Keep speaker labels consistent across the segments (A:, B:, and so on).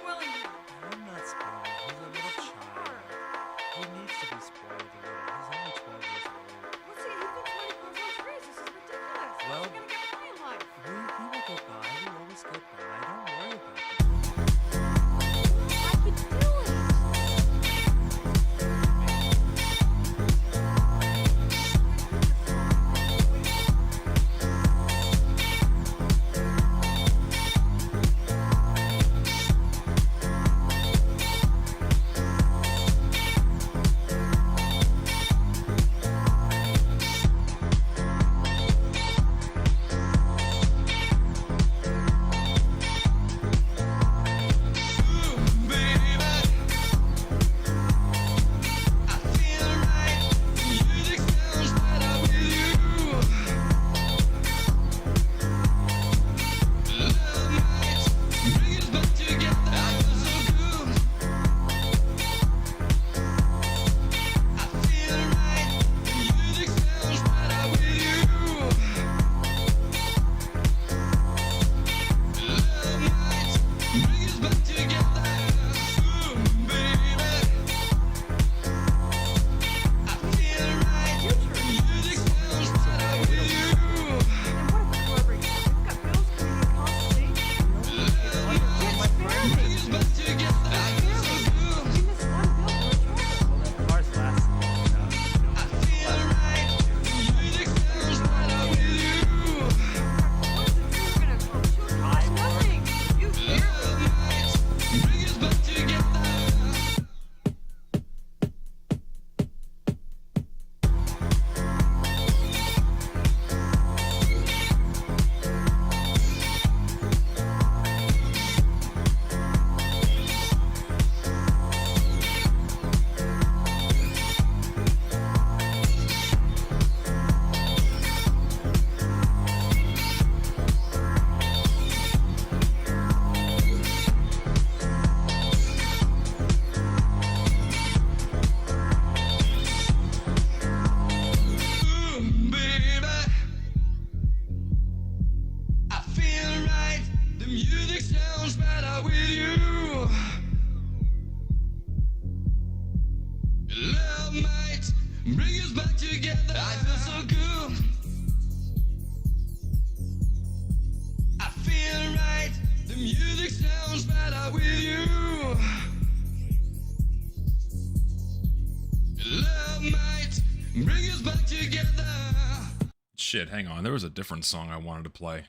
A: spoiling him.
B: I'm not spoiled. He's a little child. He needs to be spoiled a little. He's only 12 years old.
A: What's he? He's been 20 pounds on trees. This is ridiculous.
B: Well,
A: How's he gonna get by in life?
B: He will get by. We always get by. Don't worry about it.
A: I could do it.
C: Shit, hang on. There was a different song I wanted to play.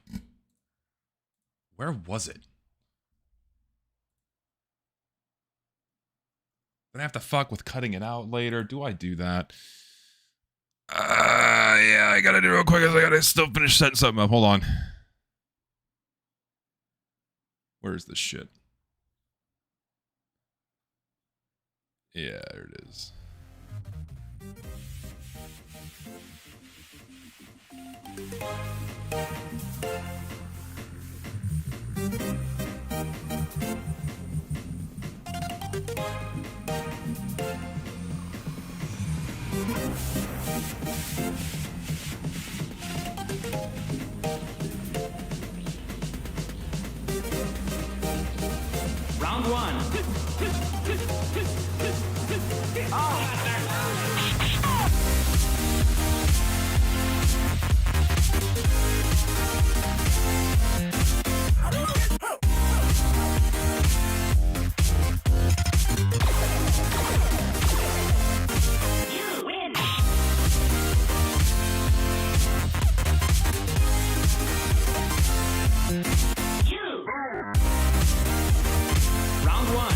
C: Where was it? Gonna have to fuck with cutting it out later. Do I do that? Yeah, I gotta do it real quick. I gotta still finish setting something up. Hold on. Where's this shit? Yeah, there it is.
D: Round one. You win. Round one.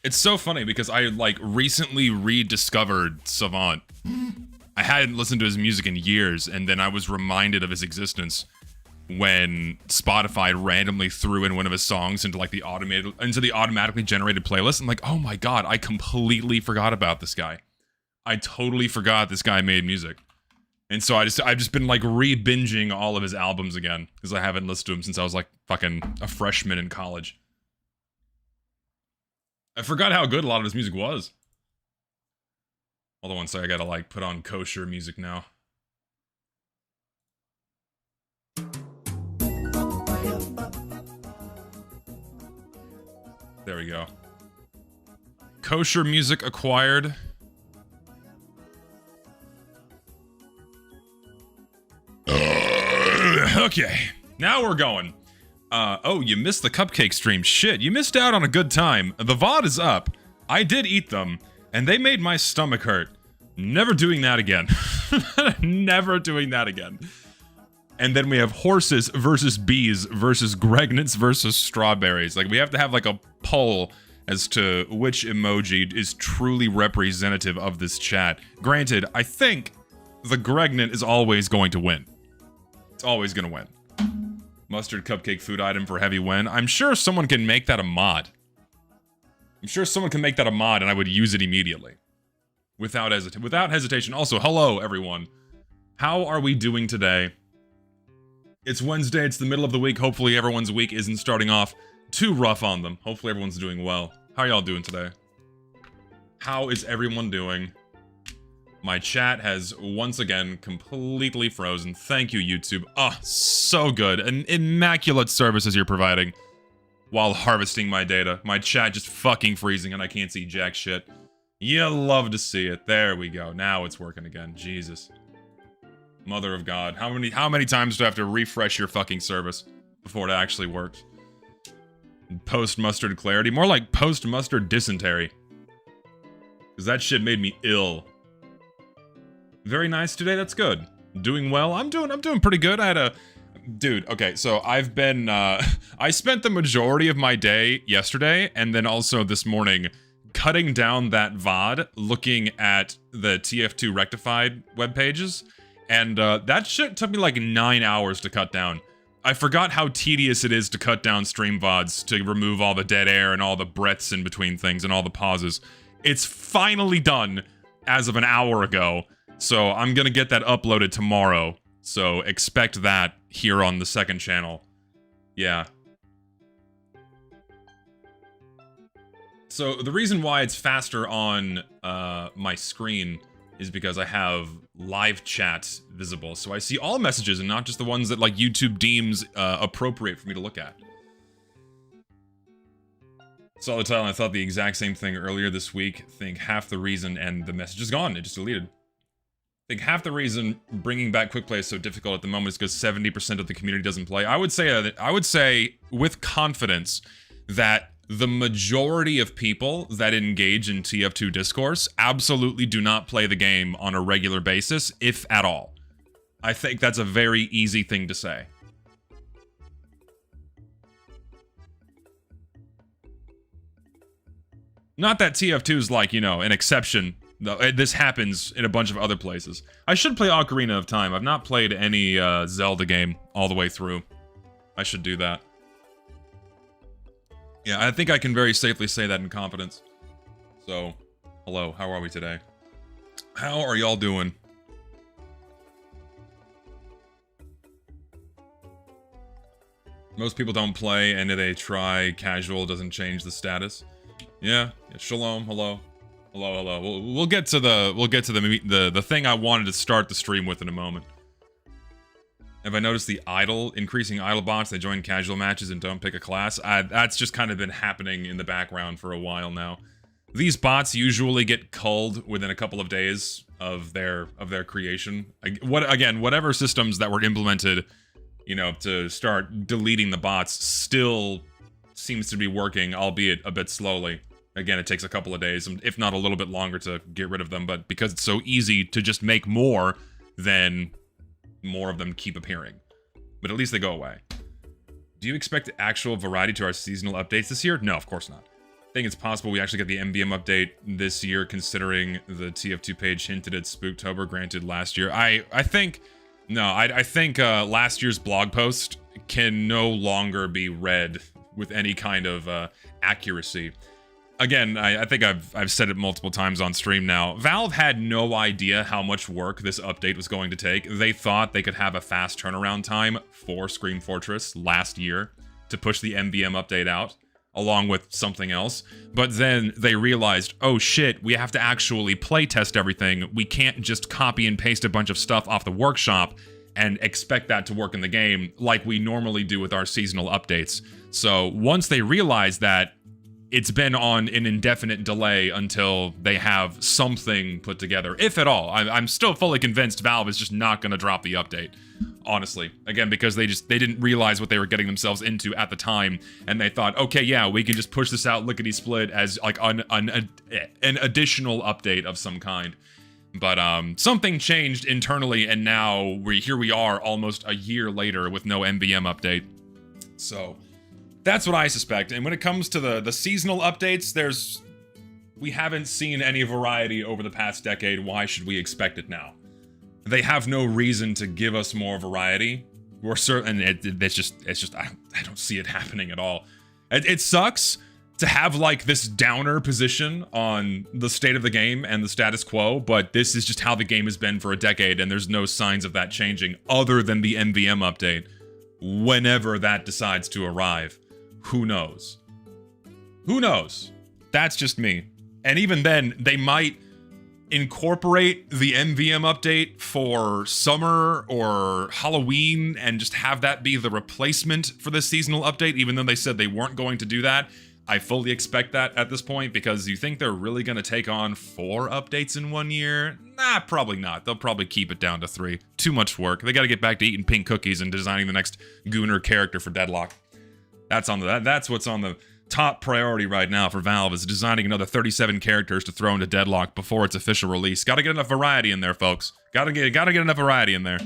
C: It's so funny because I like recently rediscovered Savant. I hadn't listened to his music in years, and then I was reminded of his existence when Spotify randomly threw in one of his songs into like the automatically generated playlist. I'm like, oh my god, I completely forgot about this guy. I totally forgot this guy made music. And so I've just been like re-binging all of his albums again because I haven't listened to him since I was like fucking a freshman in college. I forgot how good a lot of his music was. Hold on one second, I gotta like put on kosher music now. There we go. Kosher music acquired. Okay, now we're going. Oh, you missed the cupcake stream. Shit, you missed out on a good time. The VOD is up. I did eat them, and they made my stomach hurt. Never doing that again. Never doing that again. And then we have horses versus bees versus Gregnets versus strawberries. Like, we have to have, like, a poll as to which emoji is truly representative of this chat. Granted, I think the Gregnet is always going to win. It's always going to win. Mustard cupcake food item for heavy win. I'm sure someone can make that a mod. I'm sure someone can make that a mod and I would use it immediately. Without hesitation. Also, hello everyone. How are we doing today? It's Wednesday, it's the middle of the week. Hopefully everyone's week isn't starting off too rough on them. Hopefully everyone's doing well. How are y'all doing today? How is everyone doing? My chat has once again completely frozen. Thank you, YouTube. Oh, so good. An immaculate services you're providing while harvesting my data. My chat just fucking freezing and I can't see jack shit. You love to see it. There we go. Now it's working again. Jesus. Mother of God. How many times do I have to refresh your fucking service before it actually works? Post-mustard clarity. More like post-mustard dysentery. Because that shit made me ill. Very nice today, that's good. Doing well, I'm doing pretty good. I had a... Dude, okay, so I've been, I spent the majority of my day yesterday, and then also this morning, cutting down that VOD, looking at the TF2 rectified web pages, and that shit took me like 9 hours to cut down. I forgot how tedious it is to cut down stream VODs, to remove all the dead air and all the breaths in between things and all the pauses. It's finally done as of an hour ago. So I'm gonna get that uploaded tomorrow. So expect that here on the second channel. Yeah. So the reason why it's faster on my screen is because I have live chat visible. So I see all messages and not just the ones that like YouTube deems appropriate for me to look at. Saw the title and I thought the exact same thing earlier this week. Think half the reason and the message is gone. It just deleted. I think half the reason bringing back quick play is so difficult at the moment is because 70% of the community doesn't play. I would say with confidence that the majority of people that engage in TF2 discourse absolutely do not play the game on a regular basis, if at all. I think that's a very easy thing to say. Not that TF2 is like, you know, an exception. This happens in a bunch of other places. I should play Ocarina of Time. I've not played any Zelda game all the way through. I should do that. Yeah, I think I can very safely say that in confidence. So, hello, how are we today? How are y'all doing? Most people don't play, and if they try, casual doesn't change the status. Yeah, shalom, hello. Hello. We'll get to the thing I wanted to start the stream with in a moment. Have I noticed the increasing idle bots? They join casual matches and don't pick a class. That's just kind of been happening in the background for a while now. These bots usually get culled within a couple of days of their creation. Whatever systems that were implemented, you know, to start deleting the bots still seems to be working, albeit a bit slowly. Again, it takes a couple of days, if not a little bit longer to get rid of them, but because it's so easy to just make more, then more of them keep appearing. But at least they go away. Do you expect actual variety to our seasonal updates this year? No, of course not. I think it's possible we actually get the MBM update this year, considering the TF2 page hinted at Spooktober, granted last year. I think last year's blog post can no longer be read with any kind of accuracy. Again, I think I've said it multiple times on stream now. Valve had no idea how much work this update was going to take. They thought they could have a fast turnaround time for Scream Fortress last year to push the MBM update out, along with something else. But then they realized, oh shit, we have to actually playtest everything. We can't just copy and paste a bunch of stuff off the workshop and expect that to work in the game like we normally do with our seasonal updates. So once they realized that, it's been on an indefinite delay until they have something put together, if at all. I'm still fully convinced Valve is just not going to drop the update, honestly. Again, because they didn't realize what they were getting themselves into at the time, and they thought, okay, yeah, we can just push this out lickety-split as like an additional update of some kind. But something changed internally, and now here we are almost a year later with no MVM update. So that's what I suspect. And when it comes to the seasonal updates, we haven't seen any variety over the past decade. Why should we expect it now? They have no reason to give us more variety. We're certain it's just I don't see it happening at all. It sucks to have like this downer position on the state of the game and the status quo, but this is just how the game has been for a decade, and there's no signs of that changing other than the MVM update. Whenever that decides to arrive, who knows? Who knows? That's just me. And even then, they might incorporate the MVM update for summer or Halloween and just have that be the replacement for the seasonal update, even though they said they weren't going to do that. I fully expect that at this point, because you think they're really going to take on 4 updates in 1 year? Nah, probably not. They'll probably keep it down to 3. Too much work. They got to get back to eating pink cookies and designing the next Gooner character for Deadlock. That's what's on the top priority right now for Valve, is designing another 37 characters to throw into Deadlock before its official release. Got to get enough variety in there, folks. Got to get enough variety in there.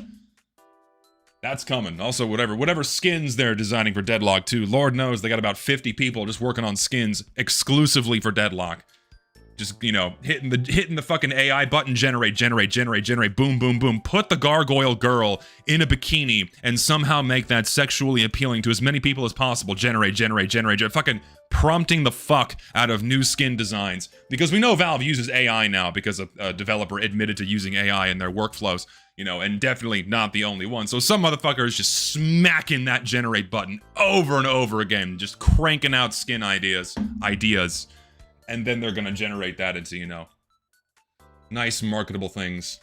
C: That's coming. Also, whatever skins they're designing for Deadlock too. Lord knows they got about 50 people just working on skins exclusively for Deadlock. Just, you know, hitting the fucking AI button, generate, boom, boom, boom. Put the gargoyle girl in a bikini and somehow make that sexually appealing to as many people as possible. Generate. Fucking prompting the fuck out of new skin designs. Because we know Valve uses AI now because a developer admitted to using AI in their workflows. You know, and definitely not the only one. So some motherfucker is just smacking that generate button over and over again, just cranking out skin ideas, and then they're gonna generate that into, you know, nice marketable things.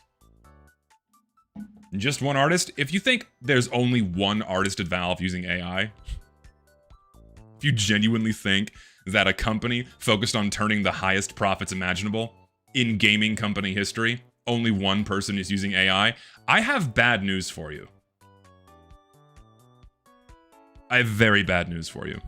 C: Just one artist? If you think there's only one artist at Valve using AI, if you genuinely think that a company focused on turning the highest profits imaginable in gaming company history, only one person is using AI, I have bad news for you. I have very bad news for you.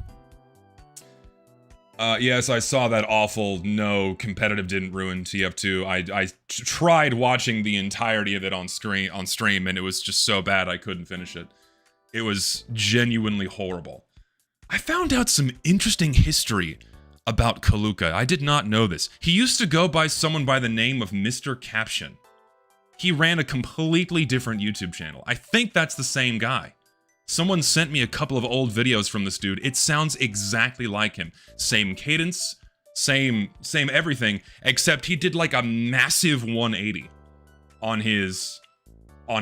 C: Yes, I saw that awful no, competitive didn't ruin TF2. I tried watching the entirety of it on stream, and it was just so bad I couldn't finish it. It was genuinely horrible. I found out some interesting history about Kuca. I did not know this. He used to go by someone by the name of Mr. Caption. He ran a completely different YouTube channel. I think that's the same guy. Someone sent me a couple of old videos from this dude. It sounds exactly like him. Same cadence, same everything, except he did like a massive 180 on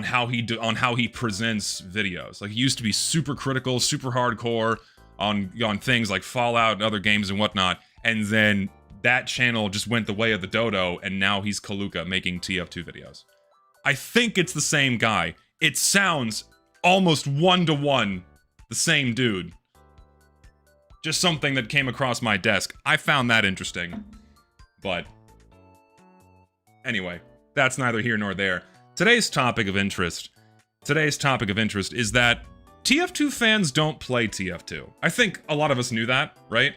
C: how he presents videos. Like, he used to be super critical, super hardcore on things like Fallout and other games and whatnot, and then that channel just went the way of the dodo, and now he's Kuca making TF2 videos. I think it's the same guy. It sounds almost one-to-one the same dude. Just something that came across my desk. I found that interesting. But anyway, that's neither here nor there. Today's topic of interest is that TF2 fans don't play TF2. I think a lot of us knew that, right?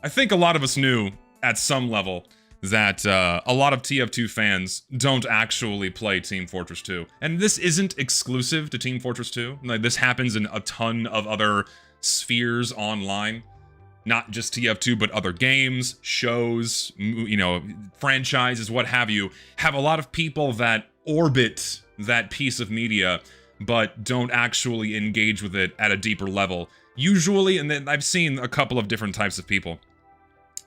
C: I think a lot of us knew at some level that a lot of TF2 fans don't actually play Team Fortress 2. And this isn't exclusive to Team Fortress 2. Like, this happens in a ton of other spheres online. Not just TF2, but other games, shows, you know, franchises, what have you, have a lot of people that orbit that piece of media, but don't actually engage with it at a deeper level. Usually, and then I've seen a couple of different types of people.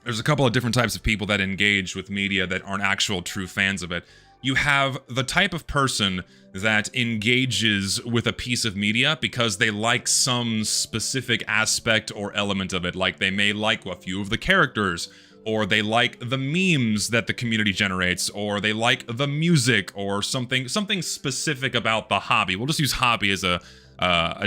C: There's a couple of different types of people that engage with media that aren't actual true fans of it. You have the type of person that engages with a piece of media because they like some specific aspect or element of it. Like, they may like a few of the characters, or they like the memes that the community generates, or they like the music, or something specific about the hobby. We'll just use hobby as a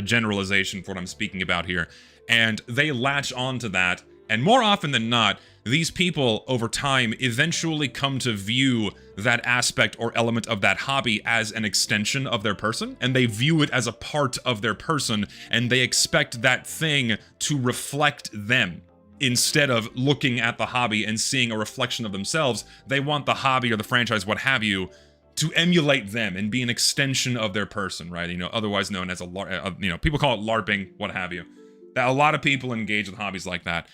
C: generalization for what I'm speaking about here. and they latch onto that. And more often than not, these people over time eventually come to view that aspect or element of that hobby as an extension of their person, and they view it as a part of their person, and they expect that thing to reflect them. Instead of looking at the hobby and seeing a reflection of themselves, they want the hobby or the franchise, what have you, to emulate them and be an extension of their person, right? You know, otherwise known as people call it larping, what have you. That a lot of people engage with hobbies like that.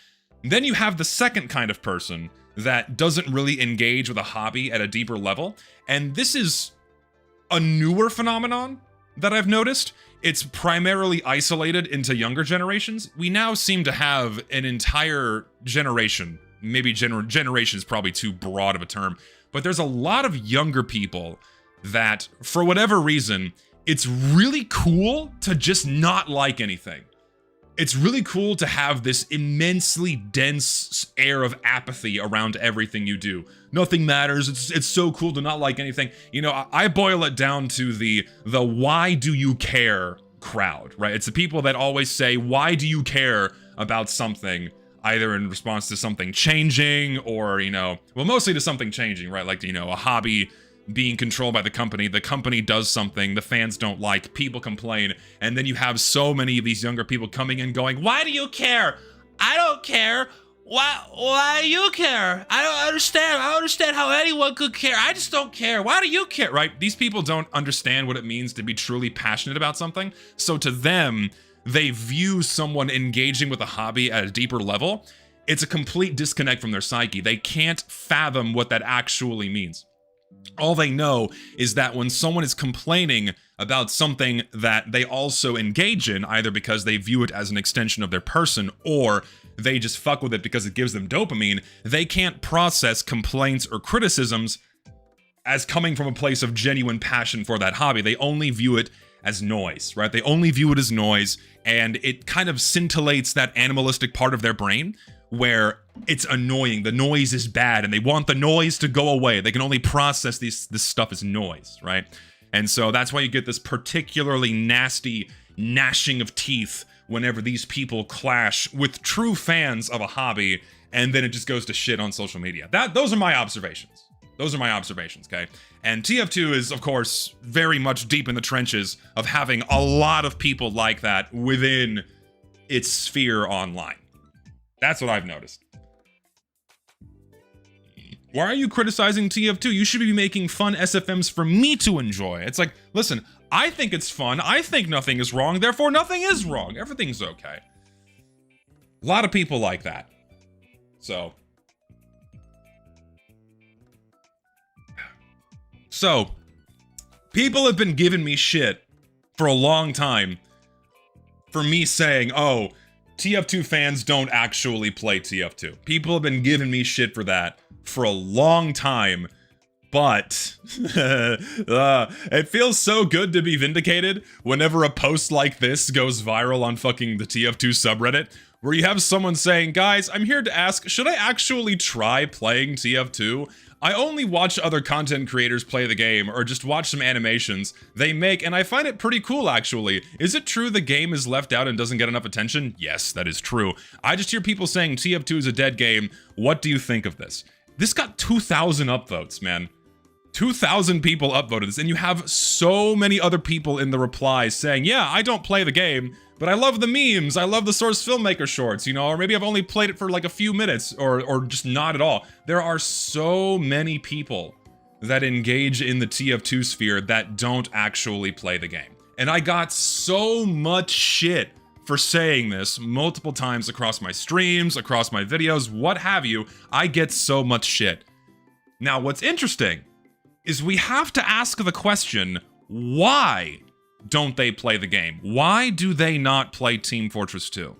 C: Then you have the second kind of person that doesn't really engage with a hobby at a deeper level. And this is a newer phenomenon that I've noticed. It's primarily isolated into younger generations. We now seem to have an entire generation, maybe generation is probably too broad of a term, but there's a lot of younger people that, for whatever reason, it's really cool to just not like anything. It's really cool to have this immensely dense air of apathy around everything you do. Nothing matters. It's so cool to not like anything. You know, I boil it down to the why do you care crowd, right? It's the people that always say, why do you care about something? Either in response to something changing or, you know, well, mostly to something changing, right? Like, you know, a hobby being controlled by the company does something, the fans don't like, people complain, and then you have so many of these younger people coming in going, why do you care? I don't care. Why do you care? I don't understand how anyone could care. I just don't care. Why do you care? Right? These people don't understand what it means to be truly passionate about something. So to them, they view someone engaging with a hobby at a deeper level. It's a complete disconnect from their psyche. They can't fathom what that actually means. All they know is that when someone is complaining about something that they also engage in, either because they view it as an extension of their person or they just fuck with it because it gives them dopamine, they can't process complaints or criticisms as coming from a place of genuine passion for that hobby. They only view it as noise, right? They only view it as noise, and it kind of scintillates that animalistic part of their brain where it's annoying. The noise is bad, and they want the noise to go away. They can only process this stuff as noise, right? And so that's why you get this particularly nasty gnashing of teeth whenever these people clash with true fans of a hobby, and then it just goes to shit on social media. Those are my observations. Okay? And TF2 is, of course, very much deep in the trenches of having a lot of people like that within its sphere online. That's what I've noticed. Why are you criticizing TF2? You should be making fun SFMs for me to enjoy. It's like, listen, I think it's fun. I think nothing is wrong. Therefore, nothing is wrong. Everything's okay. A lot of people like that. So, people have been giving me shit for a long time for me saying, oh, TF2 fans don't actually play TF2. People have been giving me shit for that for a long time, but it feels so good to be vindicated whenever a post like this goes viral on fucking the TF2 subreddit, where you have someone saying, guys, I'm here to ask, should I actually try playing TF2? I only watch other content creators play the game, or just watch some animations they make, and I find it pretty cool, actually. Is it true the game is left out and doesn't get enough attention? Yes, that is true. I just hear people saying TF2 is a dead game. What do you think of this? This got 2,000 upvotes, man. 2,000 people upvoted this, and you have so many other people in the replies saying, yeah, I don't play the game, but I love the memes, I love the Source Filmmaker shorts, you know, or maybe I've only played it for like a few minutes, or just not at all. There are so many people that engage in the TF2 sphere that don't actually play the game. And I got so much shit for saying this multiple times across my streams, across my videos, what have you. I get so much shit. Now, what's interesting is we have to ask the question, why don't they play the game? Why do they not play Team Fortress 2?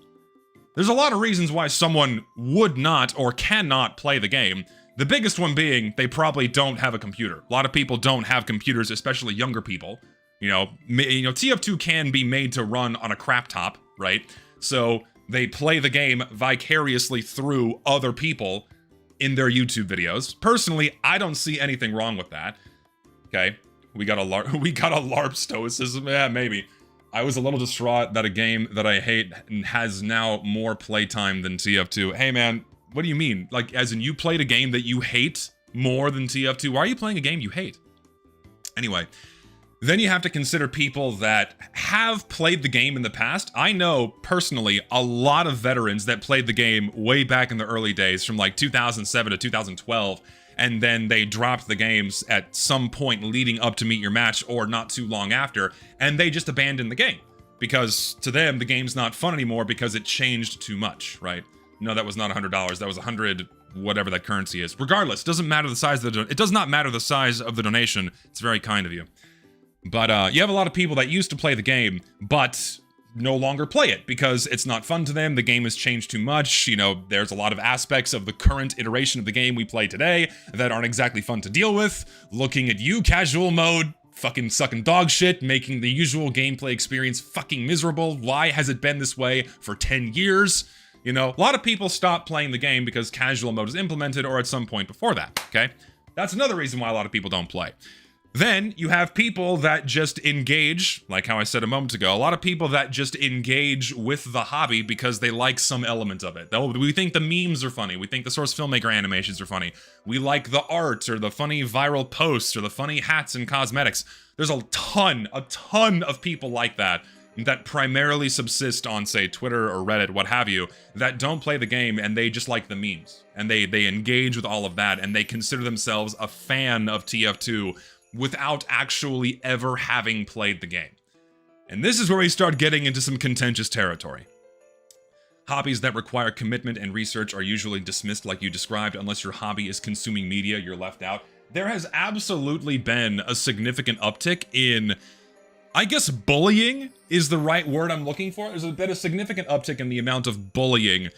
C: There's a lot of reasons why someone would not or cannot play the game. The biggest one being they probably don't have a computer. A lot of people don't have computers, especially younger people. You know, TF2 can be made to run on a crap top, right? So they play the game vicariously through other people in their YouTube videos. Personally, I don't see anything wrong with that. Okay, we got a LARP stoicism, yeah, maybe. I was a little distraught that a game that I hate has now more playtime than TF2. Hey man, what do you mean? Like, as in you played a game that you hate more than TF2? Why are you playing a game you hate? Anyway, then you have to consider people that have played the game in the past. I know, personally, a lot of veterans that played the game way back in the early days, from like 2007 to 2012, and then they dropped the games at some point leading up to Meet Your Match or not too long after, and they just abandoned the game. Because to them, the game's not fun anymore because it changed too much, right? No, that was not $100. That was 100, whatever that currency is. Regardless, doesn't matter the size of the it does not matter the size of the donation. It's very kind of you. But you have a lot of people that used to play the game, but no longer play it because it's not fun to them. The game has changed too much. You know, there's a lot of aspects of the current iteration of the game we play today that aren't exactly fun to deal with. Looking at you, casual mode, fucking sucking dog shit, making the usual gameplay experience fucking miserable. Why has it been this way for 10 years? You know, a lot of people stop playing the game because casual mode is implemented or at some point before that, okay? That's another reason why a lot of people don't play. Then you have people that just engage, like how I said a moment ago, a lot of people that just engage with the hobby because they like some element of it. We think the memes are funny. We think the source filmmaker animations are funny. We like the art or the funny viral posts or the funny hats and cosmetics. There's a ton of people like that primarily subsist on, say, Twitter or Reddit, what have you, that don't play the game and they just like the memes. And they engage with all of that and they consider themselves a fan of TF2 without actually ever having played the game. And this is where we start getting into some contentious territory. Hobbies that require commitment and research are usually dismissed like you described. Unless your hobby is consuming media, you're left out. There has absolutely been a significant uptick in, I guess bullying is the right word I'm looking for. There's been a significant uptick in the amount of bullying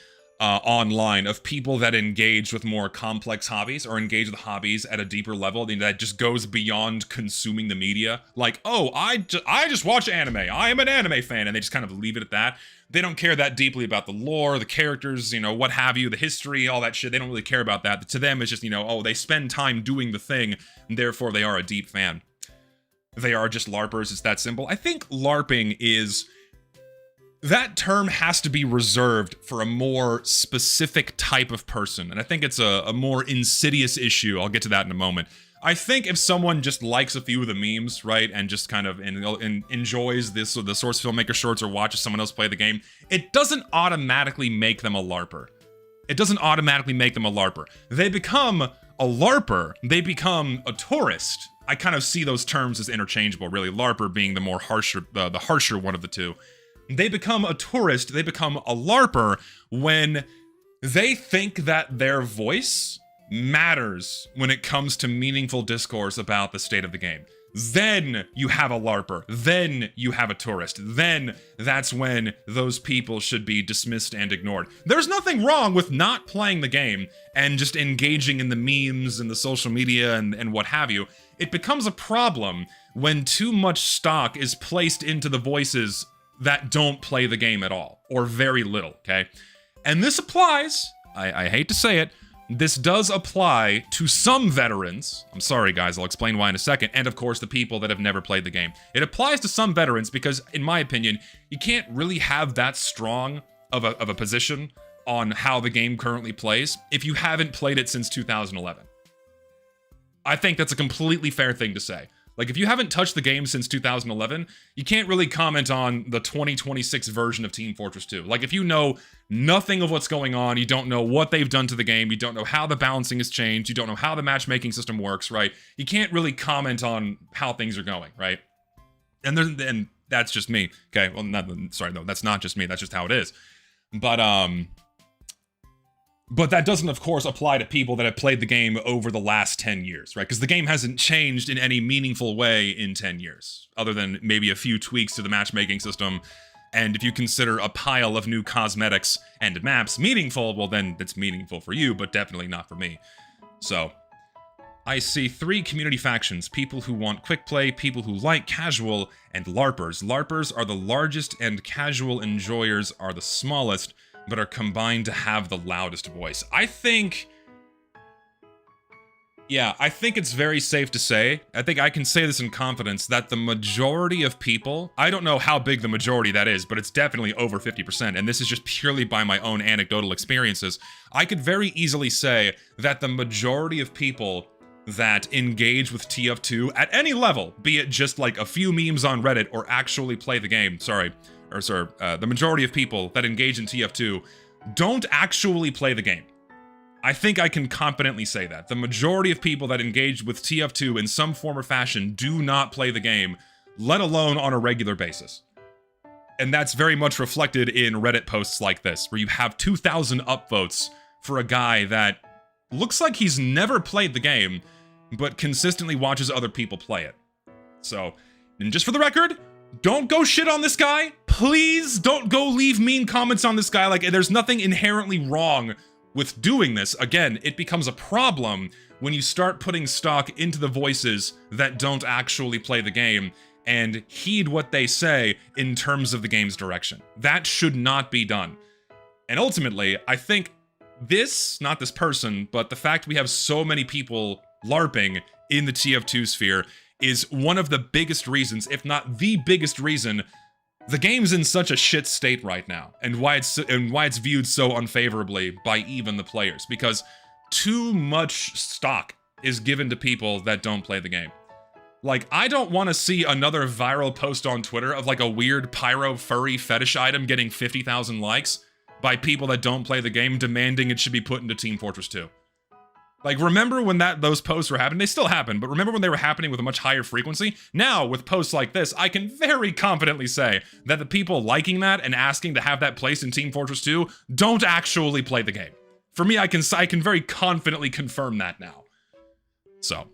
C: online of people that engage with more complex hobbies or engage with hobbies at a deeper level that just goes beyond consuming the media. Like, oh, I just watch anime. I am an anime fan. And they just kind of leave it at that. They don't care that deeply about the lore, the characters, you know, what have you, the history, all that shit. They don't really care about that. To them, it's just, you know, oh, they spend time doing the thing, and therefore they are a deep fan. They are just larpers. It's that simple. I think larping is... that term has to be reserved for a more specific type of person, and I think it's a more insidious issue. I'll get to that in a moment. I think if someone just likes a few of the memes, right, and just kind of enjoys the source filmmaker shorts or watches someone else play the game, it doesn't automatically make them a larper. It doesn't automatically make them a larper. They become a larper. They become a tourist. I kind of see those terms as interchangeable, really. Larper being the more harsher, the harsher one of the two. They become a tourist, they become a larper when they think that their voice matters when it comes to meaningful discourse about the state of the game. Then you have a larper, then you have a tourist, then that's when those people should be dismissed and ignored. There's nothing wrong with not playing the game and just engaging in the memes and the social media and what have you. It becomes a problem when too much stock is placed into the voices that don't play the game at all, or very little, okay? And this applies, I hate to say it, this does apply to some veterans. I'm sorry guys, I'll explain why in a second, and of course the people that have never played the game. It applies to some veterans because, in my opinion, you can't really have that strong of a position on how the game currently plays if you haven't played it since 2011. I think that's a completely fair thing to say. Like, if you haven't touched the game since 2011, you can't really comment on the 2026 version of Team Fortress 2. Like, if you know nothing of what's going on, you don't know what they've done to the game, you don't know how the balancing has changed, you don't know how the matchmaking system works, right? You can't really comment on how things are going, right? And that's just me, okay? Well, that's not just me, that's just how it is. But that doesn't, of course, apply to people that have played the game over the last 10 years, right? Because the game hasn't changed in any meaningful way in 10 years, other than maybe a few tweaks to the matchmaking system. And if you consider a pile of new cosmetics and maps meaningful, well, then it's meaningful for you, but definitely not for me. So, I see 3 community factions: people who want quick play, people who like casual, and larpers. Larpers are the largest and casual enjoyers are the smallest, but are combined to have the loudest voice. I think Yeah, I think it's very safe to say, I think I can say this in confidence, that the majority of people, I don't know how big the majority that is, but it's definitely over 50%, and this is just purely by my own anecdotal experiences. I could very easily say that the majority of people that engage with TF2 at any level, be it just like a few memes on Reddit or actually play the game, the majority of people that engage in TF2 don't actually play the game. I think I can confidently say that. The majority of people that engage with TF2 in some form or fashion do not play the game, let alone on a regular basis. And that's very much reflected in Reddit posts like this, where you have 2,000 upvotes for a guy that looks like he's never played the game, but consistently watches other people play it. So, and just for the record, don't go shit on this guy. Please don't go leave mean comments on this guy. Like, there's nothing inherently wrong with doing this. Again, it becomes a problem when you start putting stock into the voices that don't actually play the game and heed what they say in terms of the game's direction. That should not be done. And ultimately, I think this, not this person, but the fact we have so many people LARPing in the TF2 sphere is one of the biggest reasons, if not the biggest reason, the game's in such a shit state right now, and why it's viewed so unfavorably by even the players, because too much stock is given to people that don't play the game. Like, I don't want to see another viral post on Twitter of like a weird pyro furry fetish item getting 50,000 likes by people that don't play the game demanding it should be put into Team Fortress 2. Like, remember when those posts were happening? They still happen, but remember when they were happening with a much higher frequency? Now, with posts like this, I can very confidently say that the people liking that and asking to have that placed in Team Fortress 2 don't actually play the game. For me, I can very confidently confirm that now. So.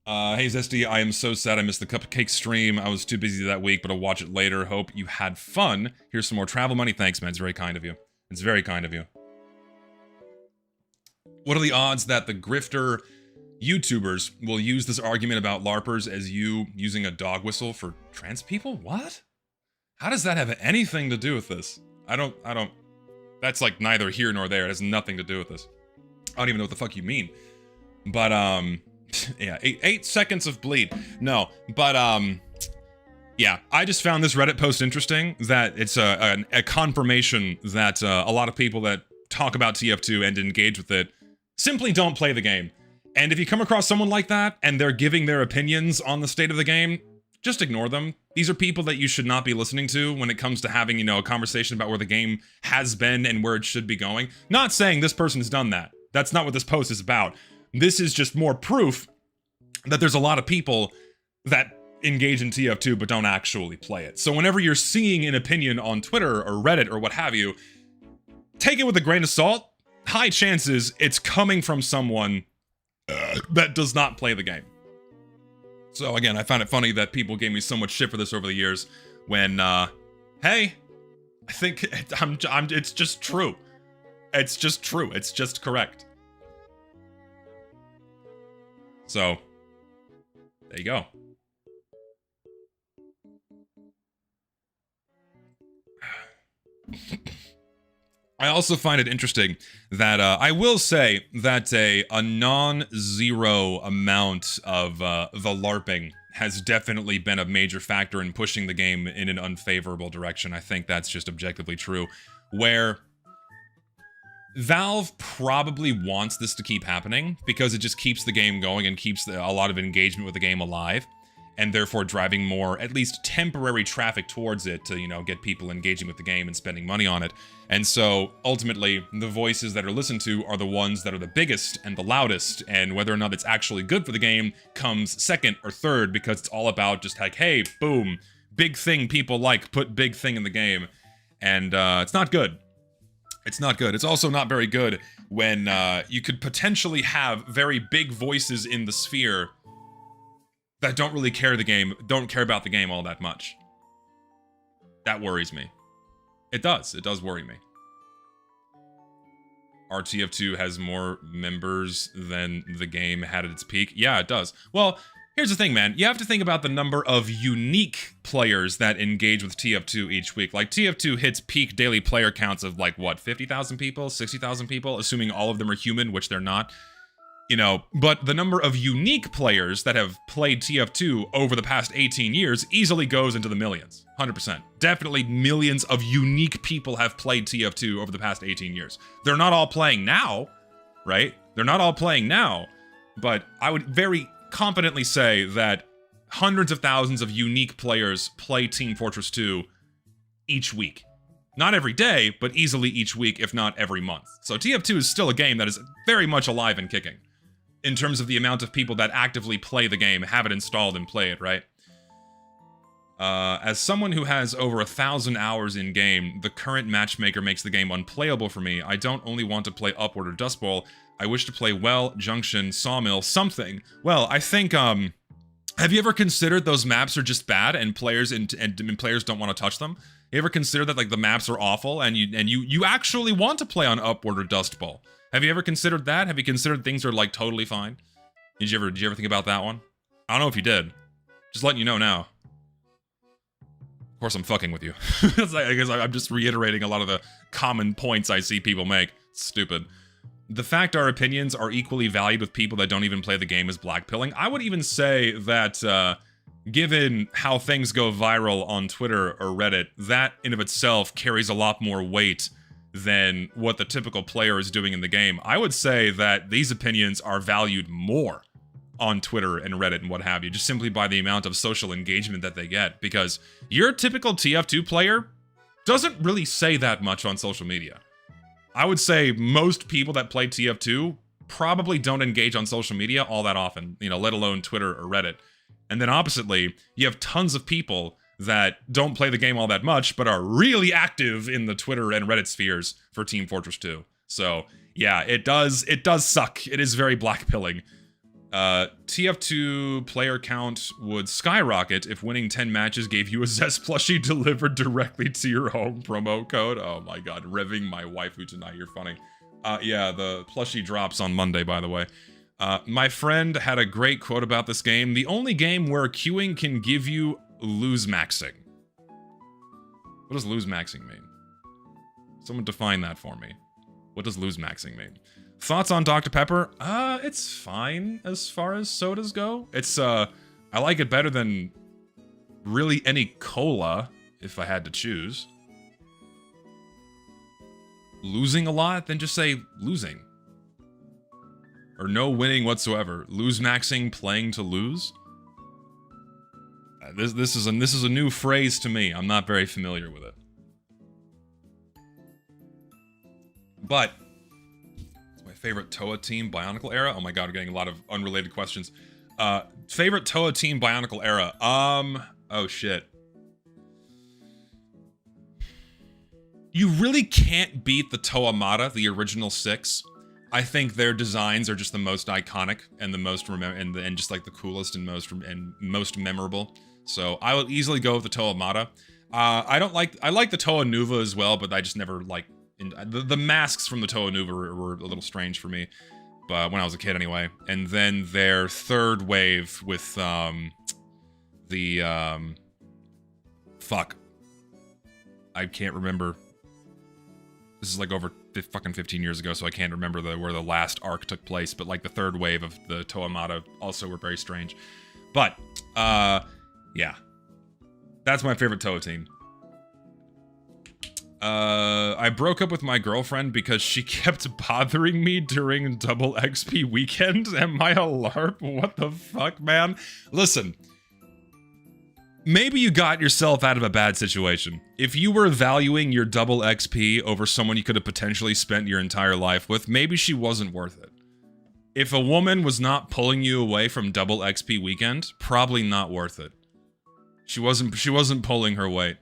C: Hey Zesty, I am so sad I missed the cupcake stream. I was too busy that week, but I'll watch it later. Hope you had fun. Here's some more travel money. Thanks, man. It's very kind of you. It's very kind of you. What are the odds that the grifter YouTubers will use this argument about LARPers as you using a dog whistle for trans people? What? How does that have anything to do with this? I don't, that's like neither here nor there. It has nothing to do with this. I don't even know what the fuck you mean. But, yeah, 8 seconds of bleed. No, but, yeah, I just found this Reddit post interesting, that it's a confirmation that a lot of people that talk about TF2 and engage with it simply don't play the game. And if you come across someone like that and they're giving their opinions on the state of the game, just ignore them. These are people that you should not be listening to when it comes to having, you know, a conversation about where the game has been and where it should be going. Not saying this person has done that. That's not what this post is about. This is just more proof that there's a lot of people that engage in TF2 but don't actually play it. So whenever you're seeing an opinion on Twitter or Reddit or what have you, take it with a grain of salt. High chances it's coming from someone that does not play the game. So again, I found it funny that people gave me so much shit for this over the years when, hey, I think it's just true. It's just true. It's just correct. So, there you go. I also find it interesting that I will say that a non-zero amount of the LARPing has definitely been a major factor in pushing the game in an unfavorable direction. I think that's just objectively true. Where Valve probably wants this to keep happening because it just keeps the game going and keeps a lot of engagement with the game alive, and therefore driving more, at least temporary traffic towards it to, you know, get people engaging with the game and spending money on it. And so, ultimately, the voices that are listened to are the ones that are the biggest and the loudest, and whether or not it's actually good for the game comes second or third, because it's all about just like, hey, boom, big thing people like, put big thing in the game. And it's not good. It's not good. It's also not very good when you could potentially have very big voices in the sphere that don't really care about the game all that much. That worries me. It does worry me. RTF2 has more members than the game had at its peak. Yeah, it does. Well, here's the thing, man. You have to think about the number of unique players that engage with TF2 each week. Like, TF2 hits peak daily player counts of, like, what, 50,000 people? 60,000 people? Assuming all of them are human, which they're not. But the number of unique players that have played TF2 over the past 18 years easily goes into the millions. 100%. Definitely millions of unique people have played TF2 over the past 18 years. They're not all playing now, right? They're not all playing now, but I would very confidently say that hundreds of thousands of unique players play Team Fortress 2 each week. Not every day, but easily each week, if not every month. So TF2 is still a game that is very much alive and kicking in terms of the amount of people that actively play the game, have it installed, and play it, right? As someone who has over 1,000 hours in game, the current matchmaker makes the game unplayable for me. I don't only want to play Upward or Dust Bowl. I wish to play Well, Junction, Sawmill, something. Well, I think, have you ever considered those maps are just bad and players players don't want to touch them? You ever consider that like the maps are awful and you actually want to play on Upward or Dust Bowl? Have you ever considered that? Have you considered things are like totally fine? Did you ever think about that one? I don't know if you did. Just letting you know now. Of course, I'm fucking with you. I guess I'm just reiterating a lot of the common points I see people make. It's stupid. The fact our opinions are equally valued with people that don't even play the game is blackpilling. I would even say that, given how things go viral on Twitter or Reddit, that in of itself carries a lot more weight than what the typical player is doing in the game. I would say that these opinions are valued more on Twitter and Reddit and what have you, just simply by the amount of social engagement that they get, because your typical TF2 player doesn't really say that much on social media. I would say most people that play TF2 probably don't engage on social media all that often, let alone Twitter or Reddit. And then oppositely, you have tons of people that don't play the game all that much, but are really active in the Twitter and Reddit spheres for Team Fortress 2. So, yeah, it does suck. It is very blackpilling. TF2 player count would skyrocket if winning 10 matches gave you a Zest plushie delivered directly to your home promo code. Oh my god, revving my waifu tonight, you're funny. Yeah, the plushie drops on Monday, by the way. My friend had a great quote about this game. The only game where queuing can give you lose maxing. What does lose maxing mean? Someone define that for me. What does lose maxing mean? Thoughts on Dr. Pepper? It's fine as far as sodas go. It's, I like it better than really any cola, if I had to choose. Losing a lot? Then just say losing. Or no winning whatsoever. Lose maxing, playing to lose? This is a new phrase to me. I'm not very familiar with it. But favorite Toa team Bionicle era? Oh my god, we're getting a lot of unrelated questions. Favorite Toa team Bionicle era? Oh shit. You really can't beat the Toa Mata, the original 6. I think their designs are just the most iconic and the most and just like the coolest and most memorable. So I will easily go with the Toa Mata. I like the Toa Nuva as well, but I just never liked. The masks from the Toa Nuva were a little strange for me, but when I was a kid anyway. And then their third wave with fuck, I can't remember. This is like over fucking 15 years ago, so I can't remember where the last arc took place. But like the third wave of the Toa Mata also were very strange. But yeah, that's my favorite Toa team. I broke up with my girlfriend because she kept bothering me during double XP weekend. Am I a LARP? What the fuck, man? Listen, maybe you got yourself out of a bad situation. If you were valuing your double XP over someone you could have potentially spent your entire life with, maybe she wasn't worth it. If a woman was not pulling you away from double XP weekend, probably not worth it. She wasn't pulling her weight.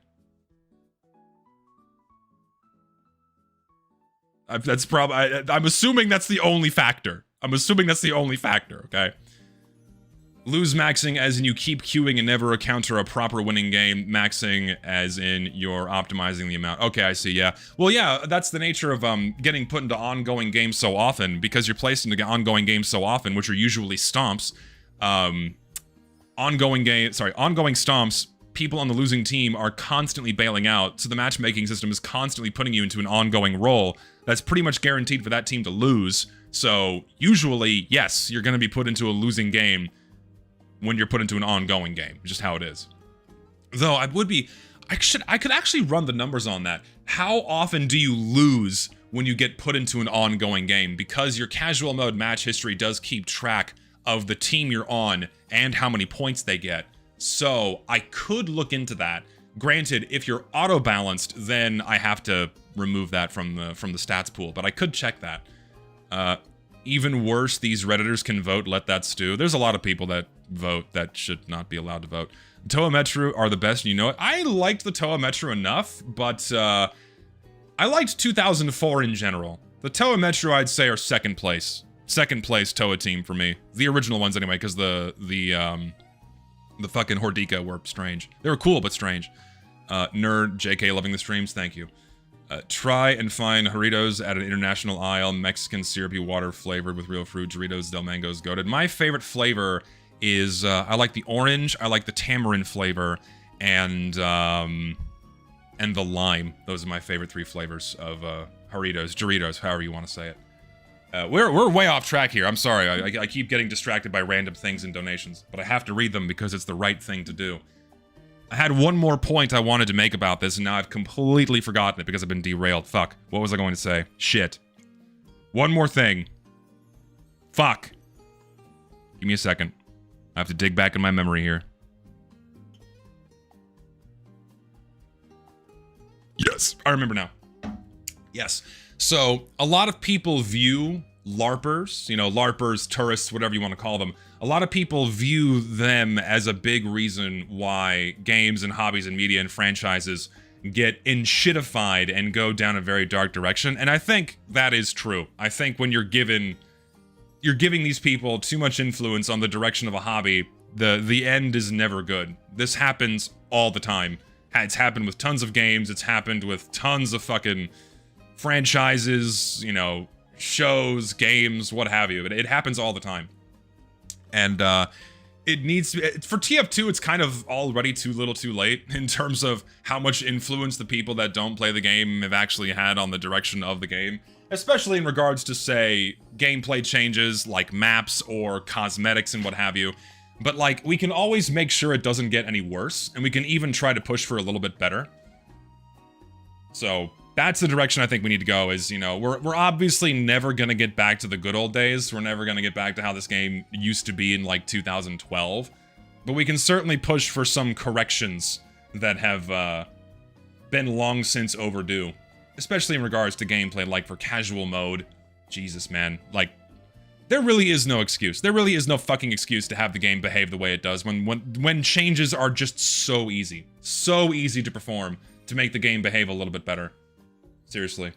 C: That's probably. I'm assuming that's the only factor. Okay. Lose maxing as in you keep queuing and never encounter a proper winning game. Maxing as in you're optimizing the amount. Okay, I see, yeah. Well, yeah, that's the nature of getting put into ongoing games so often, because you're placed into ongoing games so often, which are usually stomps. Ongoing stomps, people on the losing team are constantly bailing out, so the matchmaking system is constantly putting you into an ongoing role that's pretty much guaranteed for that team to lose. So usually, yes, you're going to be put into a losing game when you're put into an ongoing game, just how it is. Though I could actually run the numbers on that. How often do you lose when you get put into an ongoing game? Because your casual mode match history does keep track of the team you're on and how many points they get. So I could look into that. Granted, if you're auto-balanced, then I have to remove that from the stats pool, but I could check that. Even worse, these Redditors can vote, let that stew. There's a lot of people that vote that should not be allowed to vote. Toa Metru are the best, you know it. I liked the Toa Metru enough, but I liked 2004 in general. The Toa Metru, I'd say, are second place. Second place Toa team for me. The original ones anyway, because the fucking Hordika were strange. They were cool, but strange. Nerd, JK loving the streams, thank you. Try and find Doritos at an international aisle, Mexican syrupy water flavored with real fruit, Doritos Del Mango's goated. My favorite flavor is, I like the orange, I like the tamarind flavor, and the lime. Those are my favorite three flavors of Doritos, however you want to say it. We're way off track here, I'm sorry, I keep getting distracted by random things and donations, but I have to read them because it's the right thing to do. I had one more point I wanted to make about this, and now I've completely forgotten it because I've been derailed. Fuck. What was I going to say? Shit. One more thing. Fuck. Give me a second. I have to dig back in my memory here. Yes, I remember now. Yes. So, a lot of people view larpers, you know, larpers, tourists, whatever you want to call them, a lot of people view them as a big reason why games and hobbies and media and franchises get shitified and go down a very dark direction, and I think that is true. I think when you're giving these people too much influence on the direction of a hobby, the end is never good. This happens all the time. It's happened with tons of games, it's happened with tons of fucking franchises, you know, shows, games, what have you. It happens all the time. And it needs to be, for TF2, it's kind of already too little too late in terms of how much influence the people that don't play the game have actually had on the direction of the game. Especially in regards to, say, gameplay changes like maps or cosmetics and what have you. But, like, we can always make sure it doesn't get any worse, and we can even try to push for a little bit better. So that's the direction I think we need to go is, you know, we're obviously never going to get back to the good old days. We're never going to get back to how this game used to be in, like, 2012. But we can certainly push for some corrections that have been long since overdue. Especially in regards to gameplay, like for casual mode. Jesus, man. Like, there really is no excuse. There really is no fucking excuse to have the game behave the way it does when changes are just so easy. So easy to perform to make the game behave a little bit better. Seriously.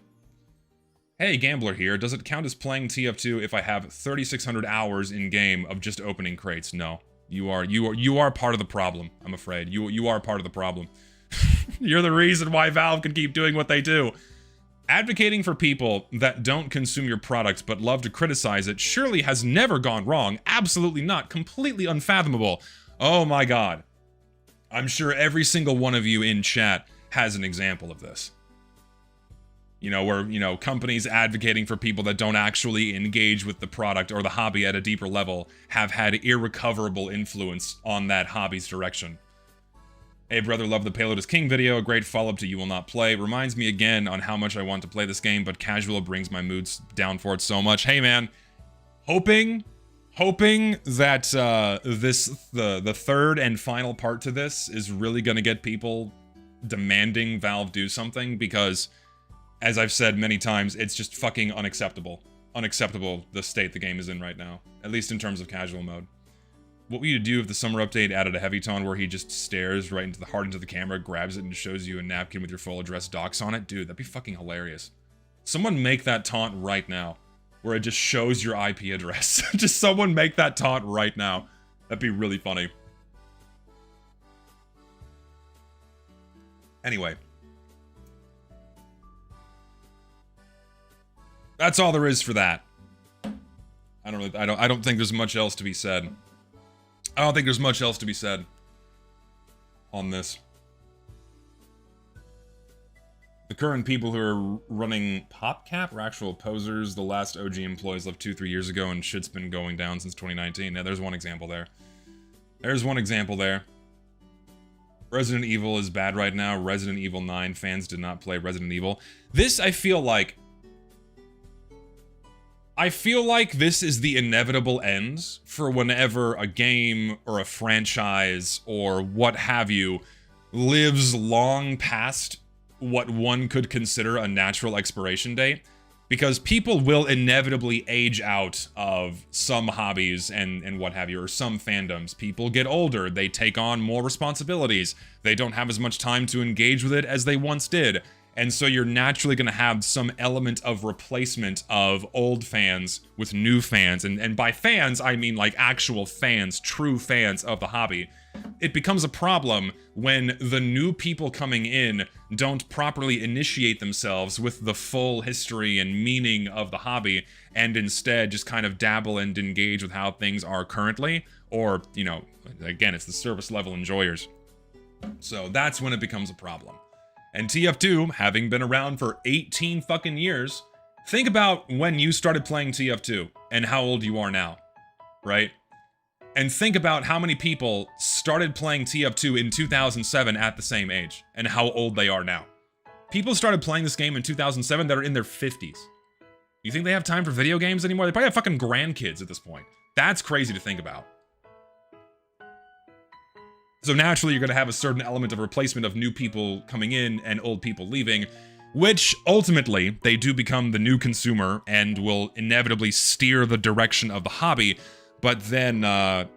C: Hey, Gambler here. Does it count as playing TF2 if I have 3,600 hours in game of just opening crates? No. You are part of the problem, I'm afraid. You are part of the problem. You're the reason why Valve can keep doing what they do. Advocating for people that don't consume your product but love to criticize it surely has never gone wrong. Absolutely not. Completely unfathomable. Oh my god. I'm sure every single one of you in chat has an example of this. You know, where, you know, companies advocating for people that don't actually engage with the product or the hobby at a deeper level have had irrecoverable influence on that hobby's direction. Hey brother, love the Payload is King video, a great follow-up to You Will Not Play. Reminds me again on how much I want to play this game, but casual brings my moods down for it so much. Hey man, hoping that the third and final part to this is really gonna get people demanding Valve do something, because as I've said many times, it's just fucking unacceptable. Unacceptable the state the game is in right now, at least in terms of casual mode. What would you do if the summer update added a heavy taunt where he just stares right into the camera, grabs it, and shows you a napkin with your full address docs on it? Dude, that'd be fucking hilarious. Someone make that taunt right now, where it just shows your IP address. Just someone make that taunt right now. That'd be really funny. Anyway. That's all there is for that. I don't think there's much else to be said. I don't think there's much else to be said on this. The current people who are running PopCap are actual posers. The last OG employees left 2-3 years ago, and shit's been going down since 2019. Now, there's one example there. There's one example there. Resident Evil is bad right now. Resident Evil 9 fans did not play Resident Evil. This, I feel like this is the inevitable end for whenever a game or a franchise or what have you lives long past what one could consider a natural expiration date. Because people will inevitably age out of some hobbies and what have you, or some fandoms. People get older, they take on more responsibilities, they don't have as much time to engage with it as they once did. And so you're naturally going to have some element of replacement of old fans with new fans. And by fans, I mean like actual fans, true fans of the hobby. It becomes a problem when the new people coming in don't properly initiate themselves with the full history and meaning of the hobby, and instead just kind of dabble and engage with how things are currently, or, you know, again, it's the service level enjoyers. So that's when it becomes a problem. And TF2, having been around for 18 fucking years, think about when you started playing TF2 and how old you are now, right? And think about how many people started playing TF2 in 2007 at the same age, and how old they are now. People started playing this game in 2007 that are in their 50s. You think they have time for video games anymore? They probably have fucking grandkids at this point. That's crazy to think about. So naturally, you're going to have a certain element of replacement of new people coming in and old people leaving, which ultimately, they do become the new consumer and will inevitably steer the direction of the hobby. But then,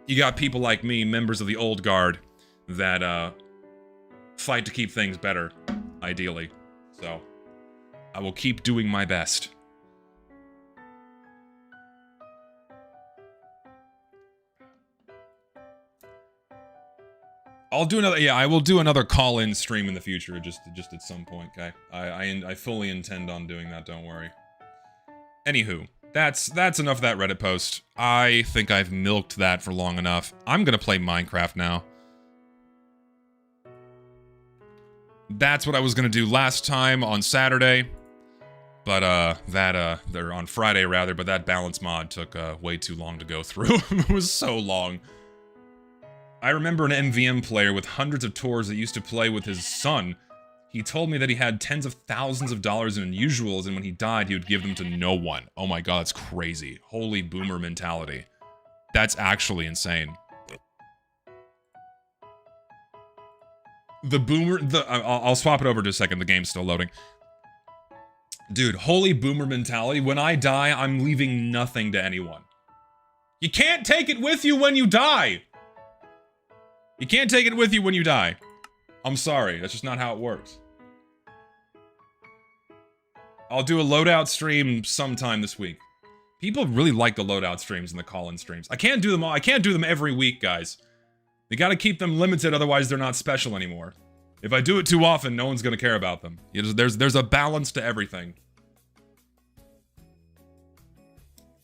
C: you got people like me, members of the old guard, that, fight to keep things better, ideally. So, I will keep doing my best. I'll do another, yeah, I will do another call-in stream in the future, just at some point, okay? I fully intend on doing that, don't worry. Anywho. That's enough of that Reddit post. I think I've milked that for long enough. I'm gonna play Minecraft now. That's what I was gonna do last time on Saturday. But, or on Friday rather, but that balance mod took, way too long to go through. It was so long. I remember an MVM player with hundreds of tours that used to play with his son. He told me that he had tens of thousands of dollars in unusuals, and when he died, he would give them to no one. Oh my god, that's crazy. Holy boomer mentality. That's actually insane. The boomer, I'll swap it over to a second, the game's still loading. Dude, holy boomer mentality. When I die, I'm leaving nothing to anyone. You can't take it with you when you die! You can't take it with you when you die. I'm sorry, that's just not how it works. I'll do a loadout stream sometime this week. People really like the loadout streams and the call-in streams. I can't do them all. I can't do them every week, guys. You gotta keep them limited, otherwise they're not special anymore. If I do it too often, no one's gonna care about them. There's a balance to everything.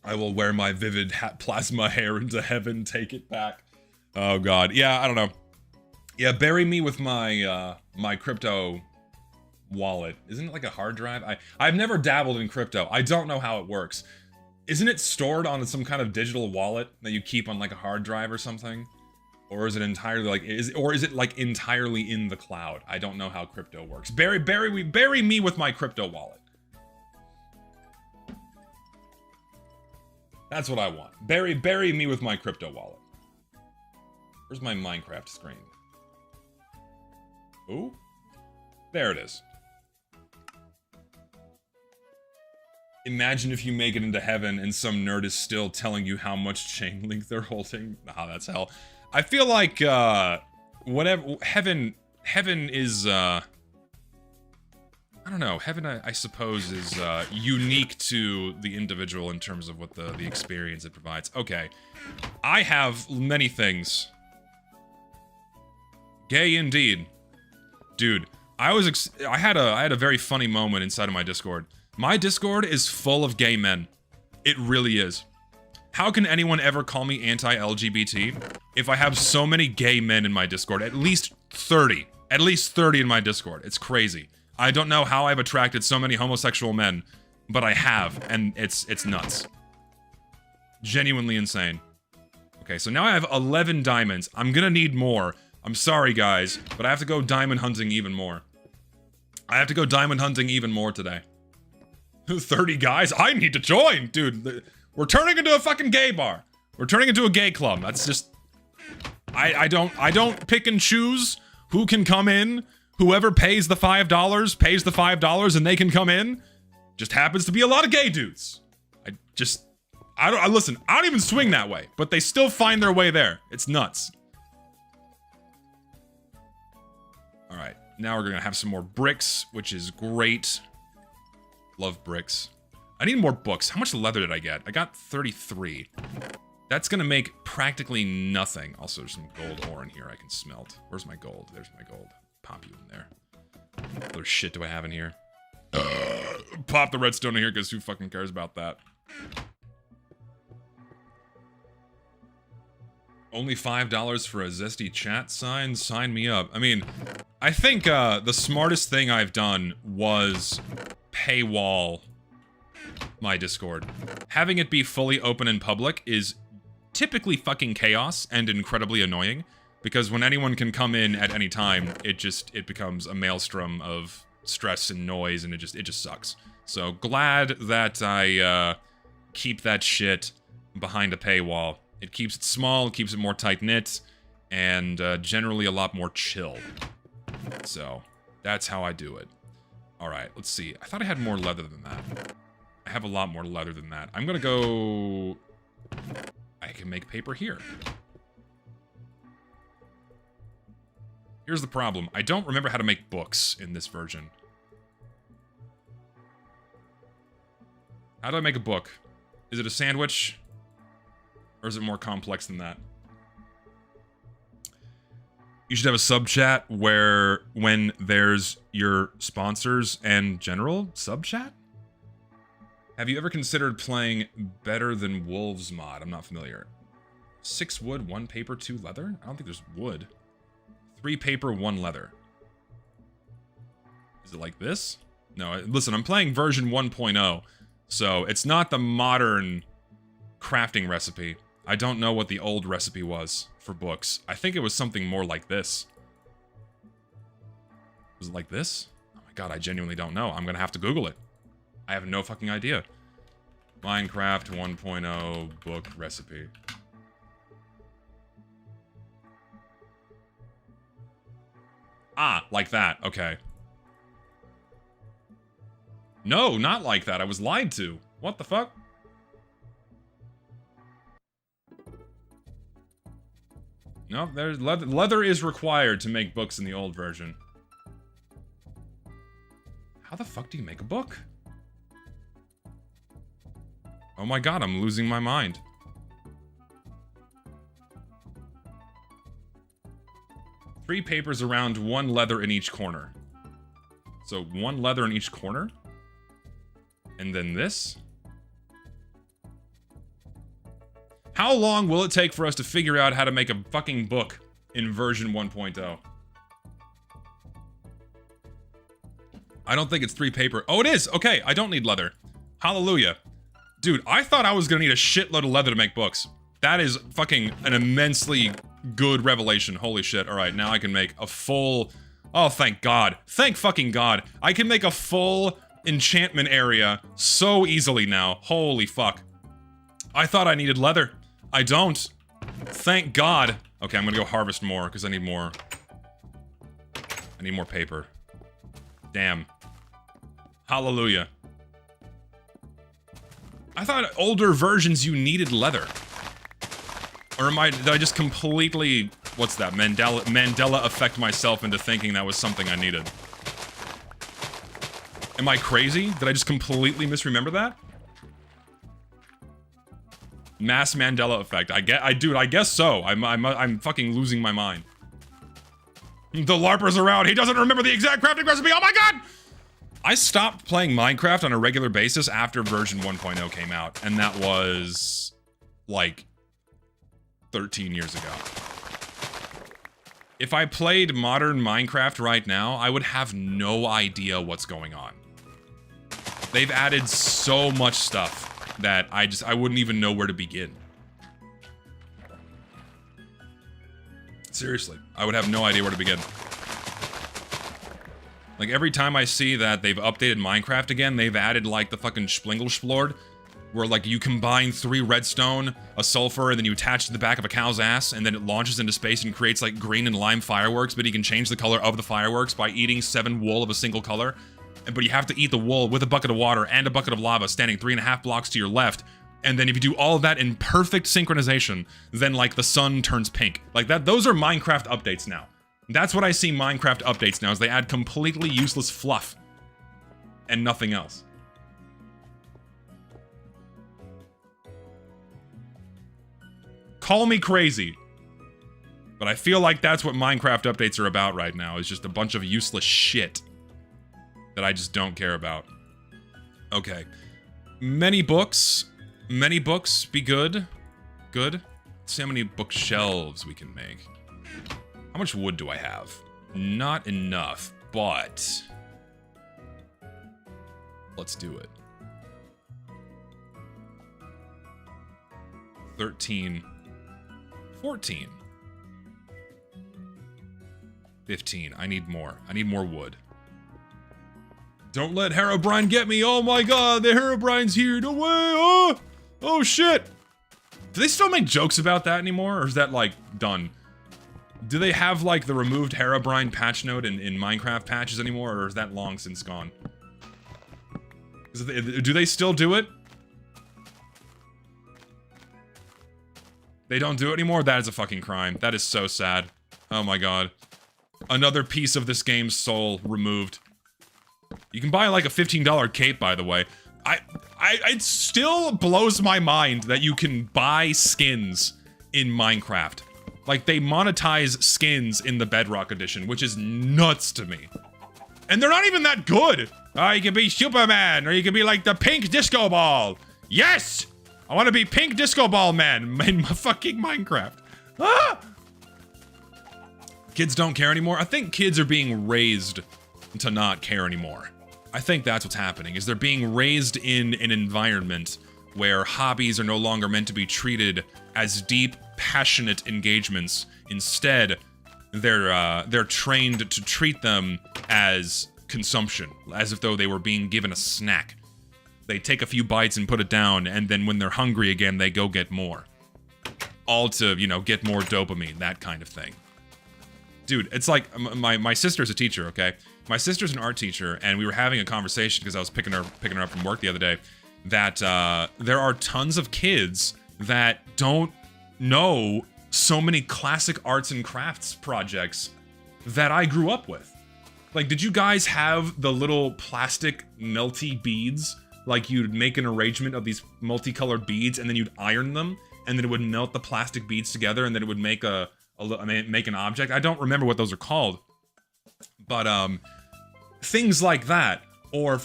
C: I will wear my vivid plasma hair into heaven, take it back. Oh god, yeah, I don't know. Yeah, bury me with my, my crypto wallet. Isn't it like a hard drive? I've never dabbled in crypto. I don't know how it works. Isn't it stored on some kind of digital wallet that you keep on like a hard drive or something? Or is it entirely like, is it like entirely in the cloud? I don't know how crypto works. Bury me with my crypto wallet. That's what I want. Bury me with my crypto wallet. Where's my Minecraft screen? Ooh. There it is. Imagine if you make it into heaven and some nerd is still telling you how much chain link they're holding. Nah, that's hell. I feel like, whatever, heaven is, I don't know, heaven, I suppose, is, unique to the individual in terms of what the experience it provides. Okay. I have many things. Gay indeed. Dude, I had a very funny moment inside of my Discord. My Discord is full of gay men. It really is. How can anyone ever call me anti-LGBT if I have so many gay men in my Discord? At least 30. At least 30 in my Discord. It's crazy. I don't know how I've attracted so many homosexual men, but I have, and it's nuts. Genuinely insane. Okay, so now I have 11 diamonds. I'm gonna need more. I'm sorry, guys, but I have to go diamond hunting even more. I have to go diamond hunting even more today. 30 guys? I need to join, dude. We're turning into a fucking gay bar. We're turning into a gay club. That's just... I don't pick and choose who can come in. Whoever pays the $5 pays the $5 and they can come in. Just happens to be a lot of gay dudes. Listen, I don't even swing that way, but they still find their way there. It's nuts. All right, now we're gonna have some more bricks, which is great. Love bricks. I need more books. How much leather did I get? I got 33. That's gonna make practically nothing. Also, there's some gold ore in here I can smelt. Where's my gold? There's my gold. Pop you in there. What other shit do I have in here? Pop the redstone in here, because who fucking cares about that? Only $5 for a zesty chat sign? Sign me up. I mean, I think the smartest thing I've done was paywall my Discord. Having it be fully open and public is typically fucking chaos and incredibly annoying, because when anyone can come in at any time, it becomes a maelstrom of stress and noise, and it just sucks. So glad that I keep that shit behind a paywall. It keeps it small, keeps it more tight-knit, and generally a lot more chill. So that's how I do it. Alright, let's see. I thought I had more leather than that. I have a lot more leather than that. I'm gonna go... I can make paper here. Here's the problem. I don't remember how to make books in this version. How do I make a book? Is it a sandwich? Or is it more complex than that? You should have a sub chat where when there's your sponsors and general sub chat? Have you ever considered playing Better Than Wolves mod? I'm not familiar. 6 wood, 1 paper, 2 leather? I don't think there's wood. 3 paper, 1 leather. Is it like this? No, listen, I'm playing version 1.0, so it's not the modern crafting recipe. I don't know what the old recipe was for books. I think it was something more like this. Was it like this? Oh my god, I genuinely don't know. I'm gonna have to Google it. I have no fucking idea. Minecraft 1.0 book recipe. Ah, like that. Okay. No, not like that. I was lied to. What the fuck? No, there's leather is required to make books in the old version. How the fuck do you make a book? Oh my god, I'm losing my mind. Three papers around 1 leather in each corner. So 1 leather in each corner? And then this? How long will it take for us to figure out how to make a fucking book in version 1.0? I don't think it's 3 paper. Oh, it is! Okay, I don't need leather. Hallelujah. Dude, I thought I was gonna need a shitload of leather to make books. That is fucking an immensely good revelation. Holy shit. Alright, now I can make a full... Oh, thank God. Thank fucking God. I can make a full enchantment area so easily now. Holy fuck. I thought I needed leather. I don't. Thank God. Okay, I'm gonna go harvest more, because I need more... I need more paper. Damn. Hallelujah. I thought older versions you needed leather. Or did I just completely, what's that, Mandela affect myself into thinking that was something I needed? Am I crazy? Did I just completely misremember that? Mass Mandela effect. Dude, I guess so. I'm fucking losing my mind. The larpers around. He doesn't remember the exact crafting recipe. Oh my god! I stopped playing Minecraft on a regular basis after version 1.0 came out, and that was like 13 years ago. If I played modern Minecraft right now, I would have no idea what's going on. They've added so much stuff that I wouldn't even know where to begin. Seriously, I would have no idea where to begin. Like, every time I see that they've updated Minecraft again, they've added, like, the fucking Splinglesplord, where, like, you combine 3 redstone, a sulfur, and then you attach to the back of a cow's ass, and then it launches into space and creates, like, green and lime fireworks, but you can change the color of the fireworks by eating 7 wool of a single color. But you have to eat the wool with a bucket of water and a bucket of lava standing 3.5 blocks to your left. And then if you do all of that in perfect synchronization, then, like, the sun turns pink. Like, those are Minecraft updates now. That's what I see Minecraft updates now, is they add completely useless fluff. And nothing else. Call me crazy. But I feel like that's what Minecraft updates are about right now, is just a bunch of useless shit that I just don't care about. Okay. Many books. Many books be good. Good. Let's see how many bookshelves we can make. How much wood do I have? Not enough, but let's do it. 13, 14, 15. I need more. I need more wood. Don't let Herobrine get me. Oh my god, the Herobrine's here. No way. Oh, oh shit. Do they still make jokes about that anymore? Or is that, like, done? Do they have, like, the removed Herobrine patch note in Minecraft patches anymore, or is that long since gone? Do they still do it? They don't do it anymore? That is a fucking crime. That is so sad. Oh my god. Another piece of this game's soul removed. You can buy, like, a $15 cape, by the way. It still blows my mind that you can buy skins in Minecraft. Like, they monetize skins in the Bedrock edition, which is nuts to me. And they're not even that good! You can be Superman, or you can be, like, the pink disco ball! Yes! I want to be pink disco ball man in fucking Minecraft. Ah! Kids don't care anymore? I think kids are being raised to not care anymore. I think that's what's happening, is they're being raised in an environment where hobbies are no longer meant to be treated as deep, passionate engagements. Instead, they're trained to treat them as consumption, as if though they were being given a snack. They take a few bites and put it down, and then when they're hungry again, they go get more. All to, you know, get more dopamine, that kind of thing. Dude, it's like, my sister's a teacher, okay? My sister's an art teacher, and we were having a conversation, because I was picking her up from work the other day, that there are tons of kids that don't know so many classic arts and crafts projects that I grew up with. Like, did you guys have the little plastic melty beads? Like, you'd make an arrangement of these multicolored beads, and then you'd iron them, and then it would melt the plastic beads together, and then it would make make an object. I don't remember what those are called, but things like that, or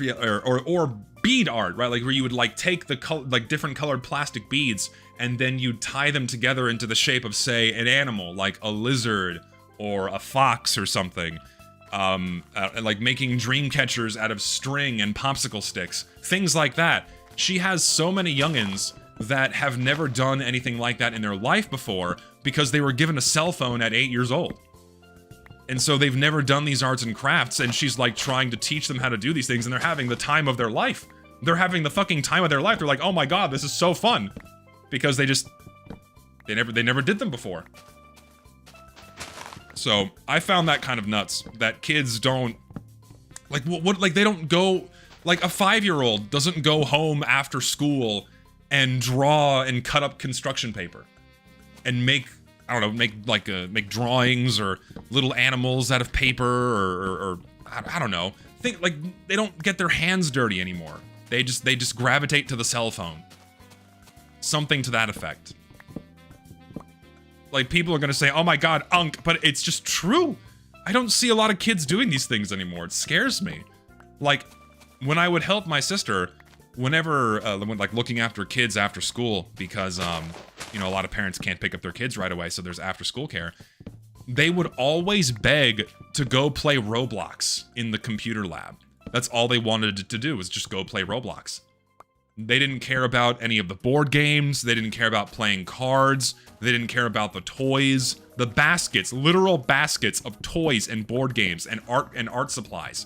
C: bead art, right? Like, where you would, like, take the different colored plastic beads, and then you tie them together into the shape of, say, an animal, like a lizard or a fox or something. Like making dream catchers out of string and popsicle sticks, things like that. She has so many youngins that have never done anything like that in their life before because they were given a cell phone at 8 years old. And so they've never done these arts and crafts, and she's, like, trying to teach them how to do these things, and they're having the time of their life. They're having the fucking time of their life. They're like, oh my god, this is so fun. Because they never did them before. So, I found that kind of nuts, that kids don't, like, like, they don't go, like, a 5-year-old doesn't go home after school and draw and cut up construction paper. And make, I don't know, make drawings or little animals out of paper or I don't know. Like, they don't get their hands dirty anymore. They just gravitate to the cell phone. Something to that effect. Like, people are gonna say, oh my god, unk, but it's just true. I don't see a lot of kids doing these things anymore. It scares me. Like, when I would help my sister, whenever, like, looking after kids after school, because, you know, a lot of parents can't pick up their kids right away, so there's after school care. they would always beg to go play Roblox in the computer lab. That's all they wanted to do, was just go play Roblox. They didn't care about any of the board games. They didn't care about playing cards. They didn't care about the toys. The baskets, literal baskets of toys and board games and art supplies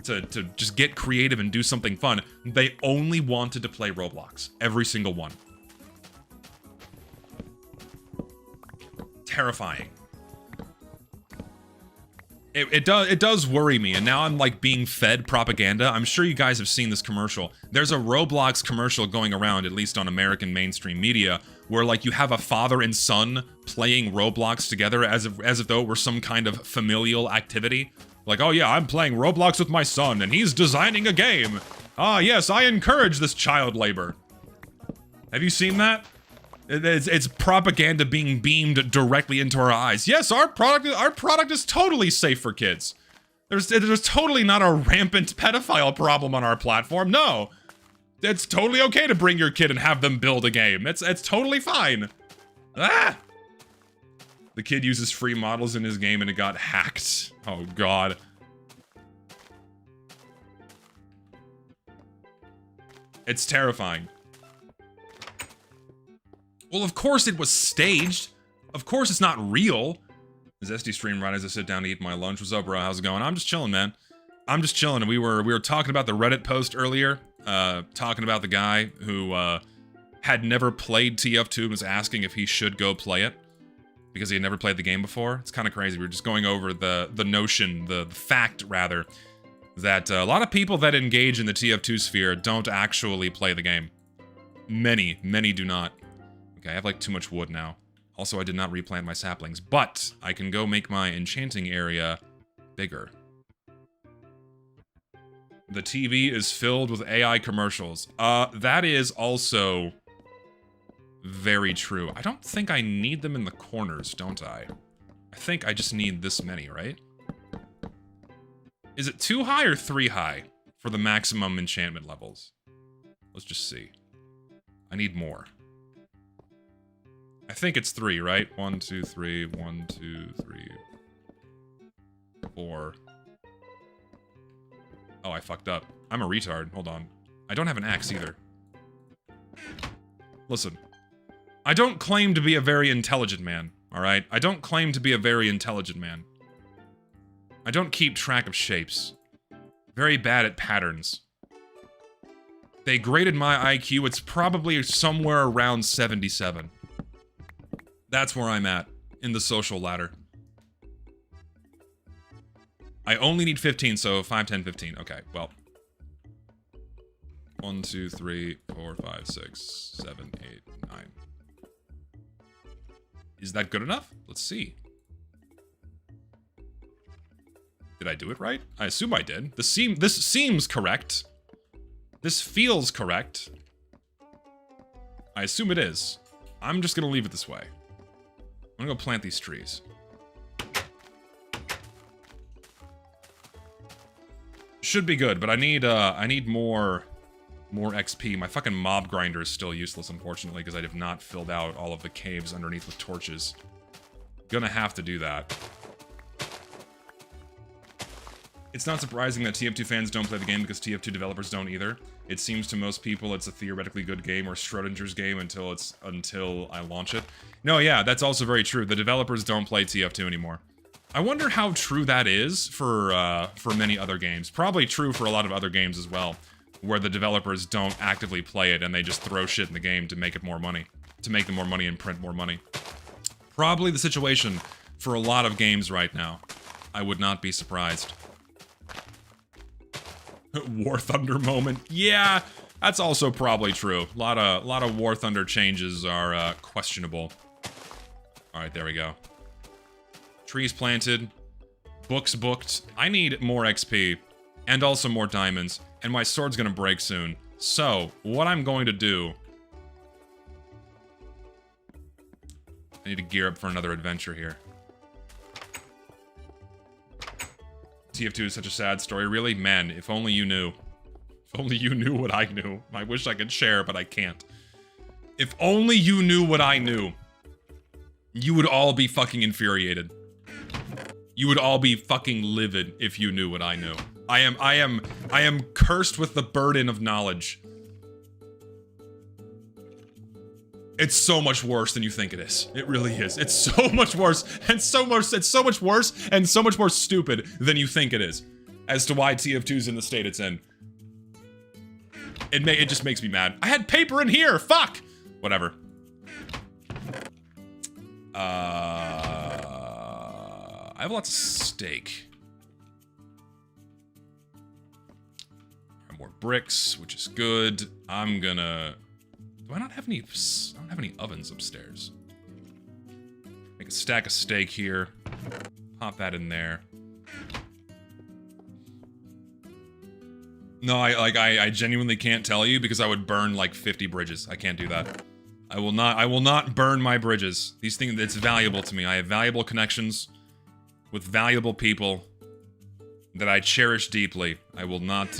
C: to just get creative and do something fun. They only wanted to play Roblox. Every single one. Terrifying. It does worry me, and now I'm like being fed propaganda. I'm sure you guys have seen this commercial. There's a Roblox commercial going around, at least on American mainstream media, where like you have a father and son playing Roblox together as if though it were some kind of familial activity. Like, oh yeah, I'm playing Roblox with my son, and he's designing a game. Ah yes, I encourage this child labor. Have you seen that? It's propaganda being beamed directly into our eyes. Yes, our product is totally safe for kids. There's totally not a rampant pedophile problem on our platform. No, it's totally okay to bring your kid and have them build a game. It's totally fine. Ah! The kid uses free models in his game and it got hacked. Oh god. It's terrifying. Well, of course it was staged. Of course it's not real. Is SD stream right as I sit down to eat my lunch? What's up, bro? How's it going? I'm just chilling, man. I'm just chilling. And we were talking about the Reddit post earlier, talking about the guy who had never played TF2 and was asking if he should go play it because he had never played the game before. It's kind of crazy. We were just going over the notion, the fact rather, that a lot of people that engage in the TF2 sphere don't actually play the game. Many do not. Okay, I have like too much wood now. Also, I did not replant my saplings, but I can go make my enchanting area bigger. The TV is filled with AI commercials. That is also very true. I don't think I need them in the corners, don't I? I think I just need this many, right? Is it 2 high or 3 high for the maximum enchantment levels? Let's just see. I need more. I think it's 3, right? 1, 2, 3, 1, 2, 3, 4. Oh, I fucked up. I'm a retard. Hold on. I don't have an axe either. Listen. I don't claim to be a very intelligent man, alright? I don't claim to be a very intelligent man. I don't keep track of shapes. Very bad at patterns. They graded my IQ. It's probably somewhere around 77. That's where I'm at in the social ladder. I only need 15, so 5, 10, 15. Okay, well. 1, 2, 3, 4, 5, 6, 7, 8, 9. Is that good enough? Let's see. Did I do it right? I assume I did. This seems correct. This feels correct. I assume it is. I'm just gonna leave it this way. I'm gonna go plant these trees. Should be good, but I need more XP. My fucking mob grinder is still useless, unfortunately, because I have not filled out all of the caves underneath with torches. Gonna have to do that. It's not surprising that TF2 fans don't play the game because TF2 developers don't either. It seems to most people it's a theoretically good game or Schrodinger's game until I launch it. No, yeah, that's also very true. The developers don't play TF2 anymore. I wonder how true that is for many other games. Probably true for a lot of other games as well, where the developers don't actively play it and they just throw shit in the game to make it more money. To make them more money and print more money. Probably the situation for a lot of games right now. I would not be surprised. War Thunder moment. Yeah, that's also probably true. A lot of War Thunder changes are questionable. All right, there we go. Trees planted. Books booked. I need more XP and also more diamonds. And my sword's gonna break soon. So, what I'm going to do... I need to gear up for another adventure here. TF2 is such a sad story. Really? Man, if only you knew. If only you knew what I knew. I wish I could share, but I can't. If only you knew what I knew. You would all be fucking infuriated. You would all be fucking livid if you knew what I knew. I am cursed with the burden of knowledge. It's so much worse than you think it is. It really is. It's so much worse, and it's so much worse and so much more stupid than you think it is. As to why TF2's in the state it's in. It just makes me mad. I had paper in here! Fuck! Whatever. I have lots of steak. I have more bricks, which is good. I'm gonna... Do I not have any... I don't have any ovens upstairs. Make a stack of steak here. Pop that in there. No, I genuinely can't tell you because I would burn like 50 bridges. I can't do that. I will not burn my bridges. These things, it's valuable to me. I have valuable connections with valuable people that I cherish deeply. I will not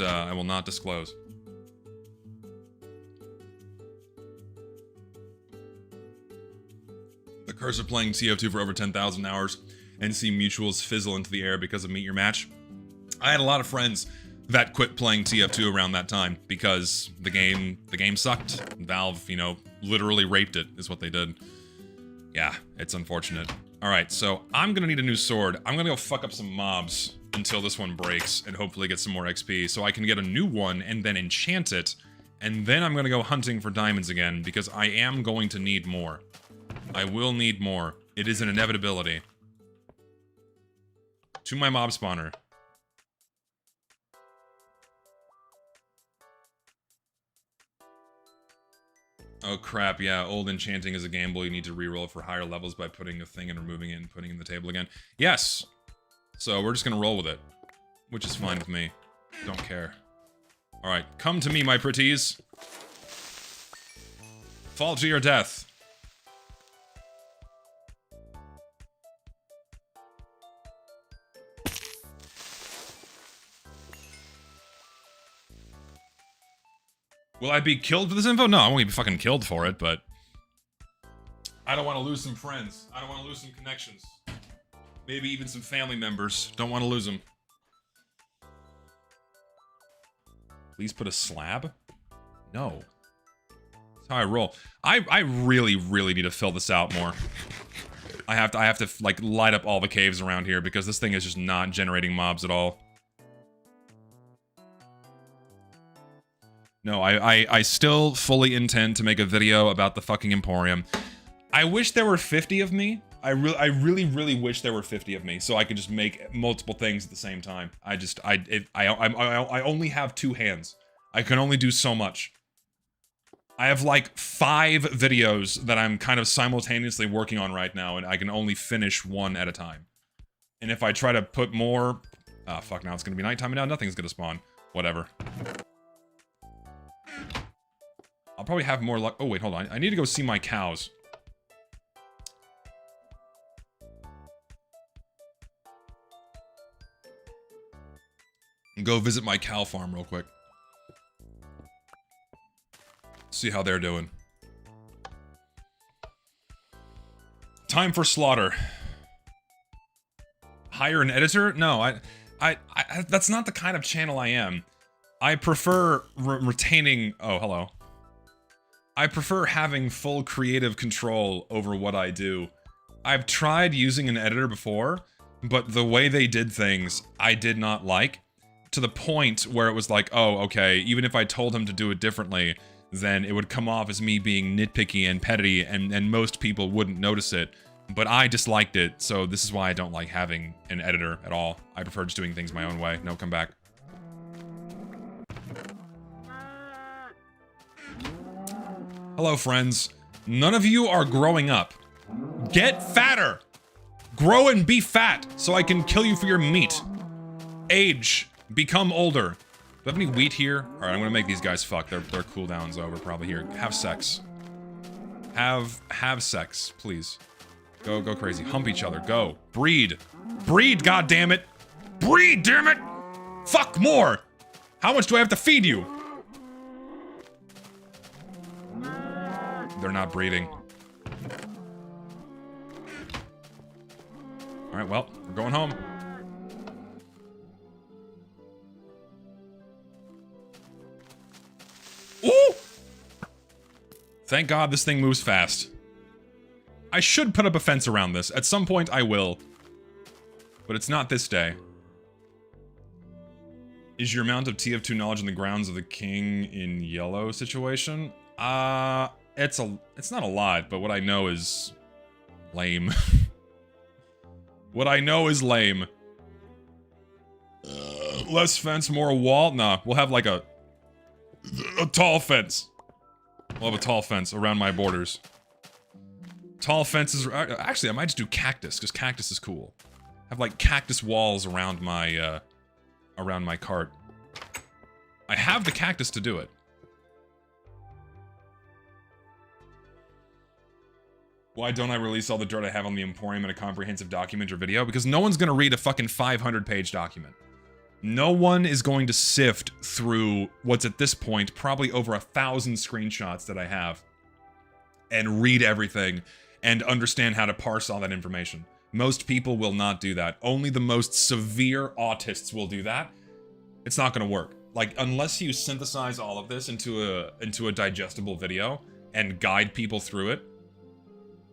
C: disclose. The curse of playing TF2 for over 10,000 hours and see mutuals fizzle into the air because of Meet Your Match. I had a lot of friends that quit playing TF2 around that time because the game sucked. Valve, you know, literally raped it is what they did. Yeah, it's unfortunate. All right, so I'm gonna need a new sword. I'm gonna go fuck up some mobs until this one breaks and hopefully get some more XP so I can get a new one and then enchant it. And then I'm gonna go hunting for diamonds again because I am going to need more. I will need more. It is an inevitability. To my mob spawner. Oh crap, yeah, old enchanting is a gamble. You need to reroll for higher levels by putting a thing and removing it and putting it in the table again. Yes! So we're just gonna roll with it. Which is fine with me. Don't care. Alright, come to me, my pretties. Fall to your death. Will I be killed for this info? No, I won't be fucking killed for it, but... I don't want to lose some friends. I don't want to lose some connections. Maybe even some family members. Don't want to lose them. Please put a slab? No. That's how I roll. I really, really need to fill this out more. I have to, like, light up all the caves around here because this thing is just not generating mobs at all. No, I still fully intend to make a video about the fucking Emporium. I wish there were 50 of me. I really, really wish there were 50 of me so I could just make multiple things at the same time. I only have 2 hands. I can only do so much. I have like 5 videos that I'm kind of simultaneously working on right now, and I can only finish 1 at a time. And if I try to put more... Ah, fuck, now it's gonna be nighttime and now nothing's gonna spawn. Whatever. I'll probably have more luck. Oh, wait, hold on. I need to go see my cows. And go visit my cow farm real quick. See how they're doing. Time for slaughter. Hire an editor? No, I that's not the kind of channel I am. I prefer retaining... Oh, hello. I prefer having full creative control over what I do. I've tried using an editor before, but the way they did things, I did not like. To the point where it was like, oh, okay, even if I told him to do it differently, then it would come off as me being nitpicky and petty, and most people wouldn't notice it. But I disliked it, so this is why I don't like having an editor at all. I prefer just doing things my own way. No, come back. Hello, friends. None of you are growing up. Get fatter! Grow and be fat, so I can kill you for your meat. Age. Become older. Do I have any wheat here? Alright, I'm gonna make these guys fuck. Their cooldown's over probably here. Have sex. Have sex, please. Go crazy. Hump each other. Go. Breed. Breed, goddammit! Breed, damn it! Fuck more! How much do I have to feed you? They're not breeding. Alright, well, we're going home. Ooh! Thank God this thing moves fast. I should put up a fence around this. At some point I will. But it's not this day. Is your amount of TF2 knowledge on the grounds of the king in yellow situation? It's not a lot, but what I know is lame. What I know is lame. Less fence, more wall? Nah, we'll have like a tall fence. We'll have a tall fence around my borders. Tall fences. Actually, I might just do cactus, because cactus is cool. Have like cactus walls around my cart. I have the cactus to do it. Why don't I release all the dirt I have on the Emporium in a comprehensive document or video? Because no one's gonna read a fucking 500-page document. No one is going to sift through what's at this point probably over 1,000 screenshots that I have and read everything and understand how to parse all that information. Most people will not do that. Only the most severe autists will do that. It's not gonna work. Like, unless you synthesize all of this into a digestible video and guide people through it,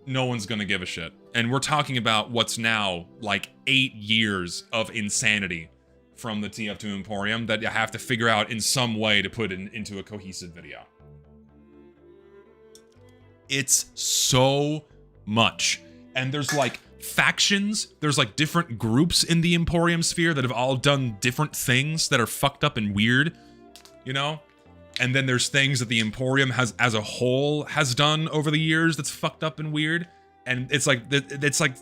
C: no one's gonna give a shit. And we're talking about what's now like 8 years of insanity from the TF2 Emporium that you have to figure out in some way to put into a cohesive video. It's so much. And there's like factions, there's like different groups in the Emporium sphere that have all done different things that are fucked up and weird, you know? And then there's things that the Emporium has, as a whole, has done over the years that's fucked up and weird. And it's like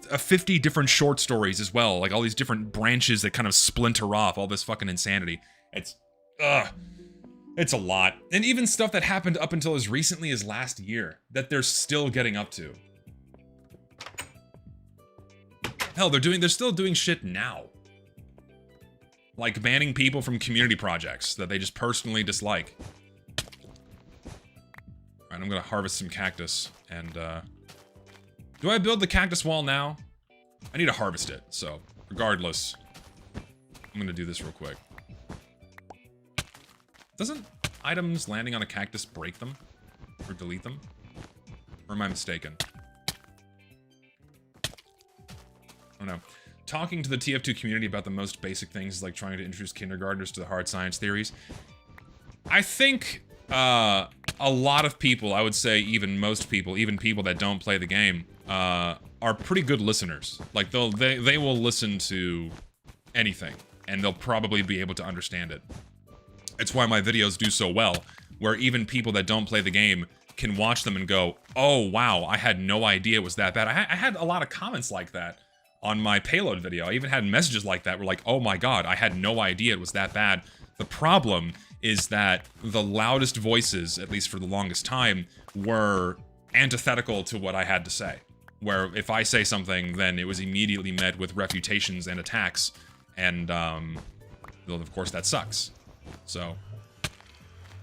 C: 50 different short stories as well. Like all these different branches that kind of splinter off all this fucking insanity. It's a lot. And even stuff that happened up until as recently as last year that they're still getting up to. Hell, they're still doing shit now. Like banning people from community projects that they just personally dislike. Alright, I'm gonna harvest some cactus and do I build the cactus wall now? I need to harvest it, so regardless, I'm gonna do this real quick. Doesn't items landing on a cactus break them? Or delete them? Or am I mistaken? I don't know. Talking to the TF2 community about the most basic things is like trying to introduce kindergartners to the hard science theories. I think a lot of people, I would say even most people, even people that don't play the game, are pretty good listeners. Like they will listen to anything and they'll probably be able to understand it. It's why my videos do so well, where even people that don't play the game can watch them and go, oh wow, I had no idea it was that bad. I had a lot of comments like that on my payload video. I even had messages like that where like, oh my god, I had no idea it was that bad. The problem is that the loudest voices, at least for the longest time, were antithetical to what I had to say. Where if I say something, then it was immediately met with refutations and attacks, and well, of course that sucks. So,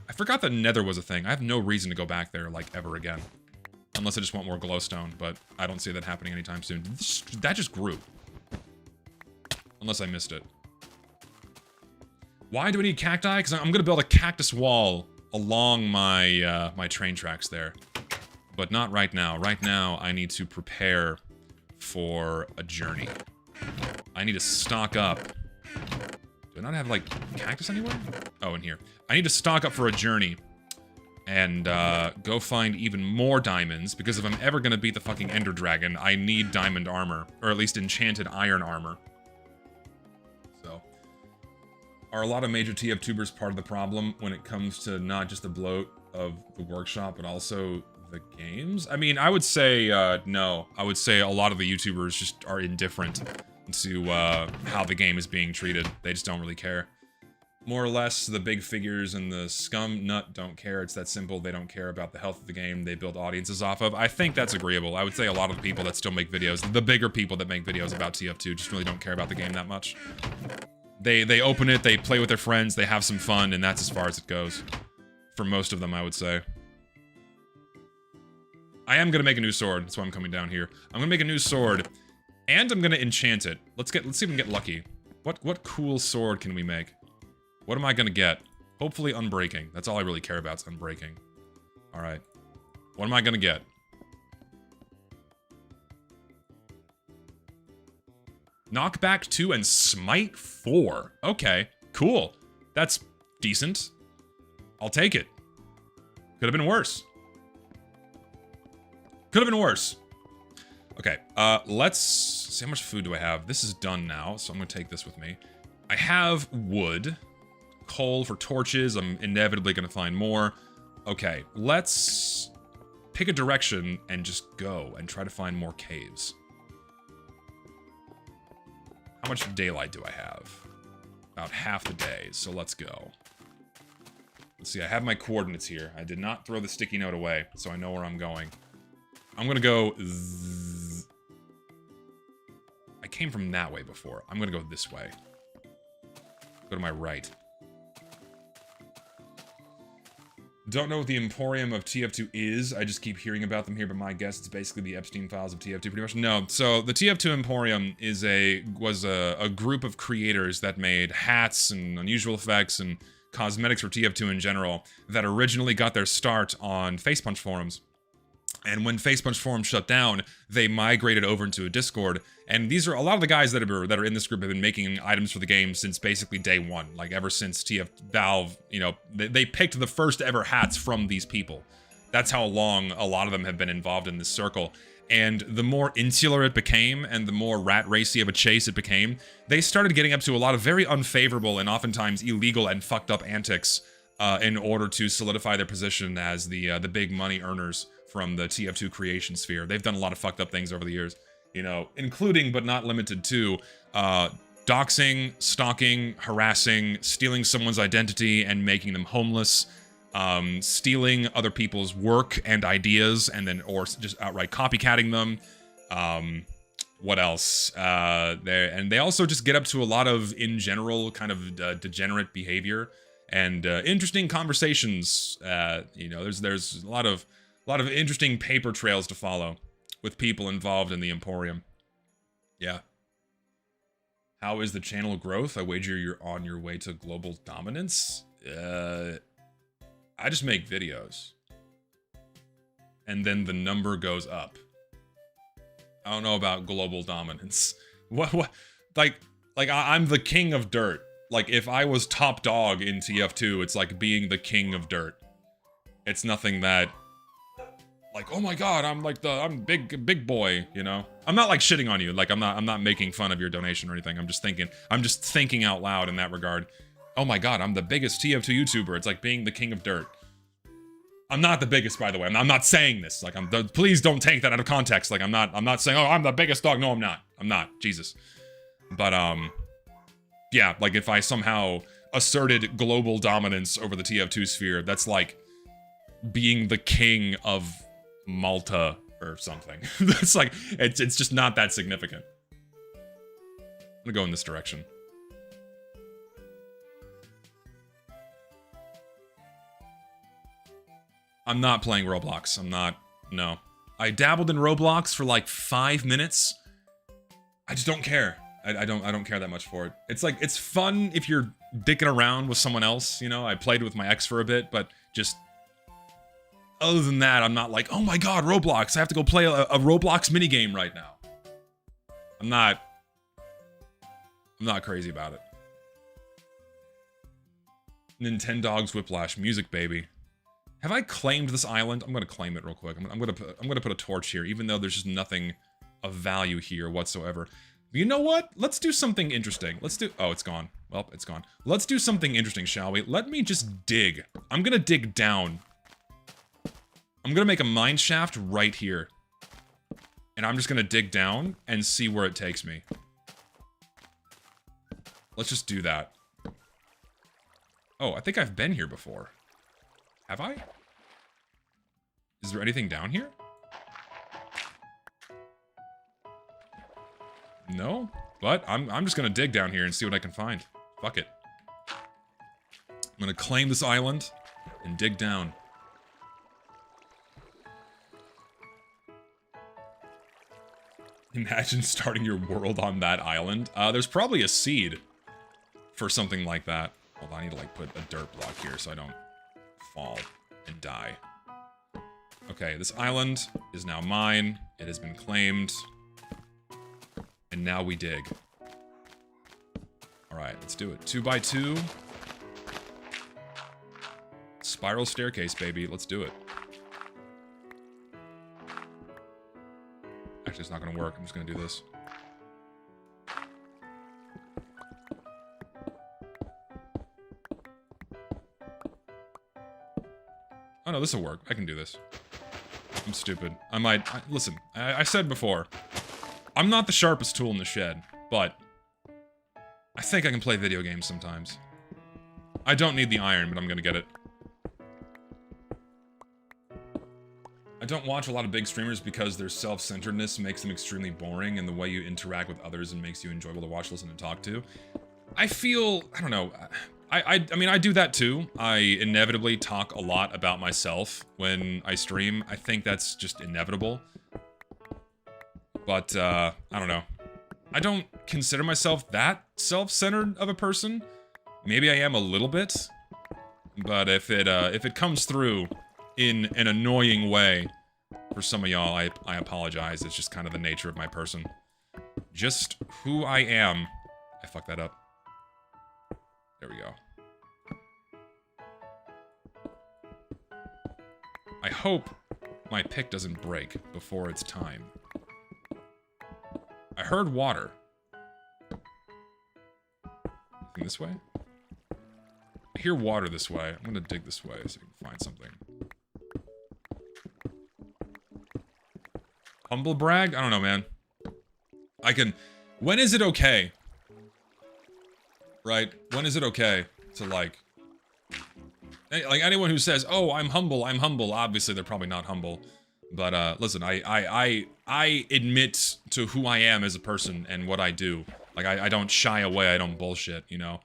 C: I forgot that Nether was a thing. I have no reason to go back there, like, ever again. Unless I just want more glowstone, but I don't see that happening anytime soon. That just grew. Unless I missed it. Why do we need cacti? Because I'm gonna build a cactus wall along my my train tracks there. But not right now. Right now, I need to prepare for a journey. I need to stock up. Do I not have, like, cactus anywhere? Oh, in here. I need to stock up for a journey. And, go find even more diamonds, because if I'm ever gonna beat the fucking Ender Dragon, I need diamond armor. Or at least enchanted iron armor. So. Are a lot of major TF-tubers part of the problem when it comes to not just the bloat of the workshop, but also the games? I mean, I would say, no. I would say a lot of the YouTubers just are indifferent to, how the game is being treated. They just don't really care. More or less, the big figures and the scum nut don't care. It's that simple. They don't care about the health of the game they build audiences off of. I think that's agreeable. I would say a lot of the people that still make videos, the bigger people that make videos about TF2 just really don't care about the game that much. They open it, they play with their friends, they have some fun, and that's as far as it goes. For most of them, I would say. I am gonna make a new sword. That's why I'm coming down here. I'm gonna make a new sword. And I'm gonna enchant it. Let's see if we can get lucky. What cool sword can we make? What am I gonna get? Hopefully unbreaking. That's all I really care about is unbreaking. Alright. What am I gonna get? Knockback 2 and smite 4. Okay, cool. That's decent. I'll take it. Could have been worse. Could have been worse. Okay, let's see how much food do I have. This is done now, so I'm gonna take this with me. I have wood, coal for torches. I'm inevitably gonna find more. Okay, let's pick a direction and just go and try to find more caves. How much daylight do I have? About half the day, so let's go. Let's see, I have my coordinates here. I did not throw the sticky note away, so I know where I'm going. I'm gonna go I came from that way before. I'm gonna go this way. Go to my right. Don't know what the Emporium of TF2 is. I just keep hearing about them here, but my guess it's basically the Epstein files of TF2 pretty much. No, so the TF2 Emporium was a group of creators that made hats and unusual effects and cosmetics for TF2 in general that originally got their start on Facepunch forums. And when Facepunch forums shut down, they migrated over into a Discord. And these are a lot of the guys that are in this group have been making items for the game since basically day one. Like ever since Valve, you know, they picked the first ever hats from these people. That's how long a lot of them have been involved in this circle. And the more insular it became and the more rat racy of a chase it became, they started getting up to a lot of very unfavorable and oftentimes illegal and fucked up antics in order to solidify their position as the big money earners from the TF2 creation sphere. They've done a lot of fucked up things over the years, you know, including but not limited to doxing, stalking, harassing, stealing someone's identity and making them homeless, stealing other people's work and ideas and then or just outright copycatting them. What else? They also just get up to a lot of in general kind of degenerate behavior and interesting conversations. You know, there's a lot of interesting paper trails to follow with people involved in the Emporium. Yeah. How is the channel growth? I wager you're on your way to global dominance. I just make videos. And then the number goes up. I don't know about global dominance. What? Like I'm the king of dirt. Like if I was top dog in TF2, it's like being the king of dirt. It's nothing that like, oh my god, I'm big boy, you know? I'm not like shitting on you. Like I'm not making fun of your donation or anything. I'm just thinking out loud in that regard. Oh my god, I'm the biggest TF2 YouTuber. It's like being the king of dirt. I'm not the biggest, by the way. I'm not saying this. Like please don't take that out of context. Like I'm not saying, oh, I'm the biggest dog. No, I'm not. I'm not. Jesus. But yeah, like if I somehow asserted global dominance over the TF2 sphere, that's like being the king of Malta or something. It's like it's just not that significant. I'm gonna go in this direction. I'm not playing Roblox. No. I dabbled in Roblox for like 5 minutes. I just don't care. I don't care that much for it. It's like, it's fun if you're dicking around with someone else, you know? I played with my ex for a bit, but just other than that, I'm not like, oh my god, Roblox, I have to go play a Roblox minigame right now. I'm not crazy about it. Nintendogs Whiplash, music baby. Have I claimed this island? I'm gonna claim it real quick. I'm gonna put a torch here, even though there's just nothing of value here whatsoever. You know what? Let's do something interesting. Oh, it's gone. Well, it's gone. Let's do something interesting, shall we? Let me just dig. I'm gonna dig down. I'm gonna make a mine shaft right here. And I'm just gonna dig down and see where it takes me. Let's just do that. Oh, I think I've been here before. Have I? Is there anything down here? No, but I'm just gonna dig down here and see what I can find. Fuck it. I'm gonna claim this island and dig down. Imagine starting your world on that island. There's probably a seed for something like that. Hold on, I need to like put a dirt block here so I don't fall and die. Okay, this island is now mine. It has been claimed. And now we dig. Alright, let's do it. 2x2. Spiral staircase, baby. Let's do it. Actually, it's not gonna work. I'm just gonna do this. Oh no, this will work. I can do this. I'm stupid. Listen, I said before, I'm not the sharpest tool in the shed, but I think I can play video games sometimes. I don't need the iron, but I'm gonna get it. I don't watch a lot of big streamers because their self-centeredness makes them extremely boring, and the way you interact with others and makes you enjoyable to watch, listen, and talk to. I feel, I don't know, I mean, I do that too. I inevitably talk a lot about myself when I stream. I think that's just inevitable. But, I don't know. I don't consider myself that self-centered of a person. Maybe I am a little bit. But if it comes through in an annoying way for some of y'all, I apologize. It's just kind of the nature of my person. Just who I am. I fucked that up. There we go. I hope my pick doesn't break before it's time. I heard water. Anything this way? I hear water this way. I'm gonna dig this way so I can find something. Humble brag? I don't know, man. I can... When is it okay? Right? When is it okay to, like anyone who says, oh, I'm humble, obviously they're probably not humble. But, listen, I admit to who I am as a person and what I do. Like, I don't shy away, I don't bullshit, you know?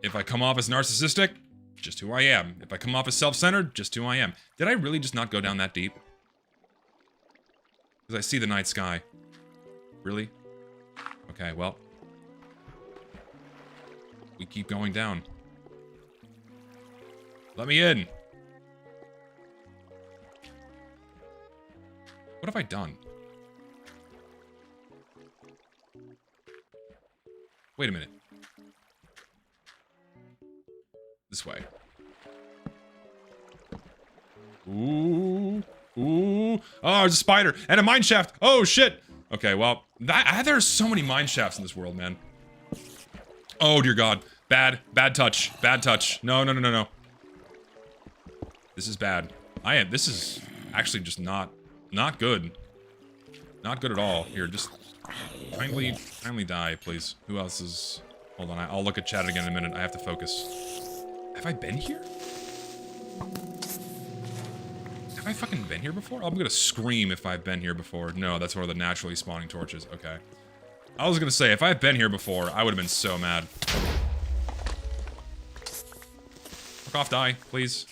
C: If I come off as narcissistic, just who I am. If I come off as self-centered, just who I am. Did I really just not go down that deep? Because I see the night sky. Really? Okay, well. We keep going down. Let me in. What have I done? Wait a minute. This way. Ooh. Ooh. Oh, there's a spider. And a mine shaft. Oh, shit. Okay, well, there's so many mine shafts in this world, man. Oh, dear God. Bad touch. Bad touch. No. This is bad. This is actually just not good. Not good at all. Here, just kindly die, please. Who else is... Hold on, I'll look at chat again in a minute. I have to focus. Have I been here? Have I fucking been here before? I'm gonna scream if I've been here before. No, that's one of the naturally spawning torches. Okay. I was gonna say, if I've been here before, I would have been so mad. Fuck off, die, please.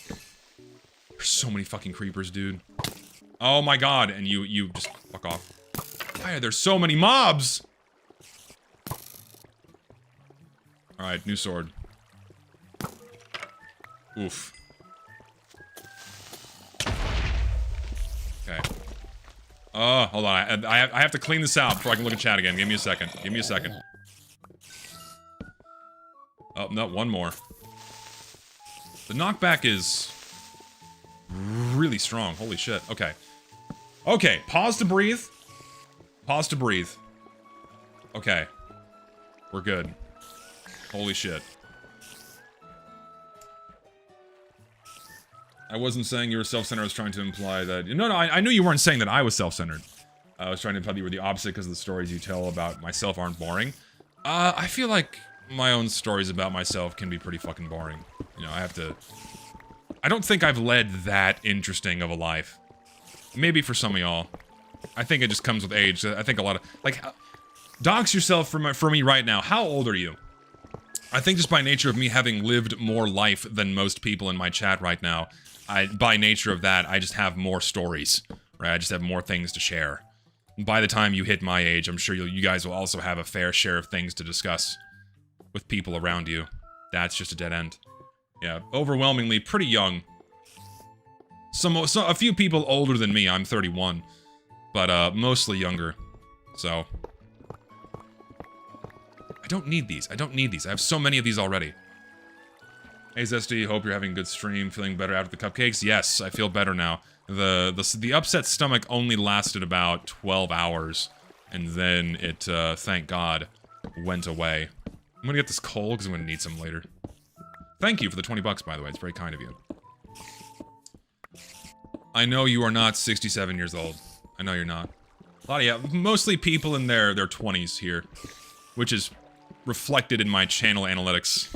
C: There's so many fucking creepers, dude. Oh my God, and you just fuck off. Why are there so many mobs? Alright, new sword. Oof. Okay. Hold on. I have to clean this out before I can look at chat again. Give me a second. Give me a second. Oh, no, one more. The knockback is really strong. Holy shit. Okay. Okay, pause to breathe. Pause to breathe. Okay. We're good. Holy shit. I wasn't saying you were self-centered. I was trying to imply that... No, I knew you weren't saying that I was self-centered. I was trying to imply that you were the opposite because the stories you tell about myself aren't boring. I feel like my own stories about myself can be pretty fucking boring. You know, I don't think I've led that interesting of a life. Maybe for some of y'all. I think it just comes with age. I think a lot of... Like, dox yourself for me right now. How old are you? I think just by nature of me having lived more life than most people in my chat right now, by nature of that, I just have more stories, right? I just have more things to share. by the time you hit my age, I'm sure you guys will also have a fair share of things to discuss with people around you. That's just a dead end. Yeah, overwhelmingly pretty young. A few people older than me. I'm 31, but mostly younger. So I don't need these. I don't need these. I have so many of these already. Hey Zesty, hope you're having a good stream. Feeling better after the cupcakes? Yes, I feel better now. The upset stomach only lasted about 12 hours, and then it, thank God, went away. I'm gonna get this coal because I'm gonna need some later. Thank you for the 20 bucks, by the way. It's very kind of you. I know you are not 67 years old. I know you're not. A lot of, yeah, mostly people in their 20s here, which is reflected in my channel analytics.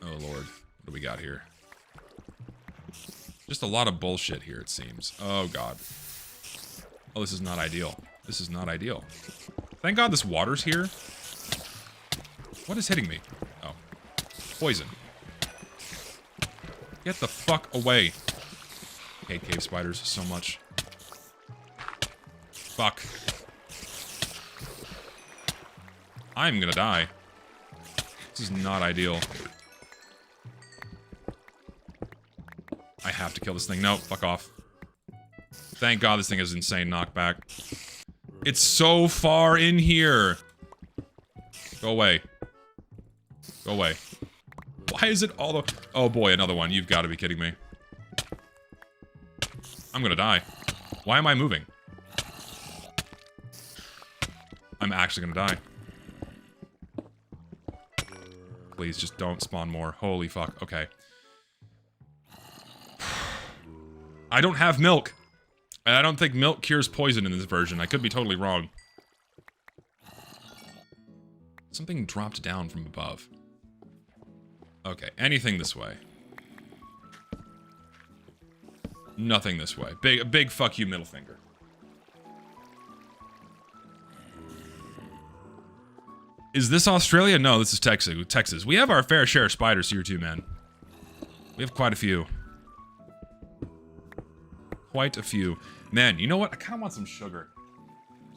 C: Oh lord, what do we got here? Just a lot of bullshit here, it seems. Oh god. Oh, this is not ideal. This is not ideal. Thank god this water's here. What is hitting me? Oh. Poison. Get the fuck away. I hate cave spiders so much. Fuck. I'm gonna die. This is not ideal. I have to kill this thing. No, fuck off. Thank god this thing has insane knockback. It's so far in here. Go away. Go away. Why is it all the... Oh boy, another one. You've got to be kidding me. I'm gonna die. Why am I moving? I'm actually gonna die. Please, just don't spawn more. Holy fuck. Okay. I don't have milk. And I don't think milk cures poison in this version. I could be totally wrong. Something dropped down from above. Okay, anything this way. Nothing this way. Big fuck you middle finger. Is this Australia? No, this is Texas. We have our fair share of spiders here too, man. We have quite a few. Quite a few. Man, you know what? I kind of want some sugar.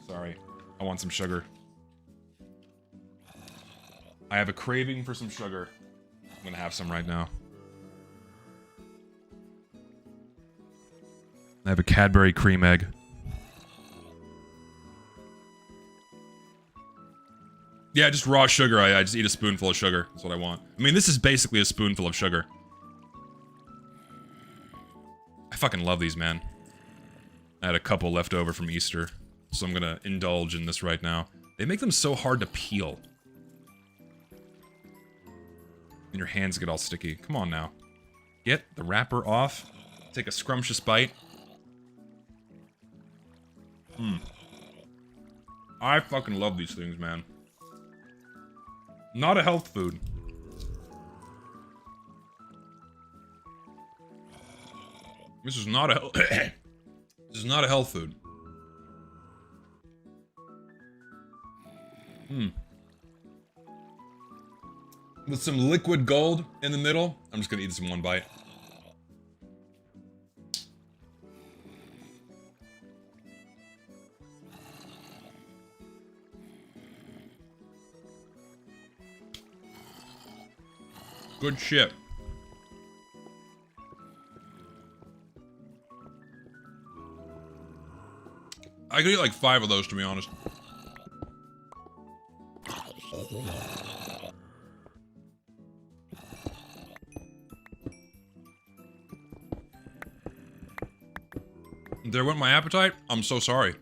C: Sorry. I want some sugar. I have a craving for some sugar. I'm gonna have some right now. I have a Cadbury cream egg. Yeah, just raw sugar. I just eat a spoonful of sugar. That's what I want. I mean, this is basically a spoonful of sugar. I fucking love these, man. I had a couple left over from Easter, so I'm gonna indulge in this right now. They make them so hard to peel. And your hands get all sticky. Come on now. Get the wrapper off. Take a scrumptious bite. I fucking love these things, man. Not a health food. This is not a this is not a health food. With some liquid gold in the middle, I'm just gonna eat this in one bite. Good shit. I could eat like 5 of those, to be honest. There went my appetite. I'm so sorry.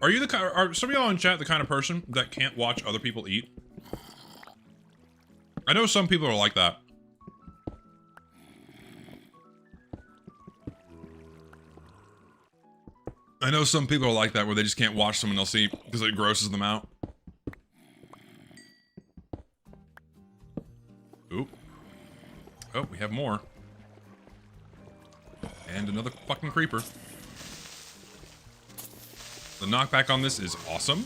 C: Are you the kind? Are some of y'all in chat the kind of person that can't watch other people eat? I know some people are like that. I know some people are like that where they just can't watch someone else eat because it grosses them out. Oop. Oh, we have more. And another fucking creeper. The knockback on this is awesome.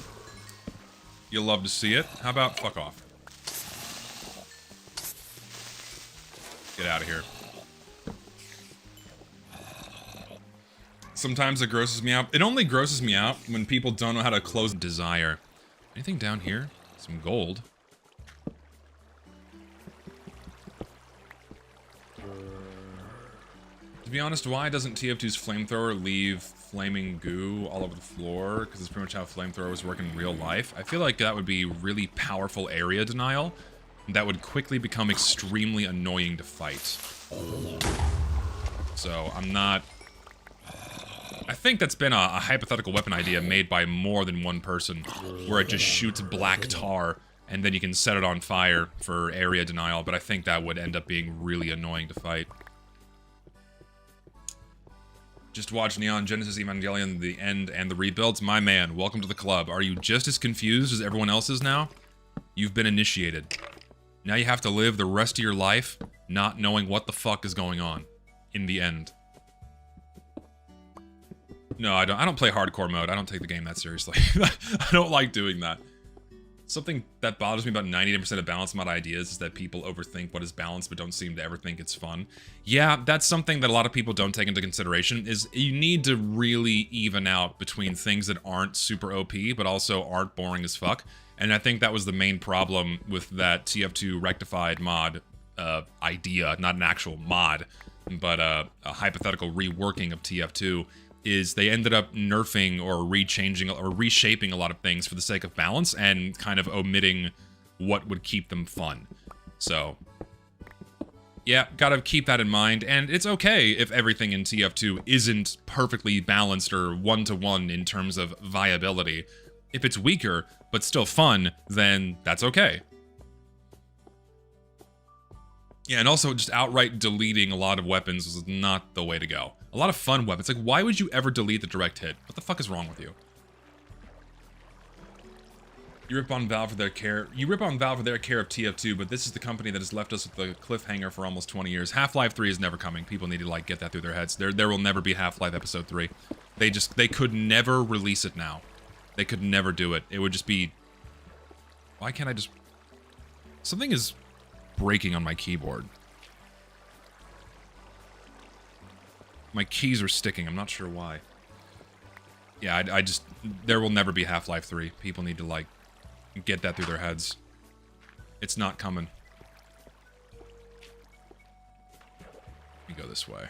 C: You'll love to see it. How about fuck off? Get out of here. Sometimes it grosses me out. It only grosses me out when people don't know how to close desire. Anything down here? Some gold. To be honest, why doesn't TF2's flamethrower leave flaming goo all over the floor? Because it's pretty much how flamethrowers work in real life. I feel like that would be really powerful area denial that would quickly become extremely annoying to fight. So, I'm not... I think that's been a hypothetical weapon idea made by more than one person, where it just shoots black tar, and then you can set it on fire for area denial, but I think that would end up being really annoying to fight. Just watch Neon Genesis Evangelion, the end and the rebuilds. My man, welcome to the club. Are you just as confused as everyone else is now? You've been initiated. Now you have to live the rest of your life not knowing what the fuck is going on in the end. No, I don't play hardcore mode. I don't take the game that seriously. I don't like doing that. Something that bothers me about 90% of balance mod ideas is that people overthink what is balanced but don't seem to ever think it's fun. Yeah, that's something that a lot of people don't take into consideration, is you need to really even out between things that aren't super OP but also aren't boring as fuck. And I think that was the main problem with that TF2 rectified mod idea, not an actual mod, but a hypothetical reworking of TF2. Is they ended up nerfing or rechanging or reshaping a lot of things for the sake of balance and kind of omitting what would keep them fun. So, yeah, gotta keep that in mind, and it's okay if everything in TF2 isn't perfectly balanced or one-to-one in terms of viability. If it's weaker, but still fun, then that's okay. Yeah, and also just outright deleting a lot of weapons was not the way to go. A lot of fun weapons. Like, why would you ever delete the direct hit? What the fuck is wrong with you? You rip on Valve for their care. You rip on Valve for their care of TF2, but this is the company that has left us with the cliffhanger for almost 20 years. Half-Life 3 is never coming. People need to, like, get that through their heads. There will never be Half-Life Episode 3. They could never release it now. They could never do it. It would just be... Why can't I just... Something is breaking on my keyboard. My keys are sticking. I'm not sure why. Yeah, I just... There will never be Half-Life 3. People need to, like, get that through their heads. It's not coming. Let me go this way.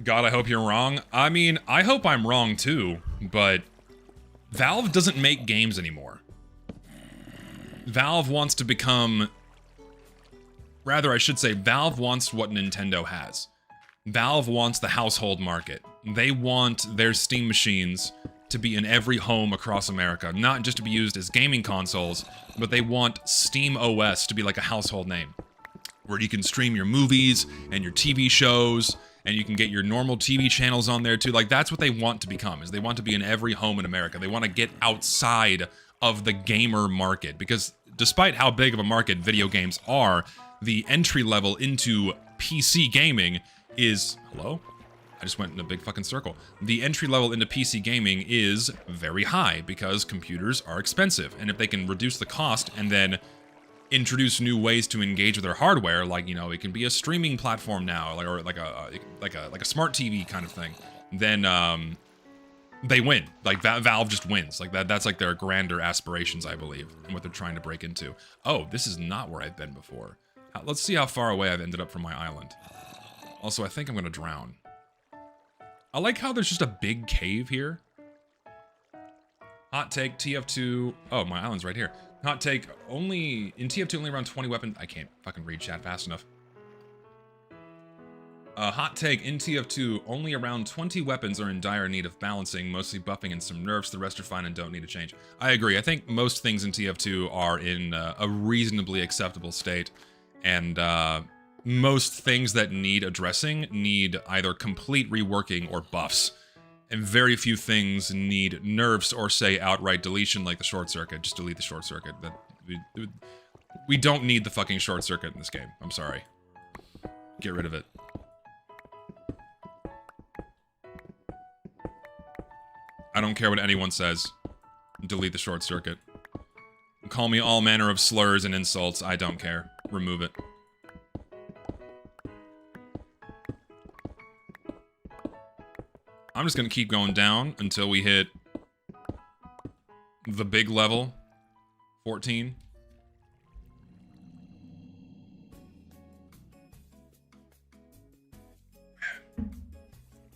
C: God, I hope you're wrong. I mean, I hope I'm wrong too, but Valve doesn't make games anymore. Valve wants to become... Rather, I should say, Valve wants what Nintendo has. Valve wants the household market. They want their Steam machines to be in every home across America, not just to be used as gaming consoles, but they want Steam OS to be like a household name, where you can stream your movies and your TV shows, and you can get your normal TV channels on there too. Like, that's what they want to become, is they want to be in every home in America. They want to get outside of the gamer market, because despite how big of a market video games are, the entry level into PC gaming is... Hello? I just went in a big fucking circle. The entry level into PC gaming is very high because computers are expensive. And if they can reduce the cost and then introduce new ways to engage with their hardware, like, you know, it can be a streaming platform now, or like a smart TV kind of thing, then they win. Like, Valve just wins. Like, that's like their grander aspirations, I believe, and what they're trying to break into. Oh, this is not where I've been before. Let's see how far away I've ended up from my island. Also, I think I'm gonna drown. I like how there's just a big cave here. Hot take, TF2... Oh, my island's right here. Hot take, only... In TF2, only around 20 weapons... I can't fucking read chat fast enough. Hot take, in TF2, only around 20 weapons are in dire need of balancing, mostly buffing and some nerfs. The rest are fine and don't need to change. I agree. I think most things in TF2 are in a reasonably acceptable state. And most things that need addressing need either complete reworking or buffs. And very few things need nerfs or, say, outright deletion, like the short circuit. Just delete the short circuit. We don't need the fucking short circuit in this game. I'm sorry. Get rid of it. I don't care what anyone says. Delete the short circuit. Call me all manner of slurs and insults. I don't care. Remove it. I'm just gonna keep going down until we hit the big level, 14.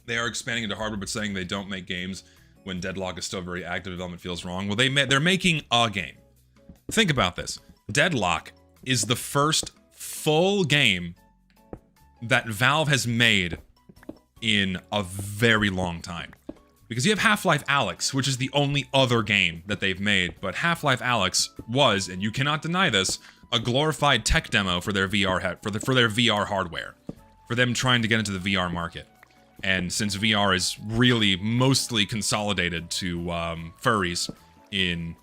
C: They are expanding into hardware, but saying they don't make games when Deadlock is still very active development feels wrong. Well, they're making a game. Think about this. Deadlock is the first full game that Valve has made in a very long time. Because you have Half-Life Alyx, which is the only other game that they've made, but Half-Life Alyx was, and you cannot deny this, a glorified tech demo for their VR for their VR hardware, for them trying to get into the VR market. And since VR is really mostly consolidated to furries in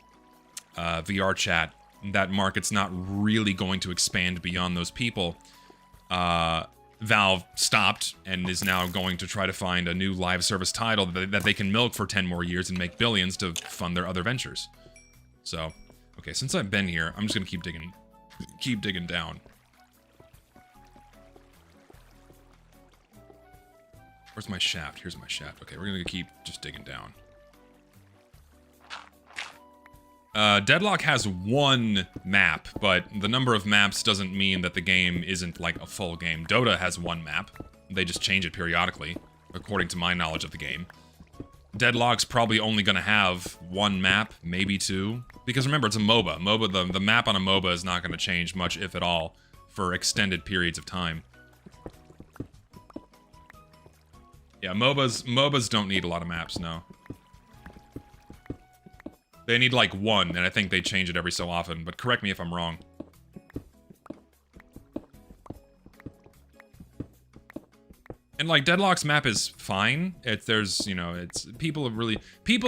C: VR chat, that market's not really going to expand beyond those people. Valve stopped and is now going to try to find a new live service title that they can milk for 10 more years and make billions to fund their other ventures. So, okay, since I've been here, I'm just gonna keep digging down. Where's my shaft? Here's my shaft. Okay, we're gonna keep just digging down. Deadlock has one map, but the number of maps doesn't mean that the game isn't like a full game. Dota has one map. They just change it periodically, according to my knowledge of the game. Deadlock's probably only gonna have one map, maybe two. Because remember, it's a MOBA. The map on a MOBA is not gonna change much, if at all, for extended periods of time. Yeah, MOBAs don't need a lot of maps, no. They need like one, and I think they change it every so often, but correct me if I'm wrong. And like, Deadlock's map is fine. There's, you know, people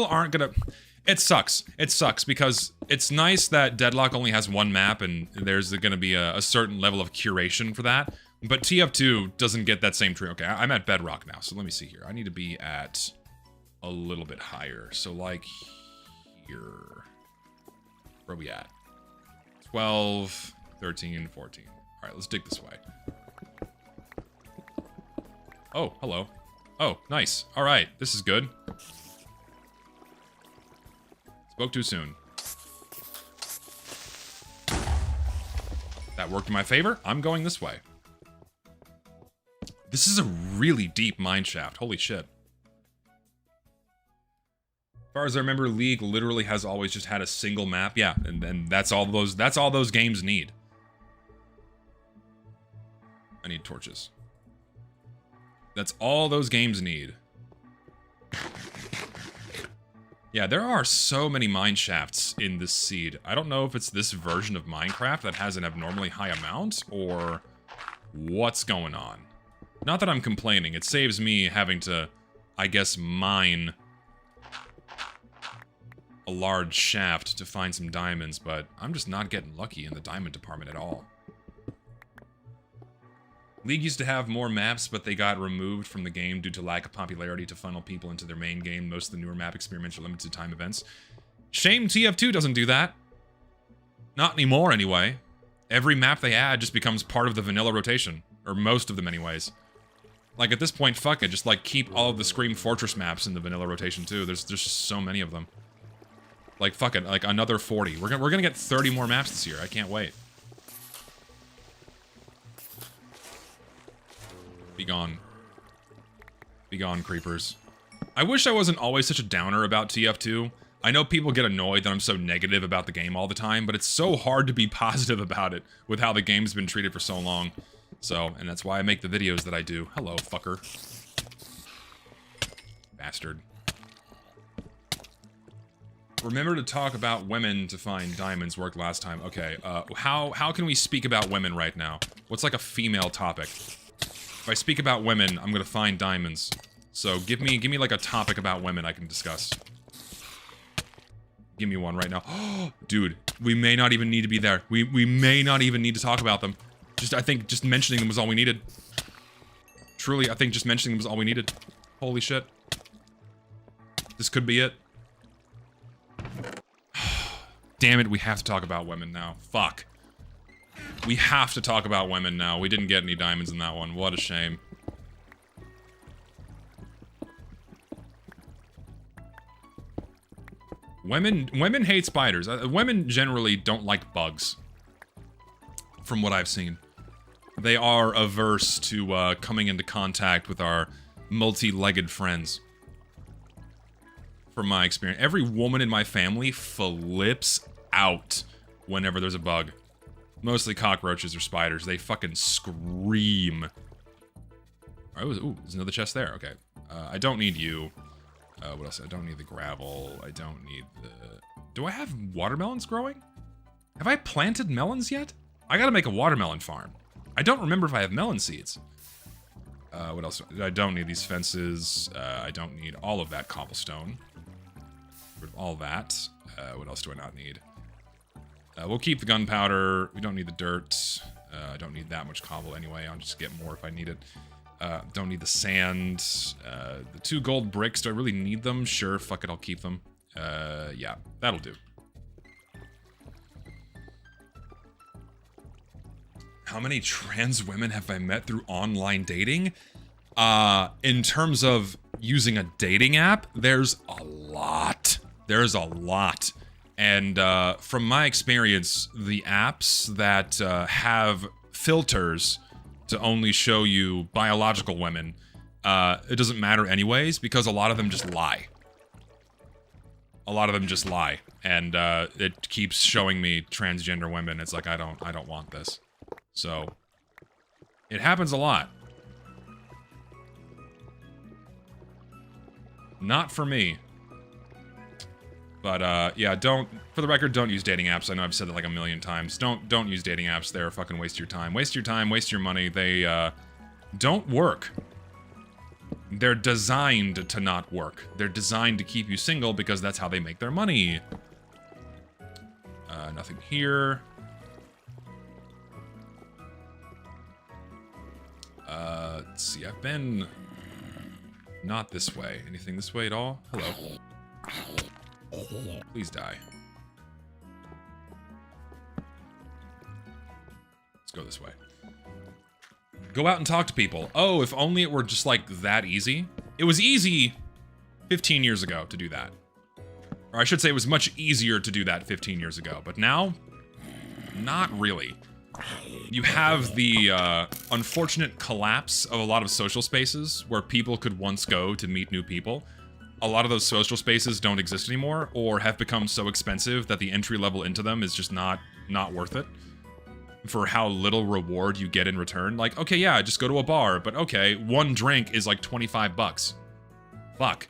C: aren't gonna, it sucks because it's nice that Deadlock only has one map and there's gonna be a certain level of curation for that. But TF2 doesn't get that same treat. Okay, I'm at Bedrock now, so let me see here. I need to be at a little bit higher. So like here. Where are we at? 12, 13, 14. All right, let's dig this way. Oh, hello. Oh, nice. All right, this is good. Spoke too soon. That worked in my favor. I'm going this way. This is a really deep mine shaft. Holy shit. As far as I remember, League literally has always just had a single map. Yeah, and that's all those games need. I need torches. That's all those games need. Yeah, there are so many mine shafts in this seed. I don't know if it's this version of Minecraft that has an abnormally high amount, or what's going on. Not that I'm complaining, it saves me having to, I guess, mine a large shaft to find some diamonds, but I'm just not getting lucky in the diamond department at all. League used to have more maps, but they got removed from the game due to lack of popularity to funnel people into their main game. Most of the newer map experiments are limited time events. Shame TF2 doesn't do that. Not anymore, anyway. Every map they add just becomes part of the vanilla rotation. Or most of them, anyways. Like, at this point, fuck it. Just, like, keep all of the Scream Fortress maps in the vanilla rotation, too. There's just so many of them. Like, fuck it. Like, another 40. We're gonna get 30 more maps this year. I can't wait. Be gone. Be gone, creepers. I wish I wasn't always such a downer about TF2. I know people get annoyed that I'm so negative about the game all the time, but it's so hard to be positive about it with how the game's been treated for so long. So, and that's why I make the videos that I do. Hello, fucker. Bastard. Remember to talk about women to find diamonds worked last time. Okay, how can we speak about women right now? What's like a female topic? If I speak about women, I'm gonna find diamonds. So give me like a topic about women I can discuss. Give me one right now. Oh, dude, we may not even need to be there. We may not even need to talk about them. I think just mentioning them was all we needed. Truly, I think just mentioning them was all we needed. Holy shit. This could be it. Damn it, we have to talk about women now. Fuck. We have to talk about women now. We didn't get any diamonds in that one. What a shame. Women hate spiders. Women generally don't like bugs. From what I've seen. They are averse to coming into contact with our multi-legged friends. From my experience. Every woman in my family flips out whenever there's a bug. Mostly cockroaches or spiders. They fucking scream. Oh, ooh, there's another chest there. Okay. I don't need you. What else? I don't need the gravel. I don't need the... Do I have watermelons growing? Have I planted melons yet? I gotta make a watermelon farm. I don't remember if I have melon seeds. What else? I don't need these fences. I don't need all of that cobblestone. Rid of all that. What else do I not need? We'll keep the gunpowder. We don't need the dirt. I don't need that much cobble anyway. I'll just get more if I need it. Don't need the sand. The 2 gold bricks, do I really need them? Sure, fuck it, I'll keep them. Yeah, that'll do. How many trans women have I met through online dating? In terms of using a dating app, there's a lot. There's a lot. And from my experience, the apps that have filters to only show you biological women, it doesn't matter anyways, because a lot of them just lie. A lot of them just lie. And it keeps showing me transgender women. It's like, I don't want this. So, it happens a lot. Not for me. But, yeah, for the record, don't use dating apps. I know I've said that like a million times. Don't use dating apps. They're a fucking waste of your time. Waste your time, waste your money. They, don't work. They're designed to not work. They're designed to keep you single because that's how they make their money. Nothing here. Let's see, I've been... Not this way. Anything this way at all? Hello. Please die. Let's go this way. Go out and talk to people. Oh, if only it were just like that easy. It was easy 15 years ago to do that. Or I should say it was much easier to do that 15 years ago. But now, not really. You have the unfortunate collapse of a lot of social spaces where people could once go to meet new people. A lot of those social spaces don't exist anymore or have become so expensive that the entry level into them is just not worth it. For how little reward you get in return. Like, okay, yeah, just go to a bar, but okay, 1 drink is like 25 bucks. Fuck.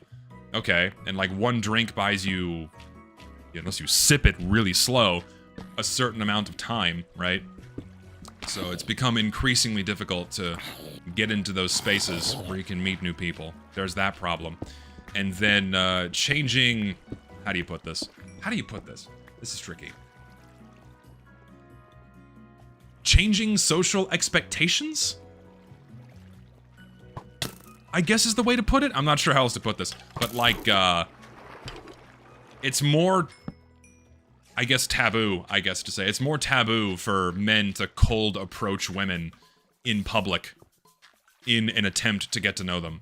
C: Okay, and like 1 drink buys you, unless you sip it really slow, a certain amount of time, right? So it's become increasingly difficult to get into those spaces where you can meet new people. There's that problem. And then changing... How do you put this? How do you put this? This is tricky. Changing social expectations? I guess is the way to put it. I'm not sure how else to put this. But like, it's more... I guess taboo, I guess to say. It's more taboo for men to cold approach women in public in an attempt to get to know them.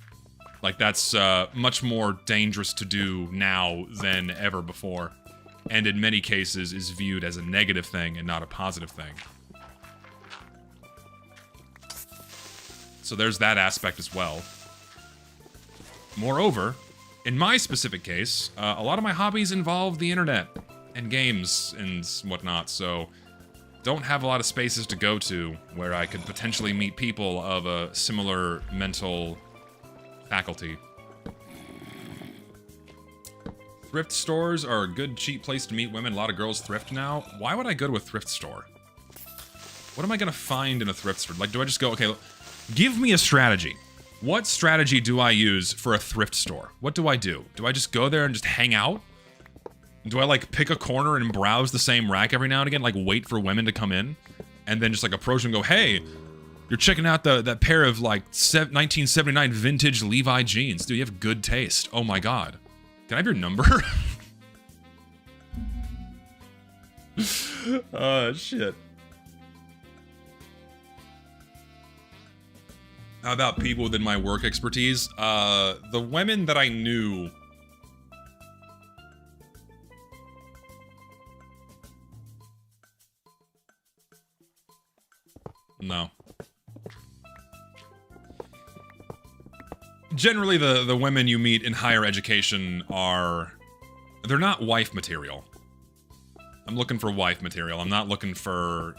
C: Like, that's much more dangerous to do now than ever before. And in many cases is viewed as a negative thing and not a positive thing. So there's that aspect as well. Moreover, in my specific case, a lot of my hobbies involve the internet and games and whatnot, so don't have a lot of spaces to go to where I could potentially meet people of a similar mental faculty. Thrift stores are a good, cheap place to meet women. A lot of girls thrift now. Why would I go to a thrift store? What am I gonna find in a thrift store? Like, do I just go, okay, give me a strategy. What strategy do I use for a thrift store? What do I do? Do I just go there and just hang out? Do I, like, pick a corner and browse the same rack every now and again? Like, wait for women to come in? And then just, like, approach them and go, hey, you're checking out that pair of, like, 1979 vintage Levi jeans. Dude, you have good taste. Oh, my God. Can I have your number? Shit. How about people within my work expertise? The women that I knew generally the women you meet in higher education they're not wife material. I'm looking for wife material. I'm not looking for...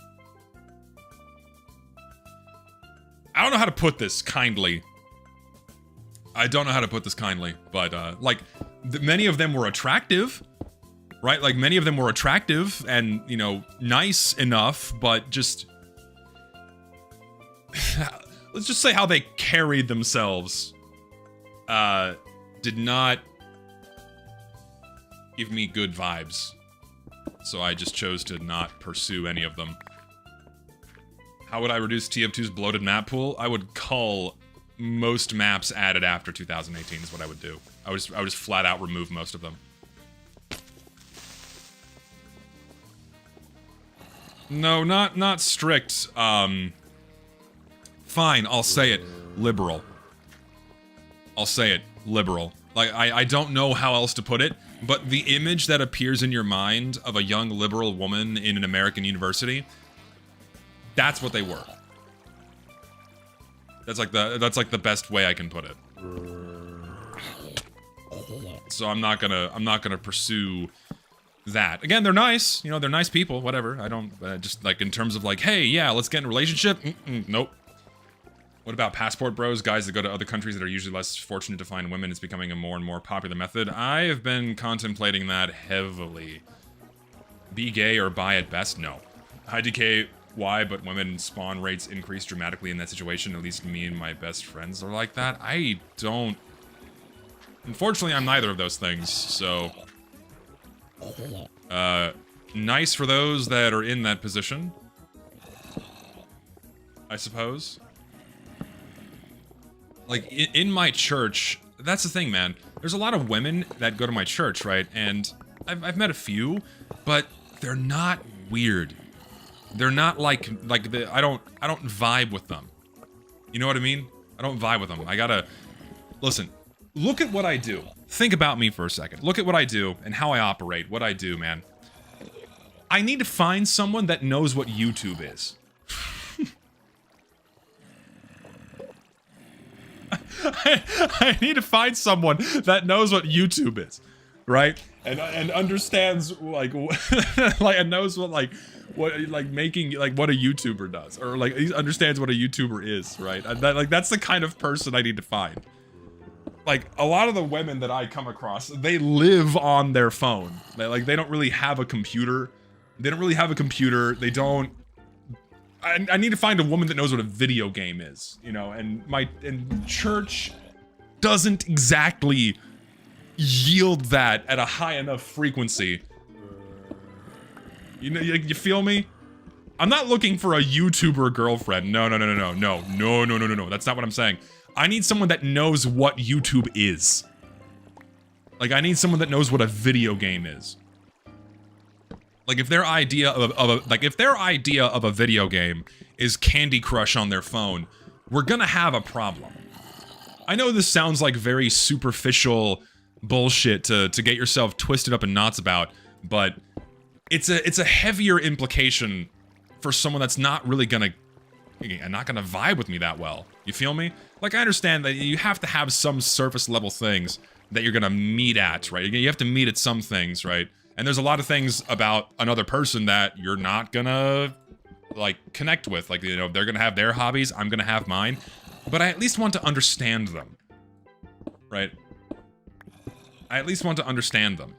C: I don't know how to put this kindly. I don't know how to put this kindly, but, like, many of them were attractive, right? Like, many of them were attractive and, you know, nice enough, but just... let's just say how they carried themselves, did not give me good vibes. So I just chose to not pursue any of them. How would I reduce TF2's bloated map pool? I would cull most maps added after 2018 is what I would do. I would just flat out remove most of them. No, not strict. Fine, I'll say it. Liberal. I'll say it. Liberal. Like, I don't know how else to put it, but the image that appears in your mind of a young liberal woman in an American university, that's what they were. That's like the best way I can put it. So I'm not gonna pursue that. Again, they're nice. You know, they're nice people. Whatever. I don't just like in terms of like, hey, yeah, let's get in a relationship. Nope. What about passport bros, guys that go to other countries that are usually less fortunate to find women? It's becoming a more and more popular method. I have been contemplating that heavily. Be gay or bi at best? No. High DK, why? But women spawn rates increase dramatically in that situation. At least me and my best friends are like that. I don't... Unfortunately, I'm neither of those things, so... nice for those that are in that position. I suppose. Like, in my church, that's the thing, man. There's a lot of women that go to my church, right? And I've met a few, but they're not weird. They're not like I don't vibe with them. You know what I mean? I don't vibe with them. I gotta... Listen, look at what I do. Think about me for a second. Look at what I do and how I operate. What I do, man. I need to find someone that knows what YouTube is. I need to find someone that knows what YouTube is, right? And understands like like and knows what making like what a YouTuber does, or like he understands what a YouTuber is, right? That's the kind of person I need to find. Like a lot of the women that I come across, they live on their phone. They don't really have a computer. They don't. I need to find a woman that knows what a video game is, you know, and church doesn't exactly yield that at a high enough frequency. You know, you feel me? I'm not looking for a YouTuber girlfriend. No. That's not what I'm saying. I need someone that knows what YouTube is. Like, I need someone that knows what a video game is. Like, if their idea of a video game is Candy Crush on their phone, we're gonna have a problem. I know this sounds like very superficial bullshit to get yourself twisted up in knots about, but it's a heavier implication for someone that's not really gonna vibe with me that well. You feel me? Like, I understand that you have to have some surface level things that you're gonna meet at, right? You have to meet at some things, right? And there's a lot of things about another person that you're not gonna, like, connect with. Like, you know, they're gonna have their hobbies, I'm gonna have mine. But I at least want to understand them. Right? I at least want to understand them.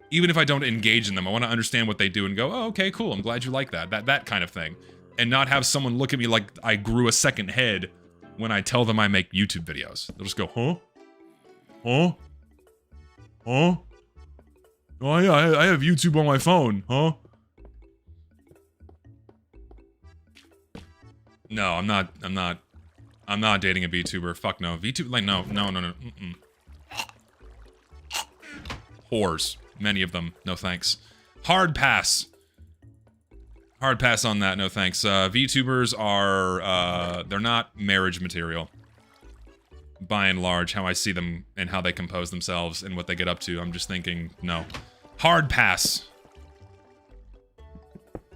C: Even if I don't engage in them, I want to understand what they do and go, oh, okay, cool, I'm glad you like that. That kind of thing. And not have someone look at me like I grew a second head when I tell them I make YouTube videos. They'll just go, huh? Huh? Huh? Oh yeah, I have YouTube on my phone, huh? No, I'm not dating a VTuber. Fuck no. VTuber, like, no. Whores. Many of them. No thanks. Hard pass. Hard pass on that, no thanks. VTubers are, they're not marriage material. By and large, how I see them and how they compose themselves and what they get up to, I'm just thinking, no. Hard pass.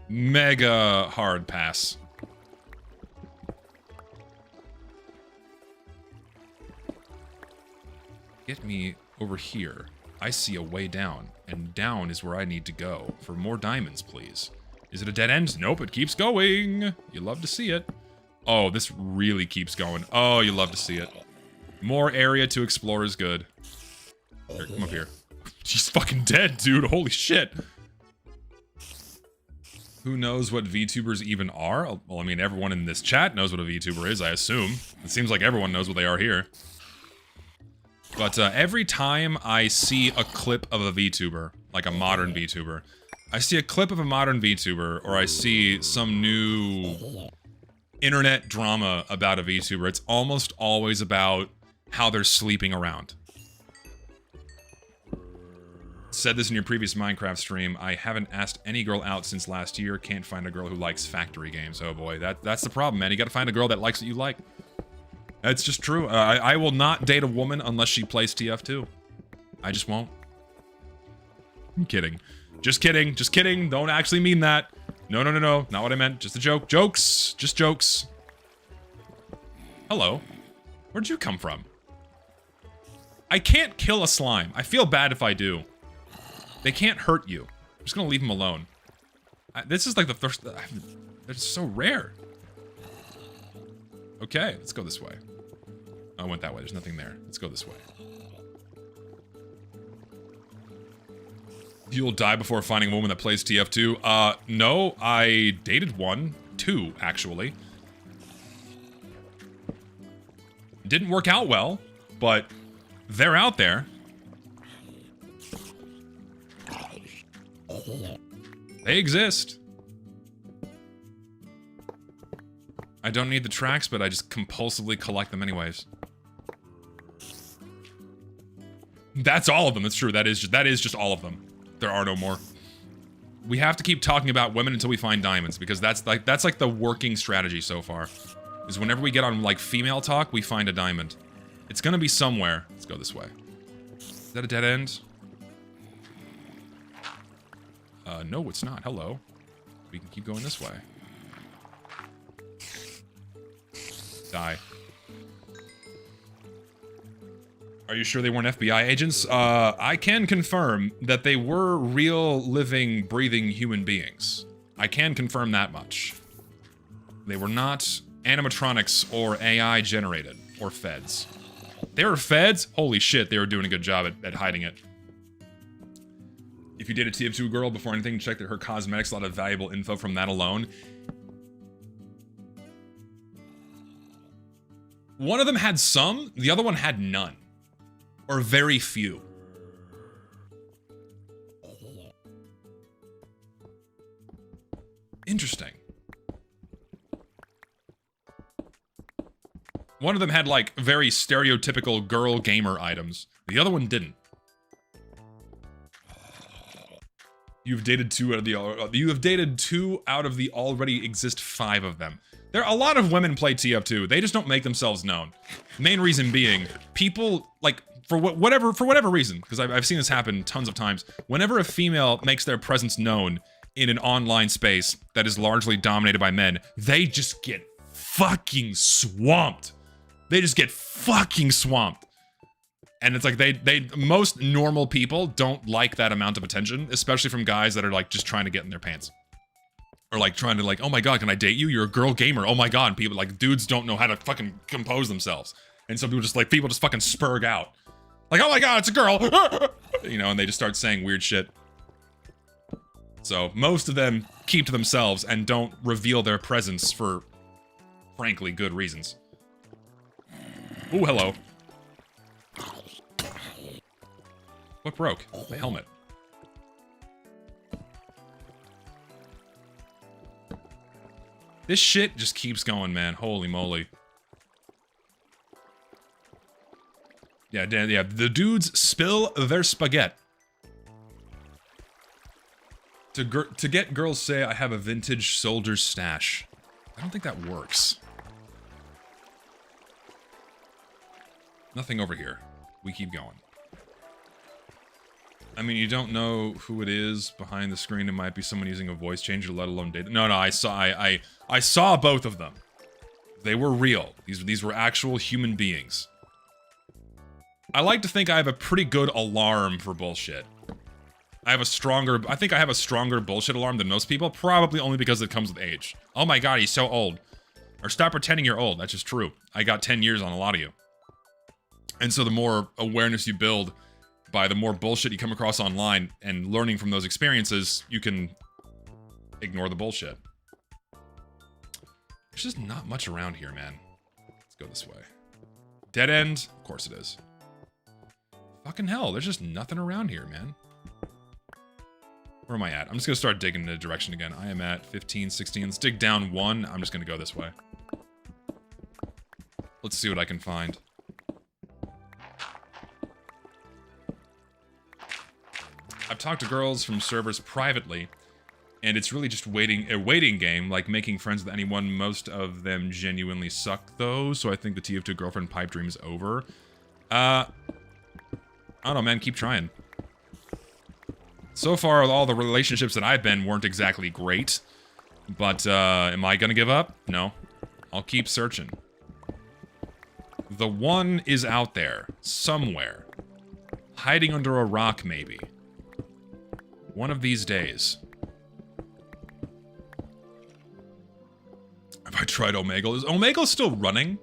C: Mega hard pass. Get me over here. I see a way down, and down is where I need to go. For more diamonds, please. Is it a dead end? Nope, it keeps going. You love to see it. Oh, this really keeps going. Oh, you love to see it. More area to explore is good. Here, come up here. She's fucking dead, dude. Holy shit. Who knows what VTubers even are? Well, I mean, everyone in this chat knows what a VTuber is, I assume. It seems like everyone knows what they are here. But every time I see a clip of a VTuber, like a modern VTuber, I see a clip of a modern VTuber, or I see some new internet drama about a VTuber, it's almost always about how they're sleeping around. Said this in your previous Minecraft stream, I haven't asked any girl out since last year, can't find a girl who likes factory games. Oh boy, that's the problem, man. You gotta find a girl that likes what you like. That's just true. I will not date a woman unless she plays TF2. I just won't. I'm kidding. Just kidding. Just kidding. Don't actually mean that. No, no, no, no. Not what I meant. Just a joke. Jokes. Just jokes. Hello. Where'd you come from? I can't kill a slime. I feel bad if I do. They can't hurt you. I'm just gonna leave them alone. This is like the first... They're so rare. Okay, let's go this way. I went that way. There's nothing there. Let's go this way. You'll die before finding a woman that plays TF2. No, I dated one. Two, actually. Didn't work out well, but they're out there. They exist. I don't need the tracks, but I just compulsively collect them anyways. That's all of them. That's true. That is just all of them. There are no more. We have to keep talking about women until we find diamonds, because that's like the working strategy so far. Is whenever we get on like female talk, we find a diamond. It's gonna be somewhere. Let's go this way. Is that a dead end? No, it's not. Hello. We can keep going this way. Die. Are you sure they weren't FBI agents? I can confirm that they were real, living, breathing human beings. I can confirm that much. They were not animatronics or AI generated, or feds. They were feds? Holy shit, they were doing a good job at hiding it. If you date a TF2 girl before anything, check that her cosmetics, a lot of valuable info from that alone. One of them had some, the other one had none. Or very few. Interesting. One of them had like very stereotypical girl gamer items. The other one didn't. You have dated two out of the already exist 5 of them. There are a lot of women play TF2. They just don't make themselves known. Main reason being, people like for whatever reason, because I've seen this happen tons of times. Whenever a female makes their presence known in an online space that is largely dominated by men, they just get fucking swamped. They just get fucking swamped. And it's like most normal people don't like that amount of attention, especially from guys that are like just trying to get in their pants. Or like trying to like, oh my god, can I date you? You're a girl gamer. Oh my god. And people like dudes don't know how to fucking compose themselves. And so people just fucking spurg out. Like, oh my god, it's a girl. You know, and they just start saying weird shit. So most of them keep to themselves and don't reveal their presence for frankly good reasons. Ooh, hello. What broke? The helmet. This shit just keeps going, man. Holy moly. Yeah, the dudes spill their spaghetti. To get girls say I have a vintage soldier stash. I don't think that works. Nothing over here. We keep going. I mean, you don't know who it is behind the screen. It might be someone using a voice changer, let alone data. No, I saw both of them. They were real. These were actual human beings. I like to think I have a pretty good alarm for bullshit. I think I have a stronger bullshit alarm than most people, probably only because it comes with age. Oh my god, he's so old. Or stop pretending you're old, that's just true. I got 10 years on a lot of you. And so the more awareness you build by the more bullshit you come across online and learning from those experiences, you can ignore the bullshit. There's just not much around here, man. Let's go this way. Dead end? Of course it is. Fucking hell, there's just nothing around here, man. Where am I at? I'm just gonna start digging in a direction again. I am at 15, 16. Let's dig down 1. I'm just gonna go this way. Let's see what I can find. I've talked to girls from servers privately, and it's really just a waiting game, like making friends with anyone. Most of them genuinely suck, though, so I think the TF2 girlfriend pipe dream is over. I don't know, man. Keep trying. So far, all the relationships that I've been weren't exactly great, but am I gonna give up? No. I'll keep searching. The one is out there, somewhere. Hiding under a rock, maybe. One of these days. Have I tried Omegle? Is Omegle still running?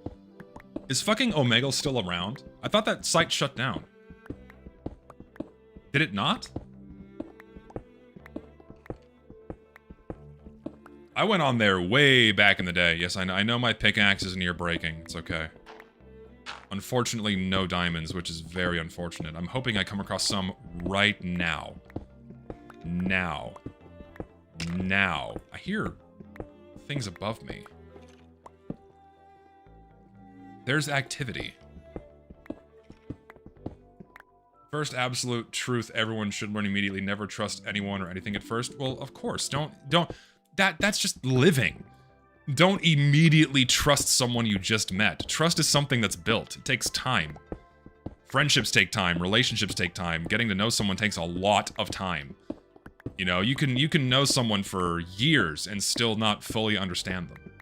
C: Is fucking Omegle still around? I thought that site shut down. Did it not? I went on there way back in the day. Yes, I know my pickaxe is near breaking. It's okay. Unfortunately, no diamonds, which is very unfortunate. I'm hoping I come across some right now. Now. I hear things above me. There's activity. First absolute truth everyone should learn immediately. Never trust anyone or anything at first. Well, of course. That's just living. Don't immediately trust someone you just met. Trust is something that's built. It takes time. Friendships take time. Relationships take time. Getting to know someone takes a lot of time. You know, you can know someone for years and still not fully understand them.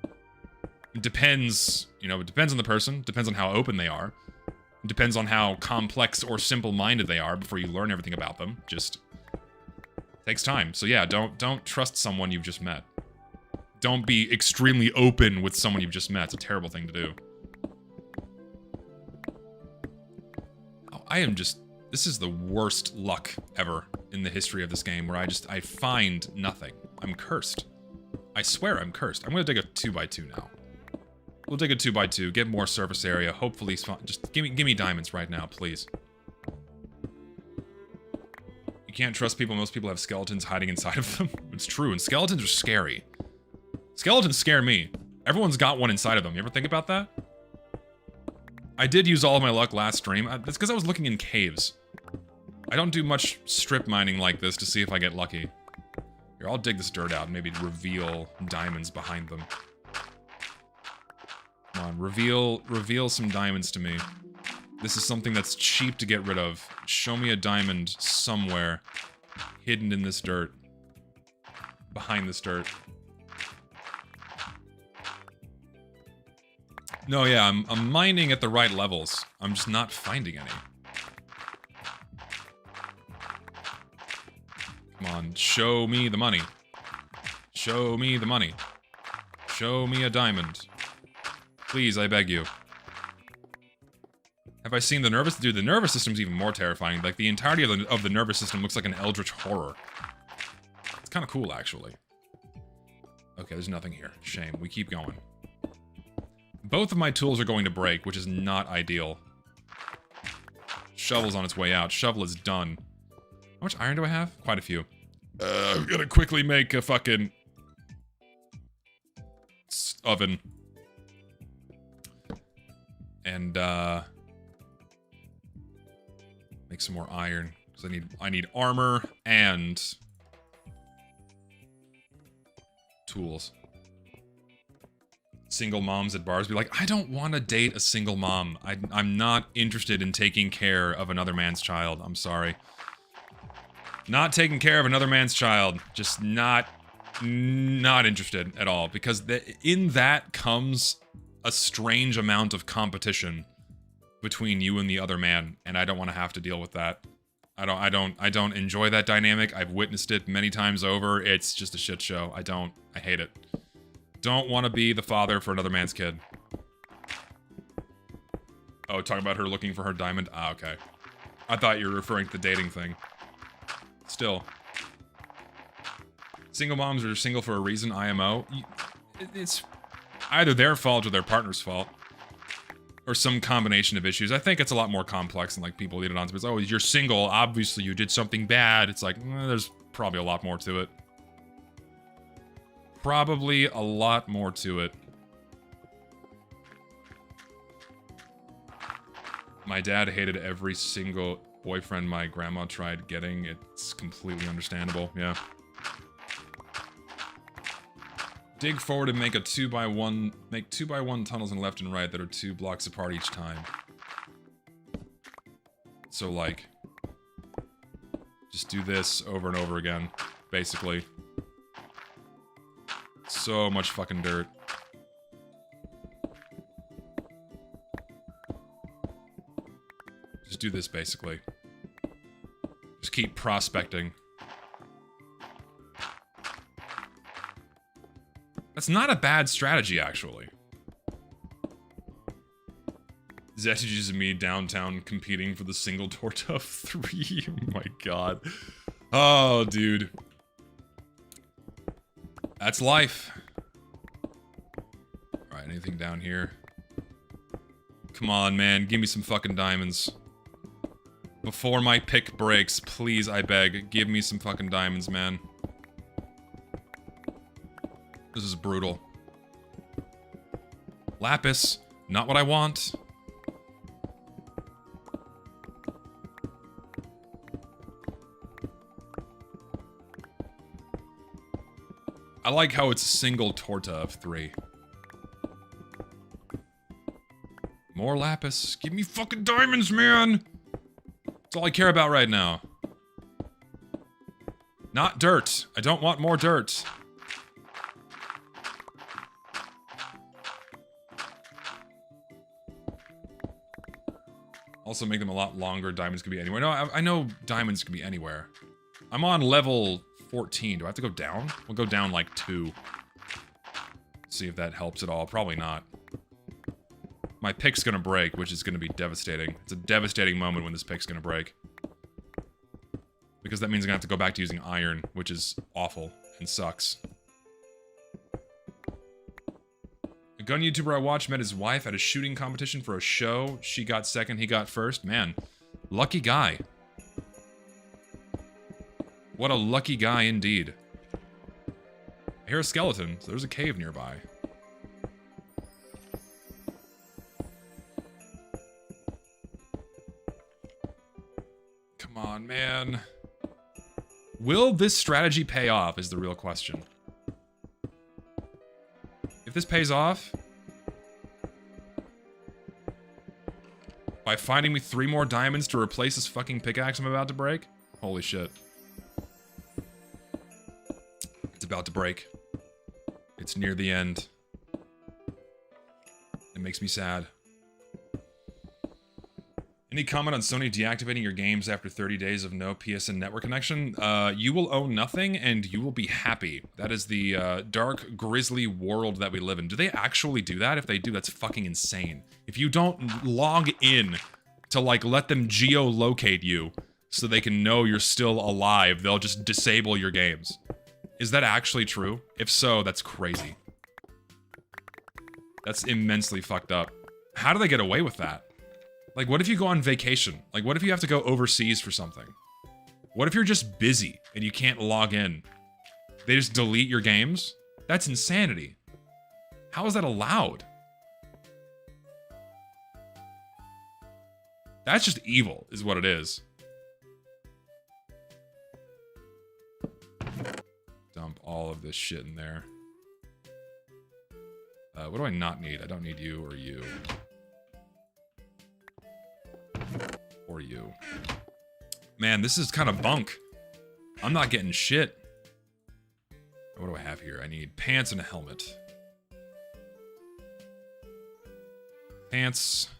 C: It depends, you know, it depends on the person, depends on how open they are. It depends on how complex or simple-minded they are before you learn everything about them. Just takes time. So yeah, don't trust someone you've just met. Don't be extremely open with someone you've just met. It's a terrible thing to do. Oh, this is the worst luck ever in the history of this game, where I find nothing. I'm cursed. I swear I'm cursed. I'm gonna dig a 2x2 now. We'll dig a 2x2, get more surface area, hopefully just give me diamonds right now, please. You can't trust people. Most people have skeletons hiding inside of them. It's true, and skeletons are scary. Skeletons scare me. Everyone's got one inside of them. You ever think about that? I did use all of my luck last stream. That's because I was looking in caves. I don't do much strip mining like this to see if I get lucky. Here, I'll dig this dirt out and maybe reveal diamonds behind them. Come on, reveal some diamonds to me. This is something that's cheap to get rid of. Show me a diamond somewhere hidden in this dirt. Behind this dirt. No, yeah, I'm mining at the right levels. I'm just not finding any. Come on, show me the money. Show me the money. Show me a diamond. Please, I beg you. Have I seen the nervous? Dude, the nervous system's even more terrifying. Like, the entirety of the nervous system looks like an eldritch horror. It's kind of cool, actually. Okay, there's nothing here. Shame. We keep going. Both of my tools are going to break, which is not ideal. Shovel's on its way out. Shovel is done. How much iron do I have? Quite a few. I'm gonna quickly make a fucking oven. And, make some more iron. Because I need armor and tools. Single moms at bars be like, I don't want to date a single mom. I'm not interested in taking care of another man's child. I'm sorry. Not taking care of another man's child. Just not interested at all. Because in that comes a strange amount of competition between you and the other man, and I don't want to have to deal with that. I don't enjoy that dynamic. I've witnessed it many times over. It's just a shit show. I hate it. Don't want to be the father for another man's kid. Oh, talking about her looking for her diamond? Ah, okay. I thought you were referring to the dating thing. Still. Single moms are single for a reason, IMO. It's either their fault or their partner's fault. Or some combination of issues. I think it's a lot more complex than like people lead it on to. It's, oh, you're single, obviously you did something bad. It's like, there's probably a lot more to it. Probably a lot more to it. My dad hated every single boyfriend my grandma tried getting. It's completely understandable, yeah. Dig forward and make a 2x1, make 2x1 tunnels in left and right that are 2 blocks apart each time. So like, just do this over and over again, basically. So much fucking dirt. Just do this basically. Just keep prospecting. That's not a bad strategy, actually. Zetiges and me downtown competing for the single torta of 3. Oh my god. Oh, dude. That's life. Alright, anything down here? Come on, man. Give me some fucking diamonds. Before my pick breaks, please, I beg. Give me some fucking diamonds, man. This is brutal. Lapis, not what I want. I like how it's a single torta of 3. More lapis. Give me fucking diamonds, man! That's all I care about right now. Not dirt. I don't want more dirt. Also make them a lot longer. Diamonds could be anywhere. No, I know diamonds could be anywhere. I'm on level 14. Do I have to go down? We'll go down like 2. See if that helps at all. Probably not. My pick's gonna break, which is gonna be devastating. It's a devastating moment when this pick's gonna break. Because that means I'm gonna have to go back to using iron, which is awful and sucks. A gun YouTuber I watched met his wife at a shooting competition for a show. She got second, he got first. Man, lucky guy. What a lucky guy indeed. I hear a skeleton, so there's a cave nearby. Come on, man. Will this strategy pay off is the real question. If this pays off, by finding me 3 more diamonds to replace this fucking pickaxe I'm about to break, holy shit. It's about to break. It's near the end. It makes me sad. Any comment on Sony deactivating your games after 30 days of no PSN network connection? You will own nothing and you will be happy. That is the dark, grisly world that we live in. Do they actually do that? If they do, that's fucking insane. If you don't log in to, like, let them geolocate you so they can know you're still alive, they'll just disable your games. Is that actually true? If so, that's crazy. That's immensely fucked up. How do they get away with that? Like, what if you go on vacation? Like, what if you have to go overseas for something? What if you're just busy and you can't log in? They just delete your games? That's insanity. How is that allowed? That's just evil, is what it is. Dump all of this shit in there. What do I not need? I don't need you or you. Or you. Man, this is kind of bunk. I'm not getting shit. What do I have here? I need pants and a helmet. Pants.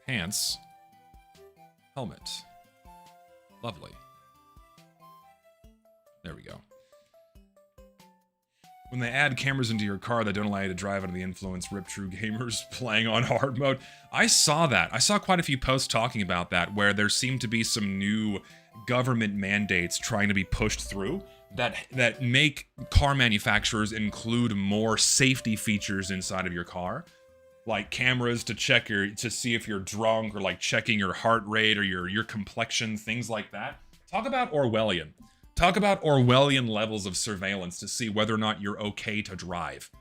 C: Pants. Helmet. Lovely. There we go. When they add cameras into your car that don't allow you to drive under the influence, rip true gamers playing on hard mode. I saw that. I saw quite a few posts talking about that, where there seemed to be some new government mandates trying to be pushed through that make car manufacturers include more safety features inside of your car. Like cameras to to see if you're drunk, or like checking your heart rate or your complexion, things like that. Talk about Orwellian. Talk about Orwellian levels of surveillance to see whether or not you're okay to drive.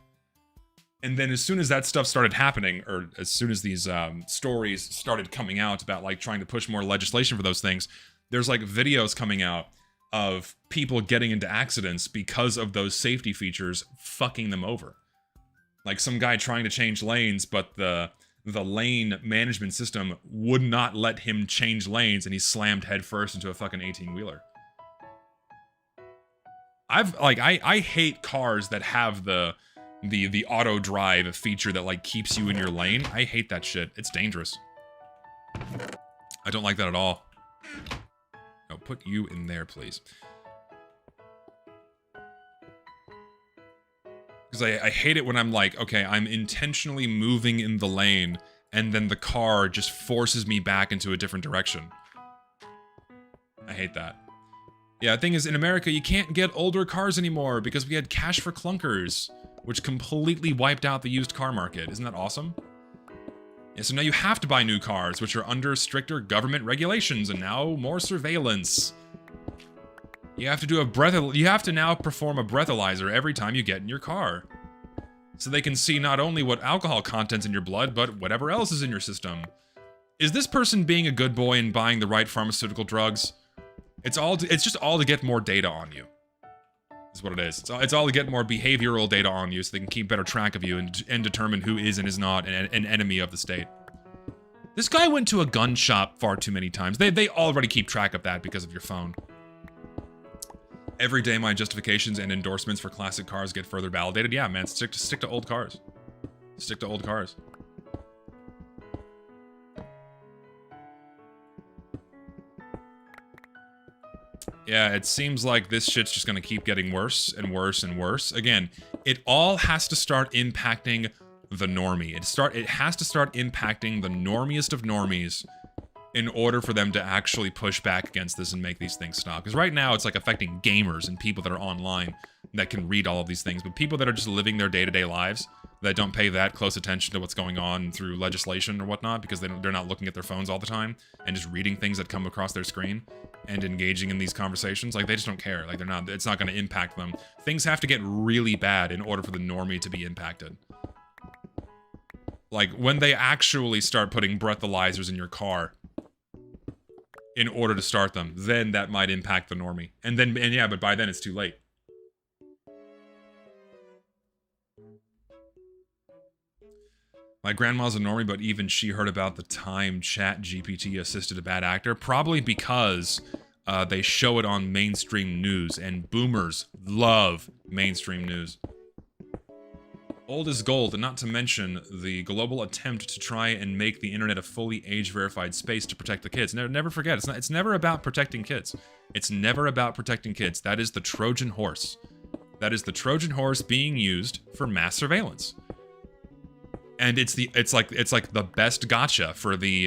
C: And then as soon as that stuff started happening, or as soon as these stories started coming out about like trying to push more legislation for those things, there's like videos coming out of people getting into accidents because of those safety features fucking them over. Like some guy trying to change lanes, but the lane management system would not let him change lanes, and he slammed headfirst into a fucking 18-wheeler. I hate cars that have the auto drive feature that like keeps you in your lane. I hate that shit. It's dangerous. I don't like that at all. No, put you in there, please. Because I hate it when I'm like, okay, I'm intentionally moving in the lane, and then the car just forces me back into a different direction. I hate that. Yeah, the thing is, in America, you can't get older cars anymore because we had cash for clunkers, which completely wiped out the used car market. Isn't that awesome? Yeah, so now you have to buy new cars, which are under stricter government regulations, and now more surveillance. You have to do you have to now perform a breathalyzer every time you get in your car. So they can see not only what alcohol content's in your blood, but whatever else is in your system. Is this person being a good boy and buying the right pharmaceutical drugs? It's just all to get more data on you. That's what it is. It's all to get more behavioral data on you so they can keep better track of you and determine who is and is not an enemy of the state. This guy went to a gun shop far too many times. They already keep track of that because of your phone. Every day my justifications and endorsements for classic cars get further validated. Yeah, man, stick to old cars. Stick to old cars. Yeah, it seems like this shit's just gonna keep getting worse and worse and worse. Again, it all has to start impacting the normie. It has to start impacting the normiest of normies in order for them to actually push back against this and make these things stop. Because right now, it's like affecting gamers and people that are online that can read all of these things. But people that are just living their day-to-day lives, that don't pay that close attention to what's going on through legislation or whatnot, because they're not looking at their phones all the time and just reading things that come across their screen and engaging in these conversations, like they just don't care. Like it's not going to impact them. Things have to get really bad in order for the normie to be impacted. Like when they actually start putting breathalyzers in your car in order to start them, then that might impact the normie. And yeah, but by then it's too late. My grandma's a normie, but even she heard about the time ChatGPT assisted a bad actor. Probably because they show it on mainstream news, and boomers love mainstream news. Old is gold, and not to mention the global attempt to try and make the internet a fully age-verified space to protect the kids. Never forget, it's never about protecting kids. It's never about protecting kids. That is the Trojan horse. That is the Trojan horse being used for mass surveillance. And it's like the best gotcha for the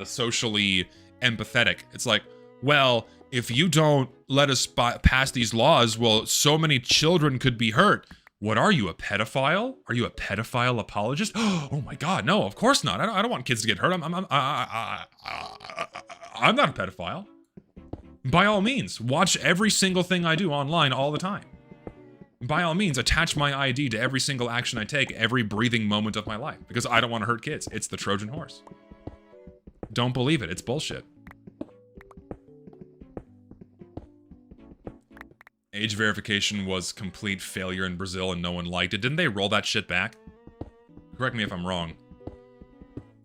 C: socially empathetic. It's like, well, if you don't let us pass these laws, well, so many children could be hurt. What are you, a pedophile? Are you a pedophile apologist? Oh my God, no, of course not. I don't want kids to get hurt. I'm not a pedophile. By all means, watch every single thing I do online all the time. By all means, attach my ID to every single action I take, every breathing moment of my life, because I don't want to hurt kids. It's the Trojan horse. Don't believe it. It's bullshit. Age verification was complete failure in Brazil and no one liked it. Didn't they roll that shit back? Correct me if I'm wrong.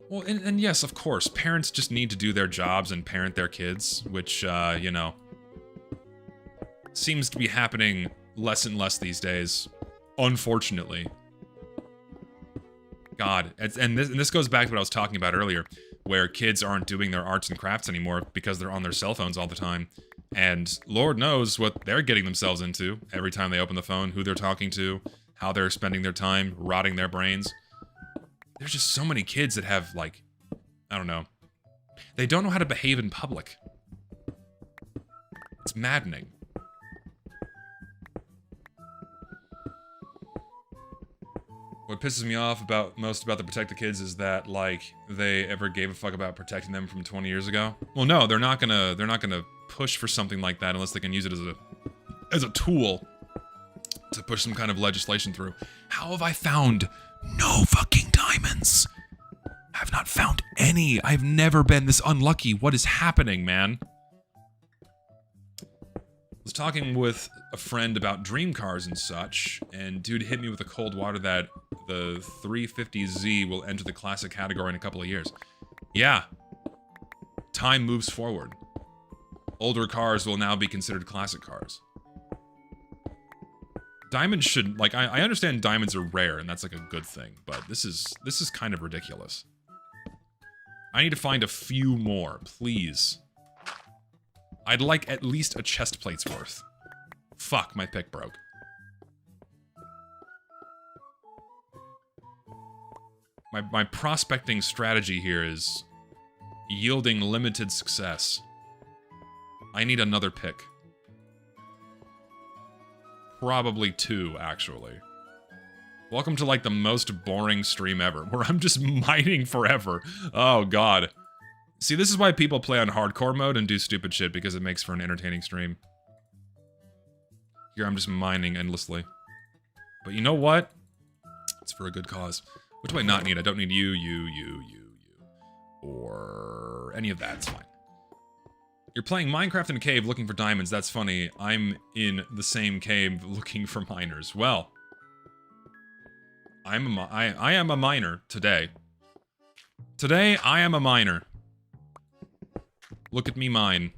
C: Well, and yes, of course, parents just need to do their jobs and parent their kids, which, you know, seems to be happening less and less these days, unfortunately. God, and this goes back to what I was talking about earlier, where kids aren't doing their arts and crafts anymore because they're on their cell phones all the time. And Lord knows what they're getting themselves into every time they open the phone, who they're talking to, how they're spending their time, rotting their brains. There's just so many kids that have, like, I don't know. They don't know how to behave in public. It's maddening. What pisses me off most about the Protect the Kids is that, like, they ever gave a fuck about protecting them from 20 years ago. Well, no, they're not gonna push for something like that unless they can use it as a tool to push some kind of legislation through. How have I found no fucking diamonds? I've not found any. I've never been this unlucky. What is happening, man? I was talking with a friend about dream cars and such, and dude hit me with the cold water that the 350Z will enter the classic category in a couple of years. Yeah. Time moves forward. Older cars will now be considered classic cars. Diamonds should, like, I understand diamonds are rare, and that's like a good thing, but this is kind of ridiculous. I need to find a few more, please. I'd like at least a chest plate's worth. Fuck, my pick broke. My prospecting strategy here is yielding limited success. I need another pick. Probably 2, actually. Welcome to, like, the most boring stream ever, where I'm just mining forever. Oh, God. See, this is why people play on hardcore mode and do stupid shit, because it makes for an entertaining stream. Here, I'm just mining endlessly. But you know what? It's for a good cause. What do I not need? I don't need you, or any of that. It's fine. You're playing Minecraft in a cave looking for diamonds. That's funny. I'm in the same cave looking for miners. Well, I am a miner today. Today, I am a miner. Look at me mine.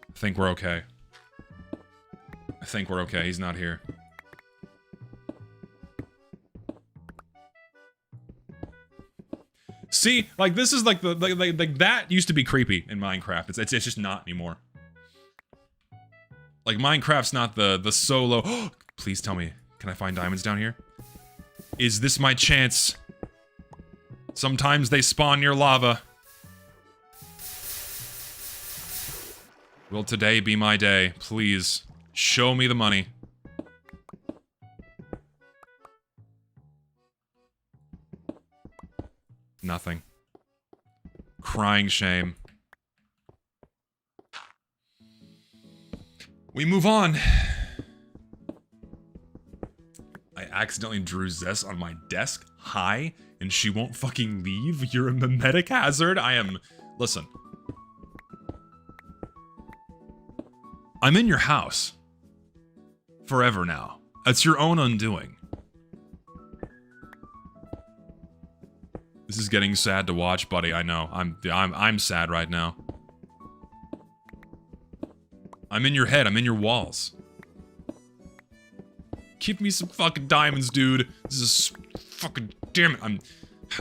C: I think we're okay. I think we're okay. He's not here. See, like, this is like like that used to be creepy in Minecraft. It's just not anymore. Like, Minecraft's not the solo. Please tell me, can I find diamonds down here? Is this my chance? Sometimes they spawn near lava. Will today be my day? Please, show me the money. Nothing. Crying shame. We move on. I accidentally drew Zess on my desk. Hi, and she won't fucking leave? You're a mimetic hazard? I am... Listen. I'm in your house. Forever now. That's your own undoing. This is getting sad to watch, buddy. I know. I'm sad right now. I'm in your head. I'm in your walls. Give me some fucking diamonds, dude. This is fucking... Damn it.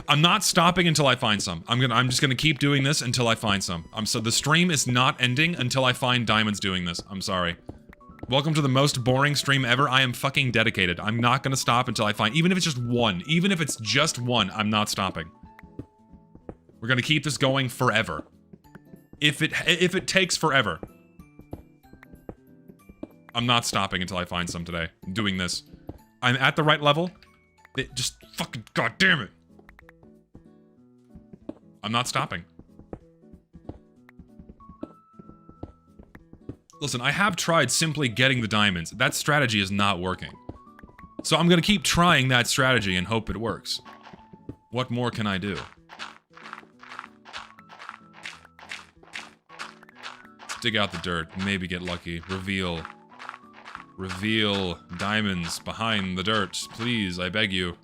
C: I'm not stopping until I find some. I'm just gonna keep doing this until I find some. So the stream is not ending until I find diamonds doing this. I'm sorry. Welcome to the most boring stream ever. I am fucking dedicated. I'm not gonna stop until I find... Even if it's just one. Even if it's just one, I'm not stopping. We're gonna keep this going forever. If it takes forever. I'm not stopping until I find some today. I'm doing this. I'm at the right level. Just fucking... God damn it. I'm not stopping. Listen, I have tried simply getting the diamonds. That strategy is not working. So I'm gonna keep trying that strategy and hope it works. What more can I do? Dig out the dirt, maybe get lucky. Reveal Reveal diamonds behind the dirt. Please, I beg you.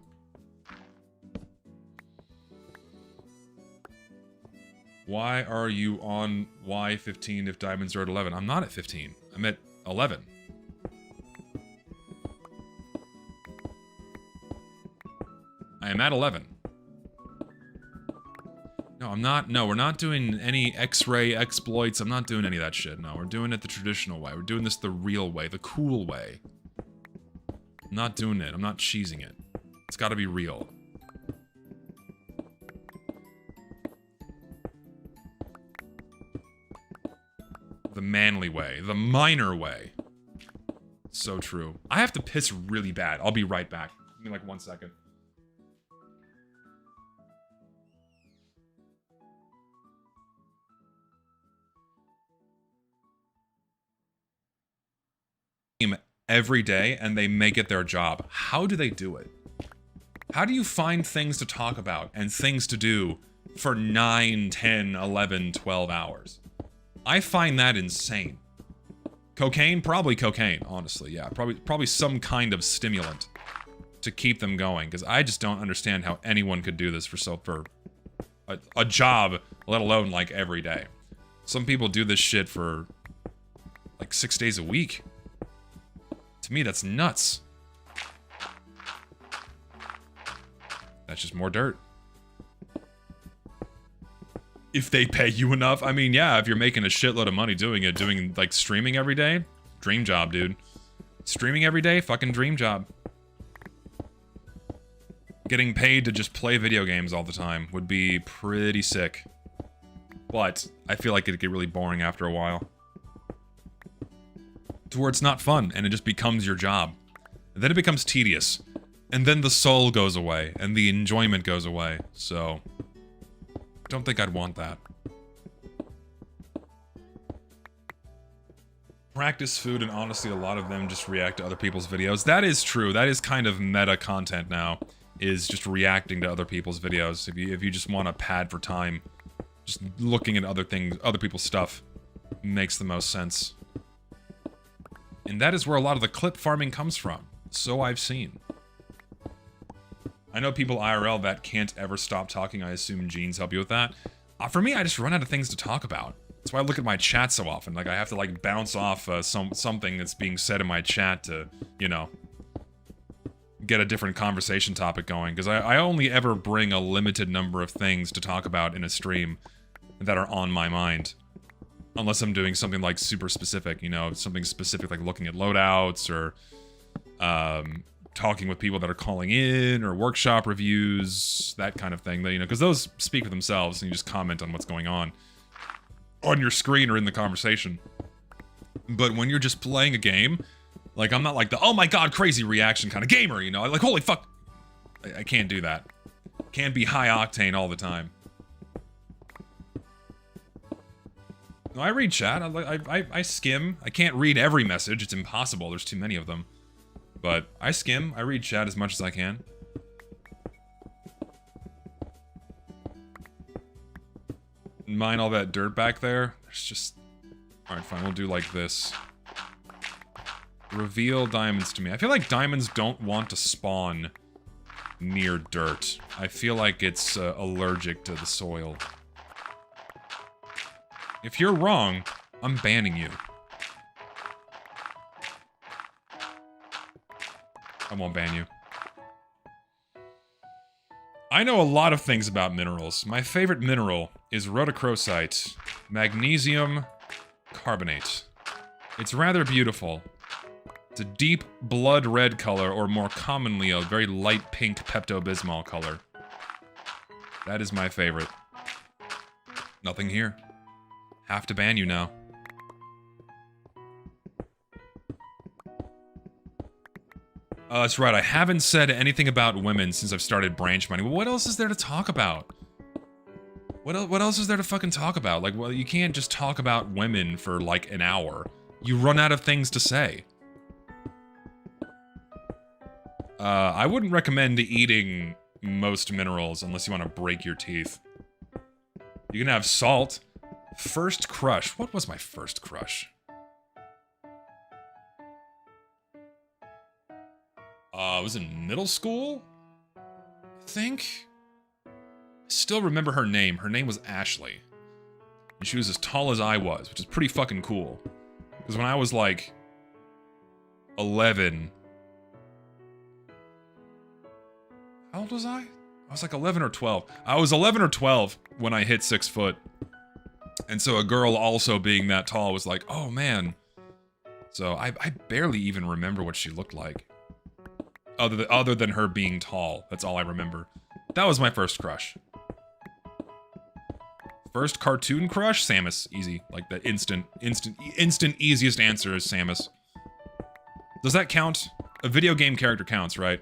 C: Why are you on Y15 if diamonds are at 11? I'm not at 15. I'm at 11. I am at 11. No, I'm not. No, we're not doing any X-ray exploits. I'm not doing any of that shit. No, we're doing it the traditional way. We're doing this the real way, the cool way. I'm not doing it. I'm not cheesing it. It's gotta be real. The manly way. The minor way. So true. I have to piss really bad. I'll be right back. Give me like 1 second. Every day and they make it their job. How do they do it? How do you find things to talk about and things to do for 9, 10, 11, 12 hours? I find that insane. Cocaine? Probably cocaine, honestly. Yeah, probably some kind of stimulant to keep them going, because I just don't understand how anyone could do this for a job, let alone like every day. Some people do this shit for like 6 days a week. To me, that's nuts. That's just more dirt. If they pay you enough. I mean, yeah, if you're making a shitload of money doing it, doing like streaming every day, dream job, dude. Streaming every day, fucking dream job. Getting paid to just play video games all the time would be pretty sick. But I feel like it'd get really boring after a while. To where it's not fun, and it just becomes your job. And then it becomes tedious. And then the soul goes away, and the enjoyment goes away, so... don't think I'd want that. Practice food, and honestly, a lot of them just react to other people's videos. That is true. That is kind of meta content now, is just reacting to other people's videos. If you just want a pad for time, just looking at other things, other people's stuff, makes the most sense. And that is where a lot of the clip farming comes from. So I've seen. I know people IRL that can't ever stop talking. I assume genes help you with that. For me, I just run out of things to talk about. That's why I look at my chat so often. Like, I have to, like, bounce off something that's being said in my chat to, you know, get a different conversation topic going. Because I only ever bring a limited number of things to talk about in a stream that are on my mind. Unless I'm doing something, like, super specific, you know, something specific like looking at loadouts or, talking with people that are calling in, or workshop reviews, that kind of thing, you know, because those speak for themselves, and you just comment on what's going on your screen or in the conversation. But when you're just playing a game, like, I'm not like the, oh my god, crazy reaction kind of gamer, you know, like, holy fuck, I can't do that. Can't be high octane all the time. No, I read chat, I skim. I can't read every message, it's impossible, there's too many of them. But I skim, I read chat as much as I can. Mind all that dirt back there? There's just... Alright, fine, we'll do like this. Reveal diamonds to me. I feel like diamonds don't want to spawn near dirt. I feel like it's allergic to the soil. If you're wrong, I'm banning you. I won't ban you. I know a lot of things about minerals. My favorite mineral is rhodochrosite, magnesium carbonate. It's rather beautiful. It's a deep blood red color, or more commonly a very light pink Pepto-Bismol color. That is my favorite. Nothing here. Have to ban you now. That's right, I haven't said anything about women since I've started branch mining. What else is there to talk about? What else is there to fucking talk about? Like, well, you can't just talk about women for, like, an hour. You run out of things to say. I wouldn't recommend eating most minerals unless you want to break your teeth. You can have salt. First crush. What was my first crush? I was in middle school, I think. I still remember her name. Her name was Ashley. And she was as tall as I was, which is pretty fucking cool. Because when I was like 11, how old was I? I was like 11 or 12. I was 11 or 12 when I hit 6 foot. And so a girl also being that tall was like, oh man. So I barely even remember what she looked like. Other than her being tall. That's all I remember. That was my first crush. First cartoon crush? Samus. Easy. Like the instant easiest answer is Samus. Does that count? A video game character counts, right?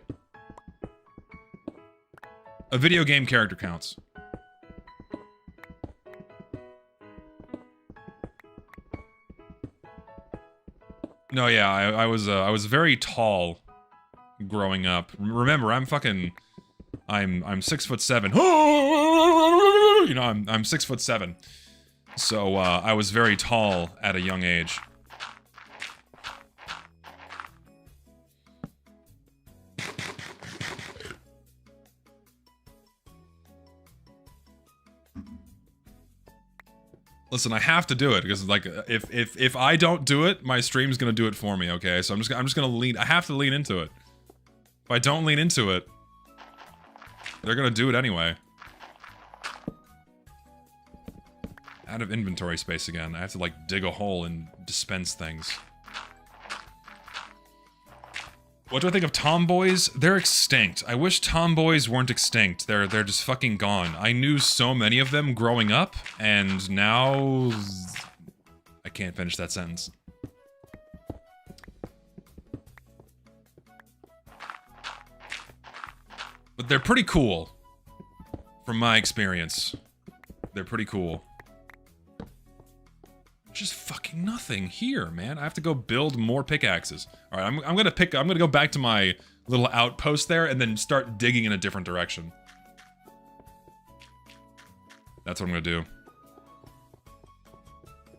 C: A video game character counts. No, yeah, I was very tall growing up. Remember, I'm 6'7". You know, I'm 6'7". So I was very tall at a young age. Listen, I have to do it because like if I don't do it, my stream's gonna do it for me. Okay, so I'm just gonna lean. I have to lean into it. If I don't lean into it, they're gonna do it anyway. Out of inventory space again. I have to like dig a hole and dispense things. What do I think of tomboys? They're extinct. I wish tomboys weren't extinct. They're just fucking gone. I knew so many of them growing up, and now I can't finish that sentence. But they're pretty cool. From my experience. They're pretty cool. Just fucking nothing here, man. I have to go build more pickaxes. All right, I'm gonna go back to my little outpost there and then start digging in a different direction. That's what I'm gonna do.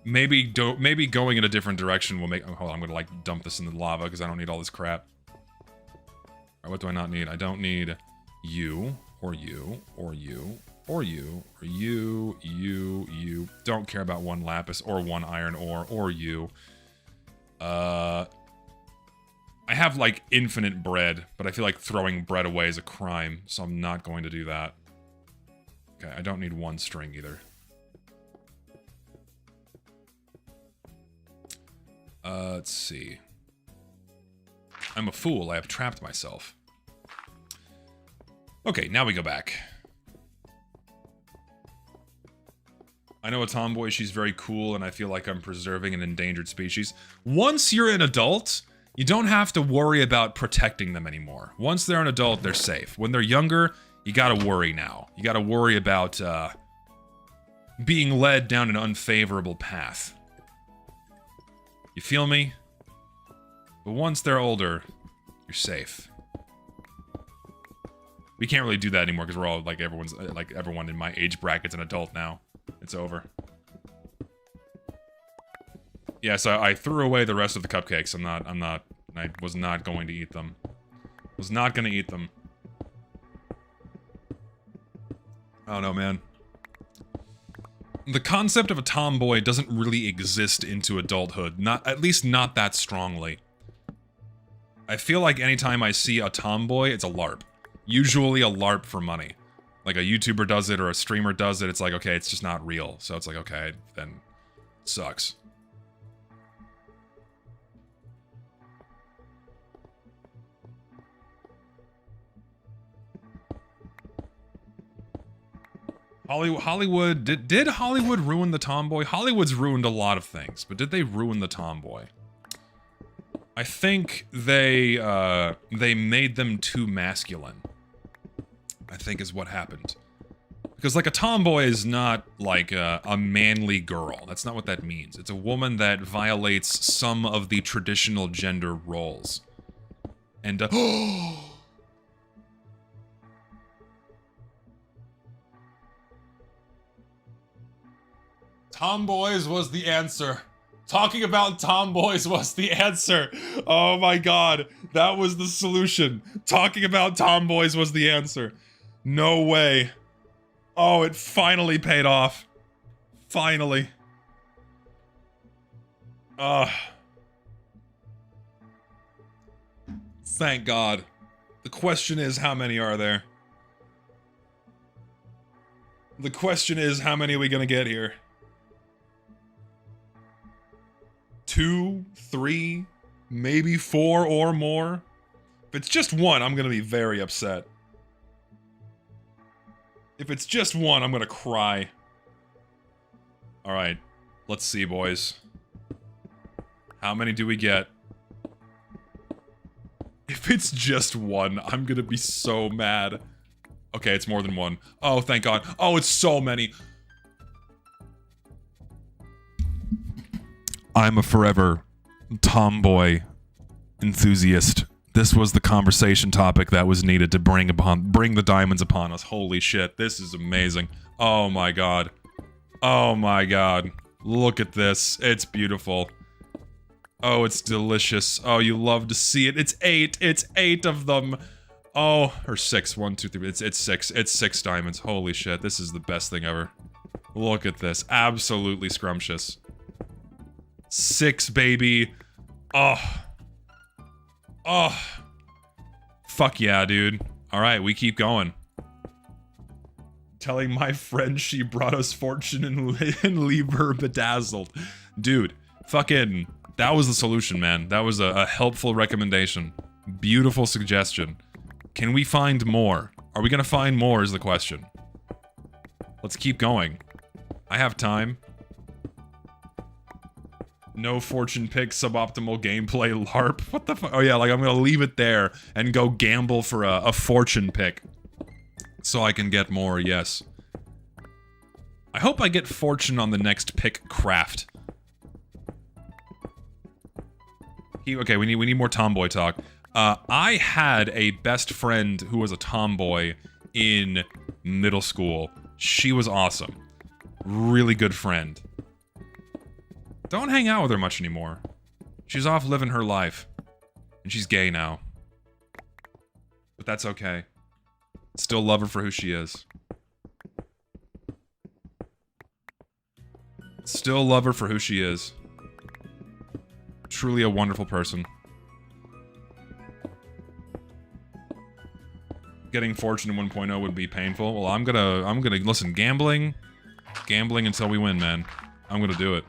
C: Maybe going in a different direction will make. Oh, hold on, I'm gonna like dump this in the lava because I don't need all this crap. All right, what do I not need? I don't need you or you or you. Or you, or you. Don't care about one lapis or one iron ore, or you. I have like infinite bread, but I feel like throwing bread away is a crime, so I'm not going to do that. Okay, I don't need one string either. Let's see. I'm a fool, I have trapped myself. Okay, now we go back. I know a tomboy, she's very cool, and I feel like I'm preserving an endangered species. Once you're an adult, you don't have to worry about protecting them anymore. Once they're an adult, they're safe. When they're younger, you gotta worry now. You gotta worry about, being led down an unfavorable path. You feel me? But once they're older, you're safe. We can't really do that anymore because we're all, like, everyone in my age bracket's an adult now. It's over. Yeah, so I threw away the rest of the cupcakes. I was not going to eat them. Was not gonna eat them. I don't know, man. The concept of a tomboy doesn't really exist into adulthood. At least not that strongly. I feel like anytime I see a tomboy, it's a LARP. Usually a LARP for money. Like a YouTuber does it or a streamer does it, it's like, okay, it's just not real. So it's like, okay, then it sucks. Hollywood, did Hollywood ruin the tomboy? Hollywood's ruined a lot of things, but did they ruin the tomboy? I think they made them too masculine. I think is what happened. Because, like, a tomboy is not, like, a manly girl. That's not what that means. It's a woman that violates some of the traditional gender roles. And, tomboys was the answer Talking about tomboys was the answer. Oh my god. That was the solution. Talking about tomboys was the answer. No way. Oh, it finally paid off. Finally. Thank God. The question is, how many are there? The question is, how many are we gonna get here? 2, 3, maybe 4 or more? If it's just one, I'm gonna be very upset. If it's just one, I'm gonna cry. Alright, let's see, boys. How many do we get? If it's just one, I'm gonna be so mad. Okay, it's more than one. Oh, thank God. Oh, it's so many. I'm a forever tomboy enthusiast. This was the conversation topic that was needed to bring the diamonds upon us. Holy shit, this is amazing. Oh my God. Oh my God. Look at this. It's beautiful. Oh, it's delicious. Oh, you love to see it. It's 8. It's 8 of them. Oh, or 6. 1, 2, 3. It's 6. It's 6 diamonds. Holy shit. This is the best thing ever. Look at this. Absolutely scrumptious. 6, baby. Oh. Oh. Fuck yeah, dude. Alright, we keep going. Telling my friend she brought us fortune and leave her bedazzled. Dude, fucking... That was the solution, man. That was a helpful recommendation. Beautiful suggestion. Can we find more? Are we gonna find more is the question. Let's keep going. I have time. No fortune pick, suboptimal gameplay, LARP. What the fuck? Oh yeah, like I'm gonna leave it there and go gamble for a fortune pick. So I can get more, yes. I hope I get fortune on the next pick craft. Okay, we need more tomboy talk. I had a best friend who was a tomboy in middle school. She was awesome. Really good friend. Don't hang out with her much anymore. She's off living her life. And she's gay now. But that's okay. Still love her for who she is. Still love her for who she is. Truly a wonderful person. Getting fortune in 1.0 would be painful. Well, I'm gonna listen, gambling until we win, man. I'm gonna do it.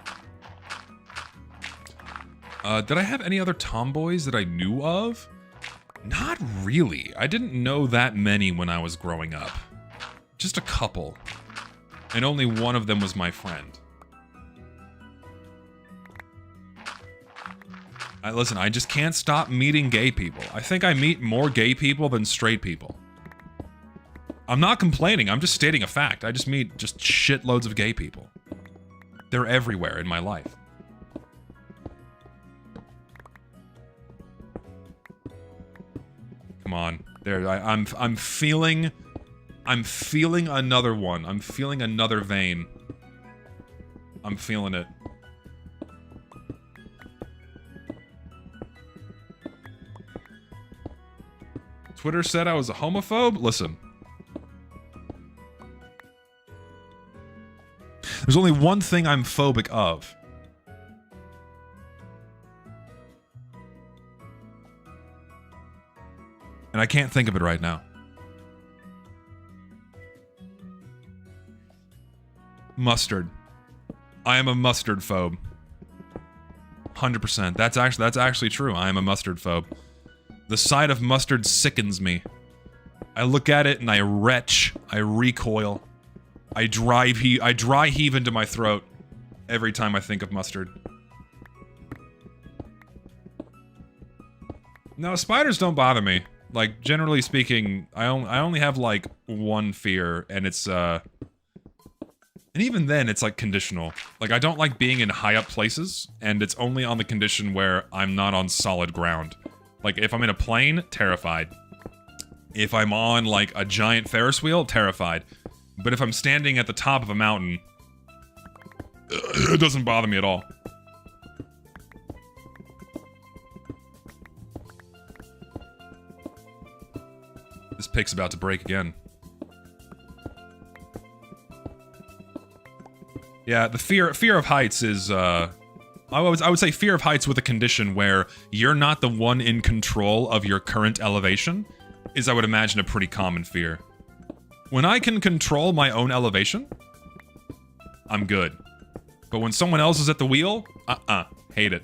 C: Did I have any other tomboys that I knew of? Not really. I didn't know that many when I was growing up. Just a couple. And only one of them was my friend. Listen, I just can't stop meeting gay people. I think I meet more gay people than straight people. I'm not complaining, I'm just stating a fact. I just meet just shitloads of gay people. They're everywhere in my life. Come on. There, I'm feeling another one. I'm feeling another vein. I'm feeling it. Twitter said I was a homophobe? Listen. There's only one thing I'm phobic of. And I can't think of it right now. Mustard. I am a mustard phobe. 100%. That's actually true. I am a mustard phobe. The sight of mustard sickens me. I look at it and I retch. I recoil. I dry heave into my throat every time I think of mustard. No, spiders don't bother me. Like, generally speaking, I only have, like, one fear, and it's, and even then, it's, like, conditional. Like, I don't like being in high-up places, and it's only on the condition where I'm not on solid ground. Like, if I'm in a plane, terrified. If I'm on, like, a giant Ferris wheel, terrified. But if I'm standing at the top of a mountain, it doesn't bother me at all. This pick's about to break again. Yeah, the fear of heights is I would say fear of heights with a condition where you're not the one in control of your current elevation is, I would imagine, a pretty common fear. When I can control my own elevation, I'm good. But when someone else is at the wheel, hate it.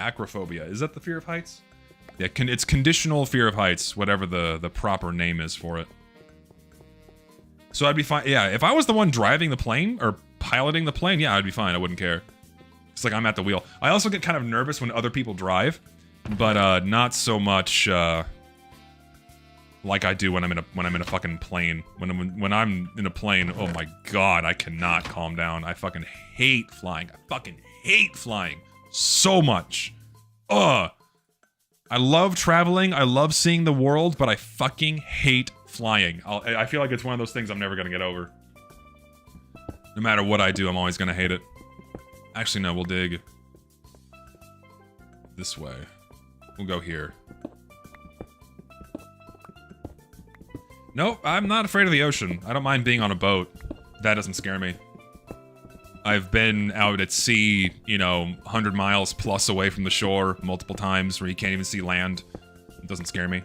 C: Acrophobia. Is that the fear of heights? Yeah, it's conditional fear of heights, whatever the proper name is for it. So I'd be fine. Yeah, if I was the one driving the plane or piloting the plane, yeah, I'd be fine. I wouldn't care. It's like I'm at the wheel. I also get kind of nervous when other people drive, but not so much like I do when I'm in a fucking plane. When I'm in a plane, oh my god, I cannot calm down. I fucking hate flying. I fucking hate flying so much. Ugh. I love traveling, I love seeing the world, but I fucking hate flying. I feel like it's one of those things I'm never gonna get over. No matter what I do, I'm always gonna hate it. Actually, no, we'll dig this way. We'll go here. Nope, I'm not afraid of the ocean. I don't mind being on a boat. That doesn't scare me. I've been out at sea, you know, 100 miles plus away from the shore multiple times where you can't even see land. It doesn't scare me.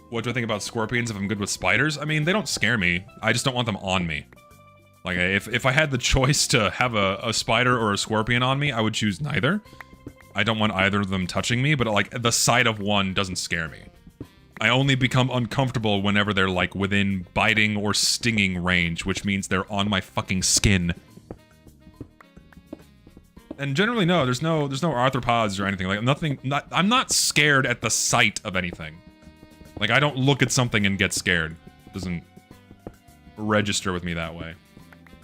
C: What do I think about scorpions if I'm good with spiders? I mean, they don't scare me. I just don't want them on me. Like, if I had the choice to have a spider or a scorpion on me, I would choose neither. I don't want either of them touching me, but, like, the sight of one doesn't scare me. I only become uncomfortable whenever they're, like, within biting or stinging range, which means they're on my fucking skin. And generally, no, there's no arthropods or anything. Like, I'm not scared at the sight of anything. Like, I don't look at something and get scared. It doesn't register with me that way.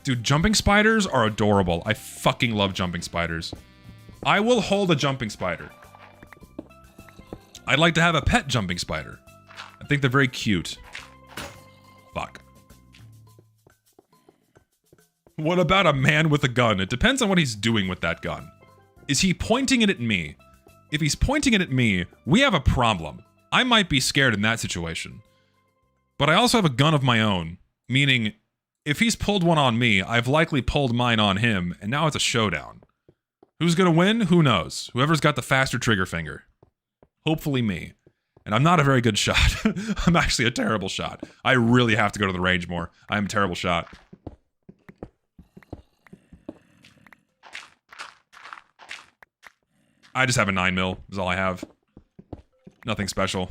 C: Dude, jumping spiders are adorable. I fucking love jumping spiders. I will hold a jumping spider. I'd like to have a pet jumping spider. I think they're very cute. Fuck. What about a man with a gun? It depends on what he's doing with that gun. Is he pointing it at me? If he's pointing it at me, we have a problem. I might be scared in that situation. But I also have a gun of my own, meaning if he's pulled one on me, I've likely pulled mine on him, and now it's a showdown. Who's gonna win? Who knows? Whoever's got the faster trigger finger. Hopefully me. And I'm not a very good shot. I'm actually a terrible shot. I really have to go to the range more. I'm a terrible shot. I just have a 9mm, is all I have. Nothing special.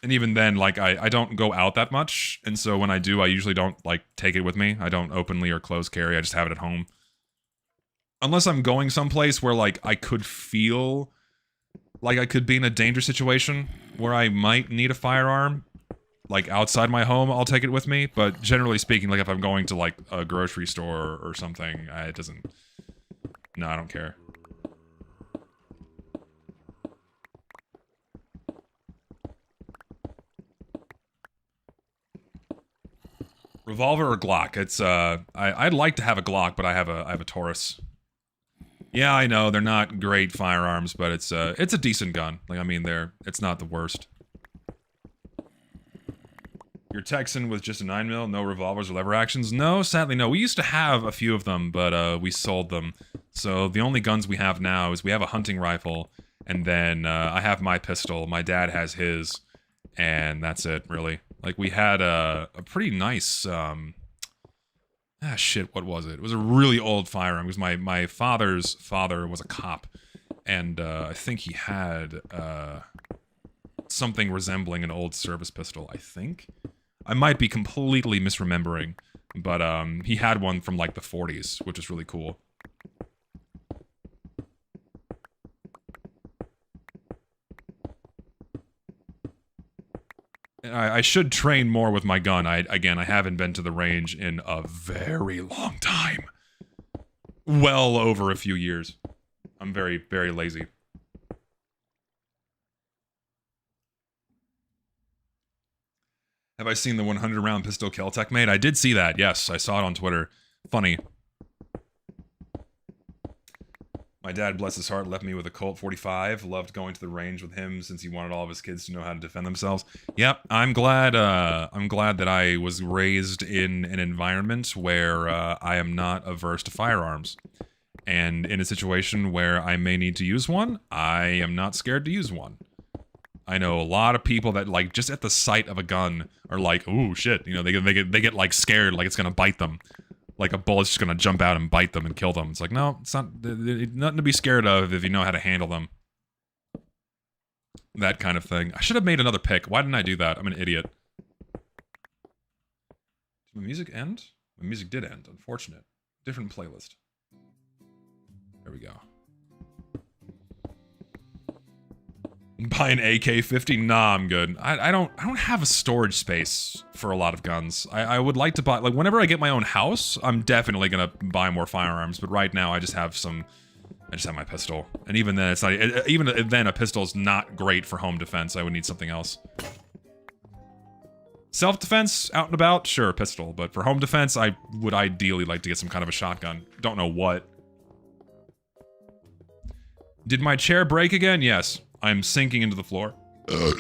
C: And even then, like, I don't go out that much, and so when I do, I usually don't, like, take it with me. I don't openly or close carry, I just have it at home. Unless I'm going someplace where, like, I could feel like I could be in a dangerous situation where I might need a firearm, like, outside my home, I'll take it with me. But generally speaking, like, if I'm going to, like, a grocery store or something, it doesn't... No, I don't care. Revolver or Glock? It's I'd like to have a Glock, but I have a Taurus. Yeah, I know they're not great firearms, but it's a decent gun. Like, I mean, it's not the worst. You're Texan with just a 9mm, no revolvers or lever actions? No, sadly no. We used to have a few of them, but we sold them. So the only guns we have now is we have a hunting rifle, and then I have my pistol. My dad has his, and that's it, really. Like, we had a pretty nice, shit, what was it? It was a really old firearm, because my father's father was a cop, and I think he had something resembling an old service pistol, I think. I might be completely misremembering, but he had one from, like, the 40s, which is really cool. I should train more with my gun. Again, I haven't been to the range in a very long time. Well over a few years. I'm very, very lazy. Have I seen the 100 round pistol Keltec made? I did see that. Yes, I saw it on Twitter. Funny. My dad, bless his heart, left me with a Colt 45. Loved going to the range with him since he wanted all of his kids to know how to defend themselves. Yep, I'm glad that I was raised in an environment where I am not averse to firearms. And in a situation where I may need to use one, I am not scared to use one. I know a lot of people that, like, just at the sight of a gun are like, "Ooh, shit!" You know, they get like scared, like it's gonna bite them, like a bullet's just gonna jump out and bite them and kill them. It's like, no, it's not. Nothing to be scared of if you know how to handle them. That kind of thing. I should have made another pick. Why didn't I do that? I'm an idiot. Did my music end? My music did end. Unfortunate. Different playlist. There we go. Buy an AK-50? Nah, I'm good. I don't have a storage space for a lot of guns. I would like to buy, like, whenever I get my own house, I'm definitely gonna buy more firearms, but right now I just have my pistol. And even then it's not, even then a pistol's not great for home defense. I would need something else. Self-defense, out and about, sure, pistol. But for home defense, I would ideally like to get some kind of a shotgun. Don't know what. Did my chair break again? Yes. I'm sinking into the floor.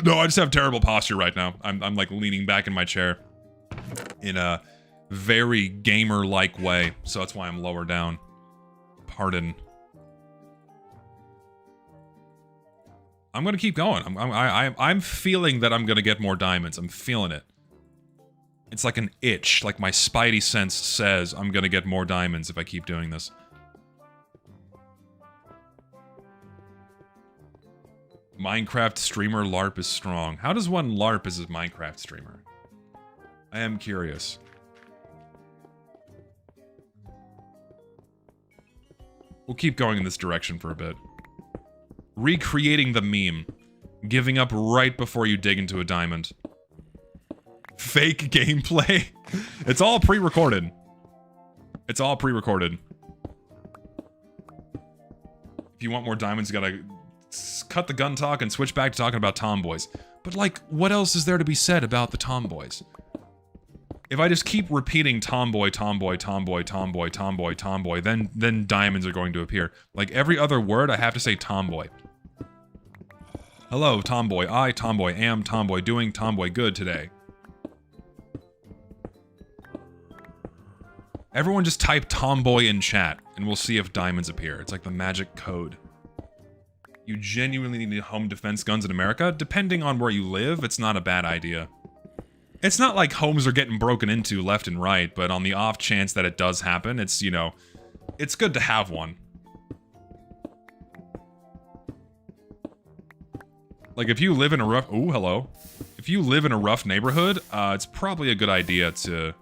C: No, I just have terrible posture right now. I'm like leaning back in my chair in a very gamer-like way, so that's why I'm lower down. Pardon. I'm gonna keep going. I'm feeling that I'm gonna get more diamonds. I'm feeling it. It's like an itch. Like my spidey sense says I'm gonna get more diamonds if I keep doing this. Minecraft streamer LARP is strong. How does one LARP as a Minecraft streamer? I am curious. We'll keep going in this direction for a bit. Recreating the meme. Giving up right before you dig into a diamond. Fake gameplay. It's all pre-recorded. It's all pre-recorded. If you want more diamonds, you gotta cut the gun talk and switch back to talking about tomboys. But, like, what else is there to be said about the tomboys? If I just keep repeating tomboy, tomboy, tomboy, tomboy, tomboy, tomboy, then diamonds are going to appear. Like, every other word, I have to say tomboy. Hello, tomboy. I, tomboy, am tomboy, doing tomboy good today. Everyone just type tomboy in chat, and we'll see if diamonds appear. It's like the magic code. You genuinely need home defense guns in America? Depending on where you live, it's not a bad idea. It's not like homes are getting broken into left and right, but on the off chance that it does happen, it's, you know, it's good to have one. Like, if you live in a rough... Ooh, hello. If you live in a rough neighborhood, it's probably a good idea to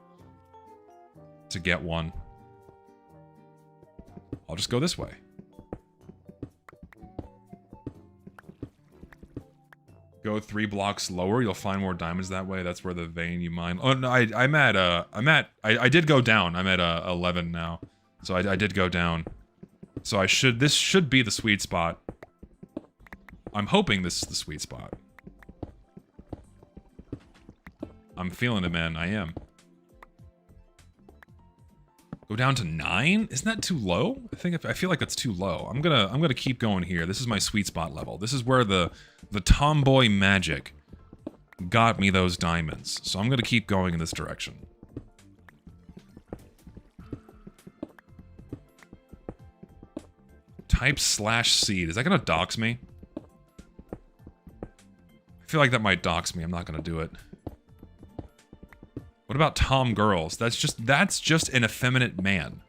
C: get one. I'll just go this way. Go 3 blocks lower, you'll find more diamonds that way. That's where the vein you mine. Oh no, I did go down. I'm at 11 now, so I did go down. So this should be the sweet spot. I'm hoping this is the sweet spot. I'm feeling it, man. I am. Go down to 9? Isn't that too low? I feel like that's too low. I'm gonna keep going here. This is my sweet spot level. This is where the tomboy magic got me those diamonds. So I'm gonna keep going in this direction. Type /seed. Is that gonna dox me? I feel like that might dox me. I'm not gonna do it. What about Tom Girls? That's just an effeminate man.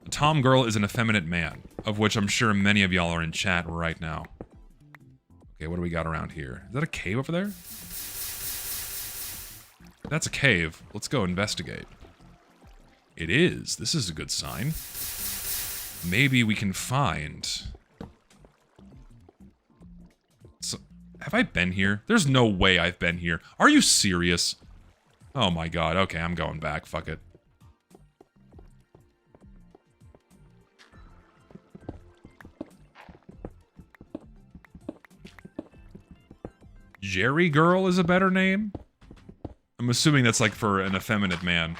C: A Tom Girl is an effeminate man, of which I'm sure many of y'all are in chat right now. Okay, what do we got around here? Is that a cave over there? That's a cave. Let's go investigate. It is. This is a good sign. Maybe we can find... So, have I been here? There's no way I've been here. Are you serious? Oh my god, okay, I'm going back, fuck it. Jerry Girl is a better name? I'm assuming that's like for an effeminate man.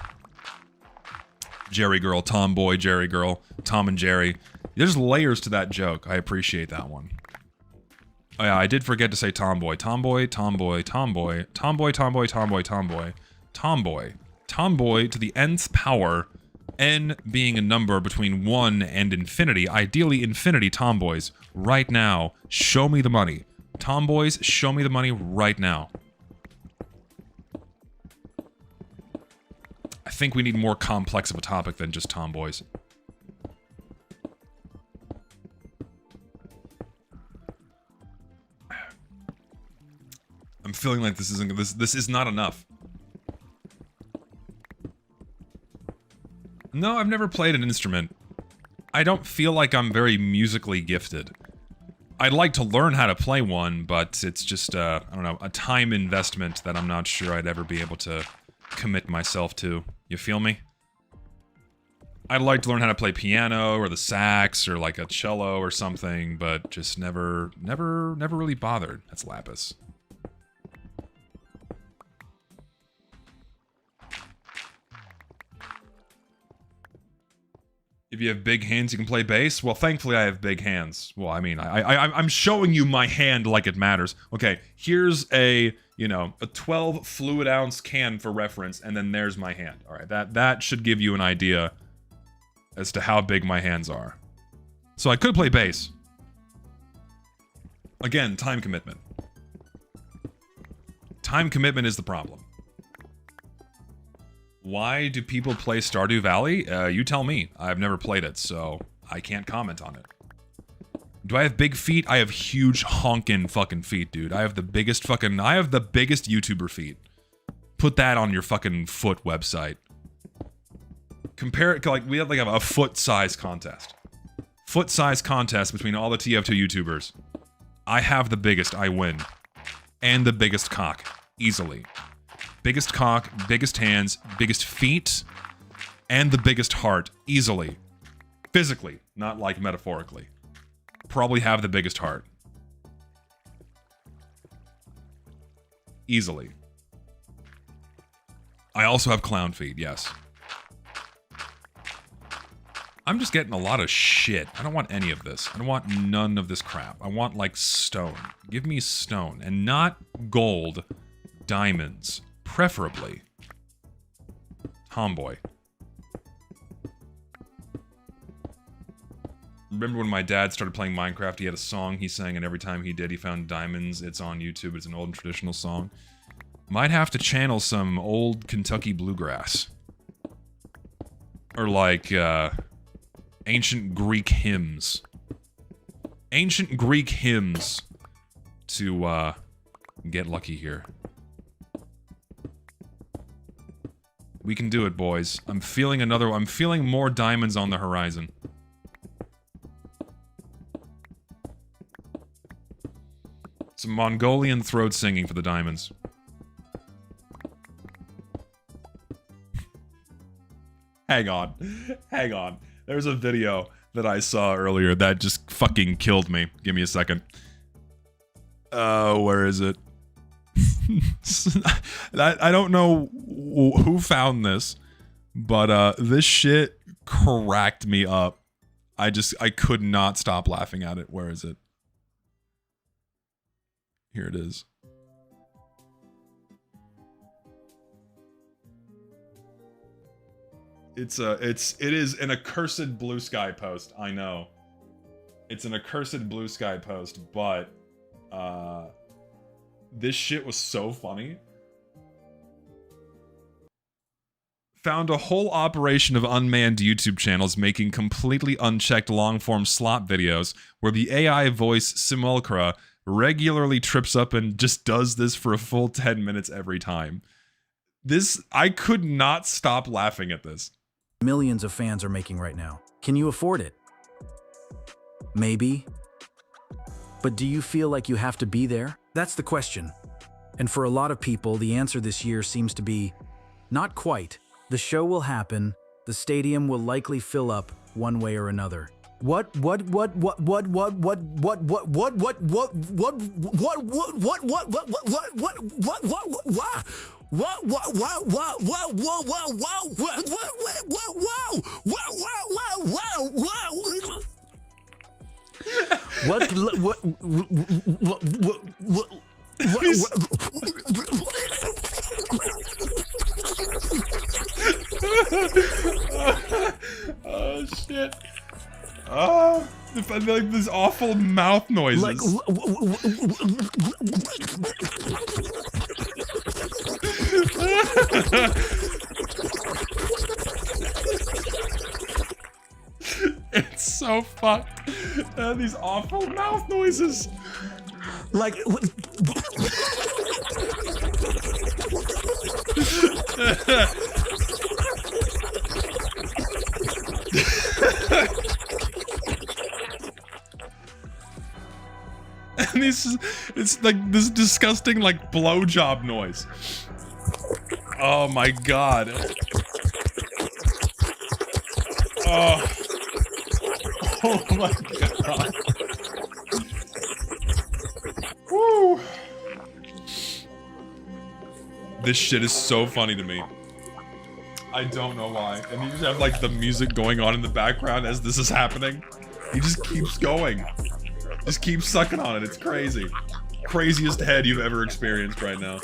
C: Jerry girl, tomboy, Jerry girl, Tom and Jerry. There's layers to that joke. I appreciate that one. Oh yeah, I did forget to say tomboy. Tomboy, tomboy, tomboy, tomboy, tomboy, tomboy, tomboy, tomboy. Tomboy to the nth power, n being a number between 1 and infinity, ideally infinity tomboys. Right now, show me the money. Tomboys, show me the money right now. I think we need more complex of a topic than just tomboys. I'm feeling like this is not enough. No, I've never played an instrument. I don't feel like I'm very musically gifted. I'd like to learn how to play one, but it's just, I don't know, a time investment that I'm not sure I'd ever be able to commit myself to. You feel me? I'd like to learn how to play piano or the sax or like a cello or something, but just never really bothered. That's Lapis. If you have big hands, you can play bass? Well, thankfully I have big hands. Well, I mean, I'm showing you my hand like it matters. Okay, here's a, you know, a 12 fluid ounce can for reference, and then there's my hand. All right, that should give you an idea as to how big my hands are. So I could play bass. Again, time commitment. Time commitment is the problem. Why do people play Stardew Valley? You tell me. I've never played it, so I can't comment on it. Do I have big feet? I have huge honkin' fucking feet, dude. I have the biggest YouTuber feet. Put that on your fucking foot website. Compare it, like, we have like a foot size contest. Foot size contest between all the TF2 YouTubers. I have the biggest, I win. And the biggest cock. Easily. Biggest cock, biggest hands, biggest feet, and the biggest heart. Easily. Physically, not like metaphorically. Probably have the biggest heart. Easily. I also have clown feet, yes. I'm just getting a lot of shit. I don't want any of this. I don't want none of this crap. I want, like, stone. Give me stone. And not gold. Diamonds. Preferably. Tomboy. Remember when my dad started playing Minecraft, he had a song he sang, and every time he did, he found diamonds. It's on YouTube. It's an old and traditional song. Might have to channel some old Kentucky bluegrass. Or like, ancient Greek hymns. Ancient Greek hymns to, get lucky here. We can do it, boys. I'm feeling more diamonds on the horizon. Some Mongolian throat singing for the diamonds. Hang on. There's a video that I saw earlier that just fucking killed me. Give me a second. Where is it? I don't know who found this, but this shit cracked me up. I could not stop laughing at it. Where is it? Here it is. It is an accursed blue sky post. I know. It's an accursed blue sky post, but this shit was so funny. Found a whole operation of unmanned YouTube channels making completely unchecked long-form slop videos where the AI voice Simulacra regularly trips up and just does this for a full 10 minutes every time. I could not stop laughing at this.
E: Millions of fans are making right now. Can you afford it? Maybe. But do you feel like you have to be there? That's the question. And for a lot of people, the answer this year seems to be, not quite. The show will happen, the stadium will likely fill up one way or another. What
C: Oh shit. Oh, like these awful mouth noises.
E: like
C: It's so fucked. These awful mouth noises.
E: like
C: And it's like this disgusting like blowjob noise. Oh my god. Oh. Oh my god. Woo. This shit is so funny to me. I don't know why. And you just have like the music going on in the background as this is happening. He just keeps going. Just keeps sucking on it. It's crazy. Craziest head you've ever experienced right now.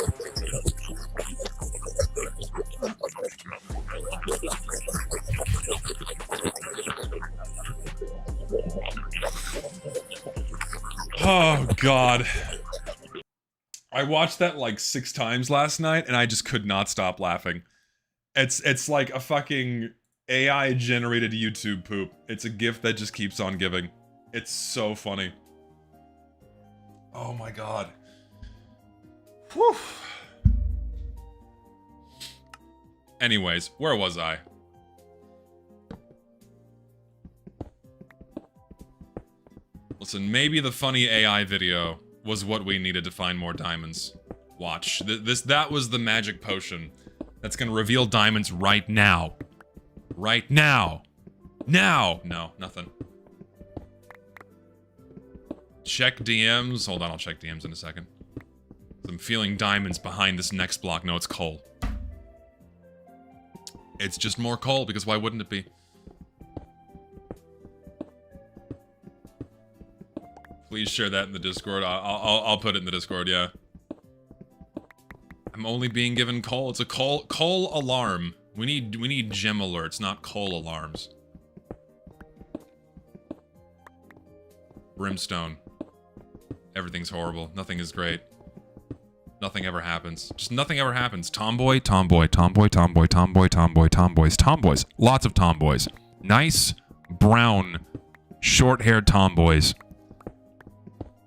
C: Oh god. I watched that like 6 times last night and I just could not stop laughing. It's like a fucking AI generated YouTube poop. It's a gift that just keeps on giving. It's so funny. Oh my god. Whew. Anyways, where was I? Listen, maybe the funny AI video was what we needed to find more diamonds. Watch. That was the magic potion that's gonna reveal diamonds right now. Right now. Now! No, nothing. Check DMs. Hold on, I'll check DMs in a second. I'm feeling diamonds behind this next block. No, it's coal. It's just more coal, because why wouldn't it be? Please share that in the Discord. I'll put it in the Discord, yeah. I'm only being given coal. It's a coal alarm. We need gem alerts, not coal alarms. Brimstone. Everything's horrible. Nothing is great. Nothing ever happens. Just nothing ever happens. Tomboy, tomboy, tomboy, tomboy, tomboy, tomboy, tomboys, tomboys. Lots of tomboys. Nice, brown, short-haired tomboys.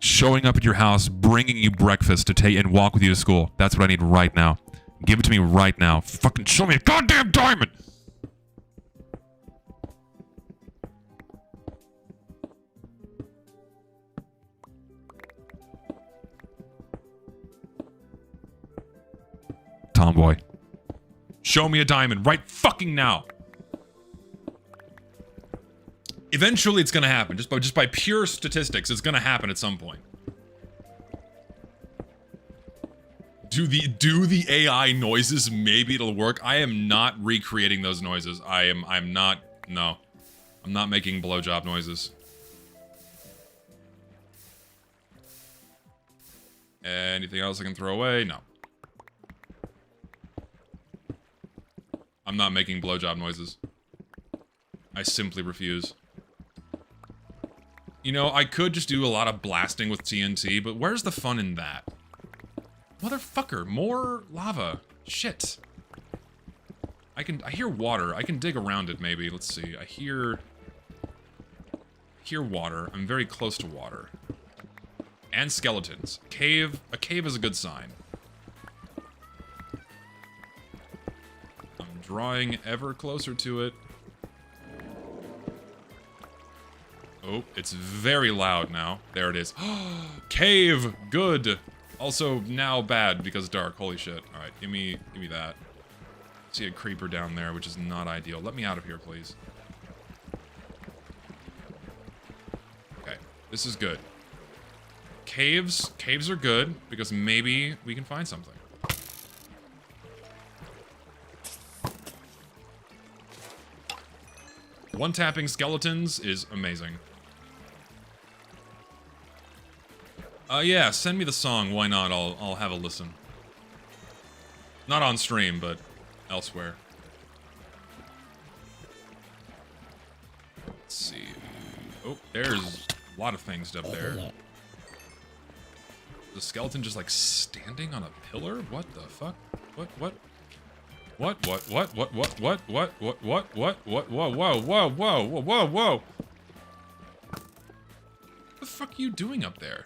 C: Showing up at your house, bringing you breakfast to take and walk with you to school. That's what I need right now. Give it to me right now. Fucking show me a goddamn diamond! Tomboy. Show me a diamond right fucking now. Eventually it's gonna happen. Just by pure statistics, it's gonna happen at some point. Do the AI noises, maybe it'll work. I am not recreating those noises. I'm not making blowjob noises. Anything else I can throw away? No. I'm not making blowjob noises. I simply refuse. You know, I could just do a lot of blasting with TNT, but where's the fun in that? Motherfucker, more lava. Shit. I hear water. I can dig around it maybe. Let's see. I hear water. I'm very close to water. And skeletons. Cave. A cave is a good sign. I'm drawing ever closer to it. Oh, it's very loud now. There it is. Cave! Good! Also, now bad because dark. Holy shit. Alright, give me that. See a creeper down there, which is not ideal. Let me out of here, please. This is good. Caves are good because maybe we can find something. One-tapping skeletons is amazing. Yeah, send me the song. Why not? I'll have a listen. Not on stream, but elsewhere. Let's see. Oh, there's a lot of things up there. The skeleton just like standing on a pillar? What the fuck? What? Whoa, whoa, whoa, whoa. What the fuck are you doing up there?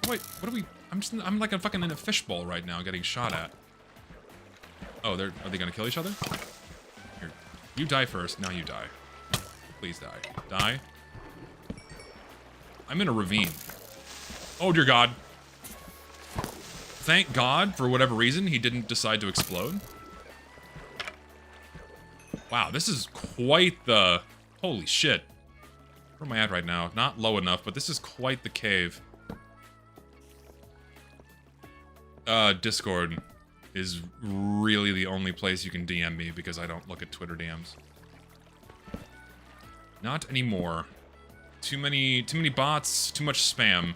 C: Wait, what are we? I'm like a fucking in a fishbowl right now, getting shot at. Oh, are they gonna kill each other? Here, you die first. Now you die. Please die. Die. I'm in a ravine. Oh dear God. Thank God, for whatever reason, he didn't decide to explode. Wow, this is quite the... Holy shit. Where am I at right now? Not low enough, but this is quite the cave. Discord is really the only place you can DM me because I don't look at Twitter DMs. Not anymore. Too many bots, too much spam.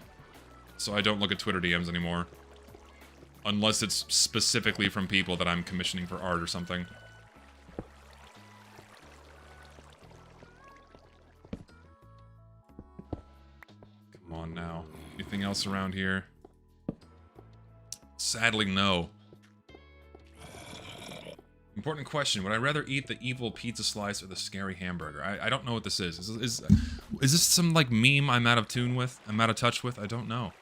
C: So I don't look at Twitter DMs anymore. Unless it's specifically from people that I'm commissioning for art or something. Come on now. Anything else around here? Sadly, no. Important question. Would I rather eat the evil pizza slice or the scary hamburger? I don't know what this is. Is this some, like, meme I'm out of tune with? I'm out of touch with? I don't know.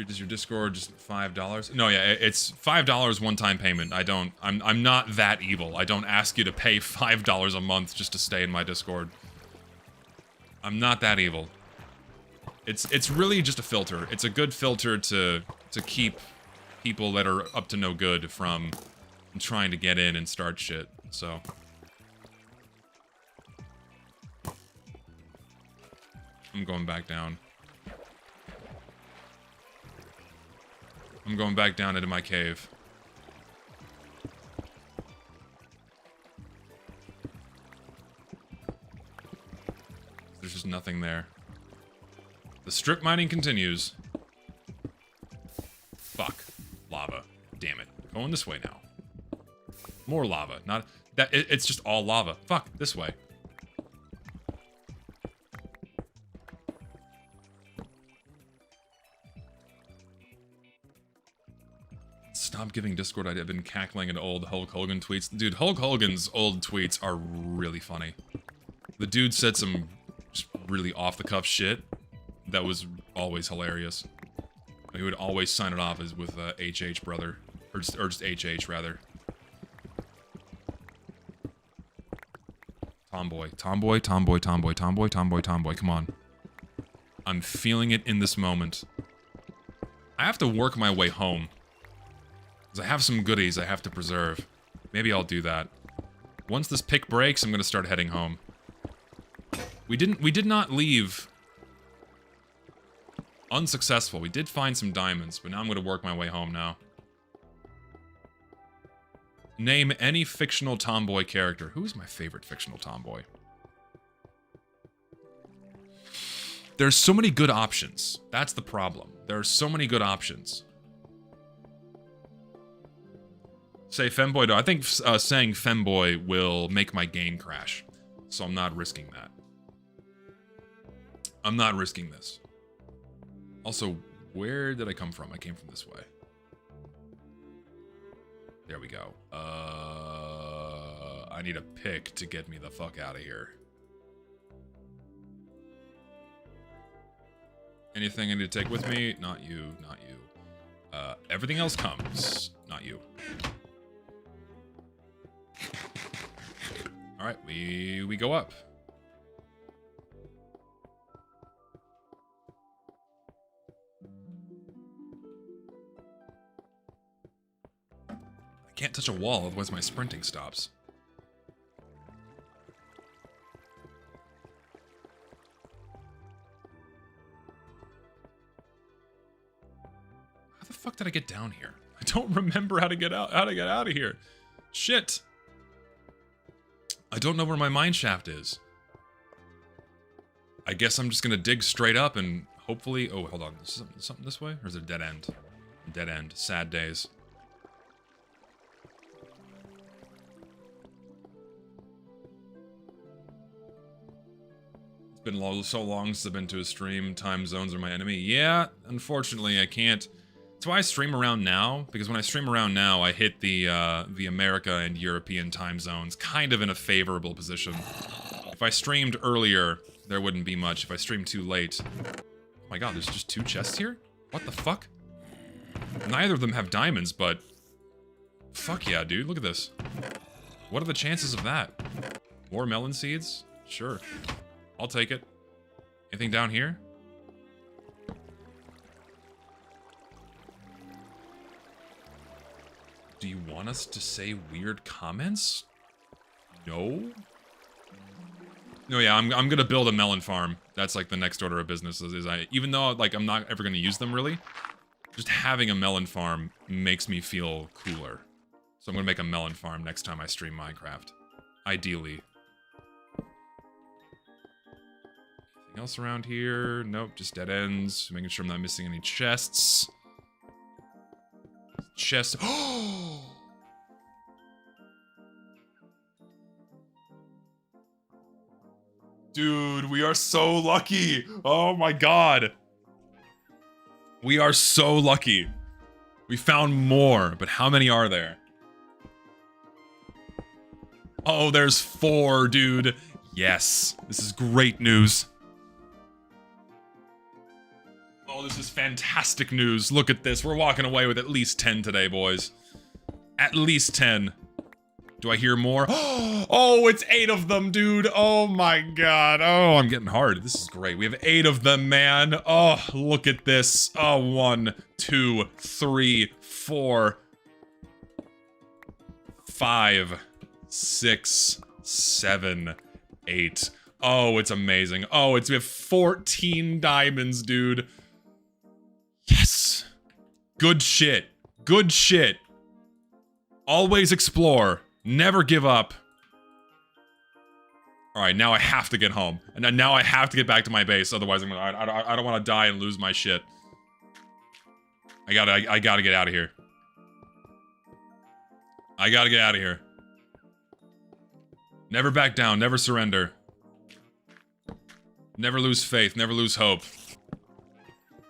C: Does your Discord just $5? No, yeah, it's $5 one-time payment. I'm not that evil. I don't ask you to pay $5 a month just to stay in my Discord. I'm not that evil. It's really just a filter. It's a good filter to keep people that are up to no good from trying to get in and start shit. So I'm going back down. I'm going back down into my cave. There's just nothing there. The strip mining continues. Fuck. Lava. Damn it. Going this way now. More lava. Not that it's just all lava. Fuck. This way. Stop giving Discord idea. I've been cackling at old Hulk Hogan tweets. Dude, Hulk Hogan's old tweets are really funny. The dude said some just really off-the-cuff shit that was always hilarious. He would always sign it off as with HH brother. Or just HH, rather. Tomboy. Tomboy, tomboy, tomboy, tomboy, tomboy, tomboy. Come on. I'm feeling it in this moment. I have to work my way home. Because I have some goodies I have to preserve. Maybe I'll do that. Once this pick breaks, I'm gonna start heading home. We did not leave unsuccessful. We did find some diamonds, but now I'm gonna work my way home now. Name any fictional tomboy character. Who is my favorite fictional tomboy? There's so many good options. That's the problem. There are so many good options. Say femboy, though. I think saying femboy will make my game crash. So I'm not risking that. I'm not risking this. Also, where did I come from? I came from this way. There we go. I need a pick to get me the fuck out of here. Anything I need to take with me? Not you, not you. Everything else comes. Not you. Alright, we go up. can't touch a wall, otherwise my sprinting stops. How the fuck did I get down here? I don't remember how to get out of here. Shit. I don't know where my mine shaft is. I guess I'm just gonna dig straight up and hopefully... Oh, hold on. Is something this way? Or is it a dead end? Dead end. Sad days. It's been so long since I've been to a stream. Time zones are my enemy. Yeah, unfortunately, I can't. That's why I stream around now, because when I stream around now, I hit the America and European time zones kind of in a favorable position. If I streamed earlier, there wouldn't be much. If I streamed too late... Oh my god, there's just 2 chests here? What the fuck? Neither of them have diamonds, but... Fuck yeah, dude, look at this. What are the chances of that? More melon seeds? Sure. I'll take it. Anything down here? Do you want us to say weird comments? No? No, yeah, I'm gonna build a melon farm. That's like the next order of business. Even though like I'm not ever gonna use them really, just having a melon farm makes me feel cooler. So I'm gonna make a melon farm next time I stream Minecraft. Ideally. Anything else around here? Nope, just dead ends. Making sure I'm not missing any chests. Chest. Oh! Dude, we are so lucky. Oh my god. We are so lucky. We found more, but how many are there? Oh, there's 4, dude. Yes, this is great news. Oh, this is fantastic news. Look at this. We're walking away with at least 10 today, boys. At least 10. Do I hear more? Oh, it's 8 of them, dude. Oh my god. Oh, I'm getting hard. This is great. We have 8 of them, man. Oh, look at this. Oh, 1, 2, 3, 4, 5, 6, 7, 8. Oh, it's amazing. Oh, we have 14 diamonds, dude. Yes. Good shit. Good shit. Always explore. Never give up. Alright, now I have to get home. And now I have to get back to my base, otherwise I don't want to die and lose my shit. I gotta get out of here. I gotta get out of here. Never back down, never surrender. Never lose faith, never lose hope.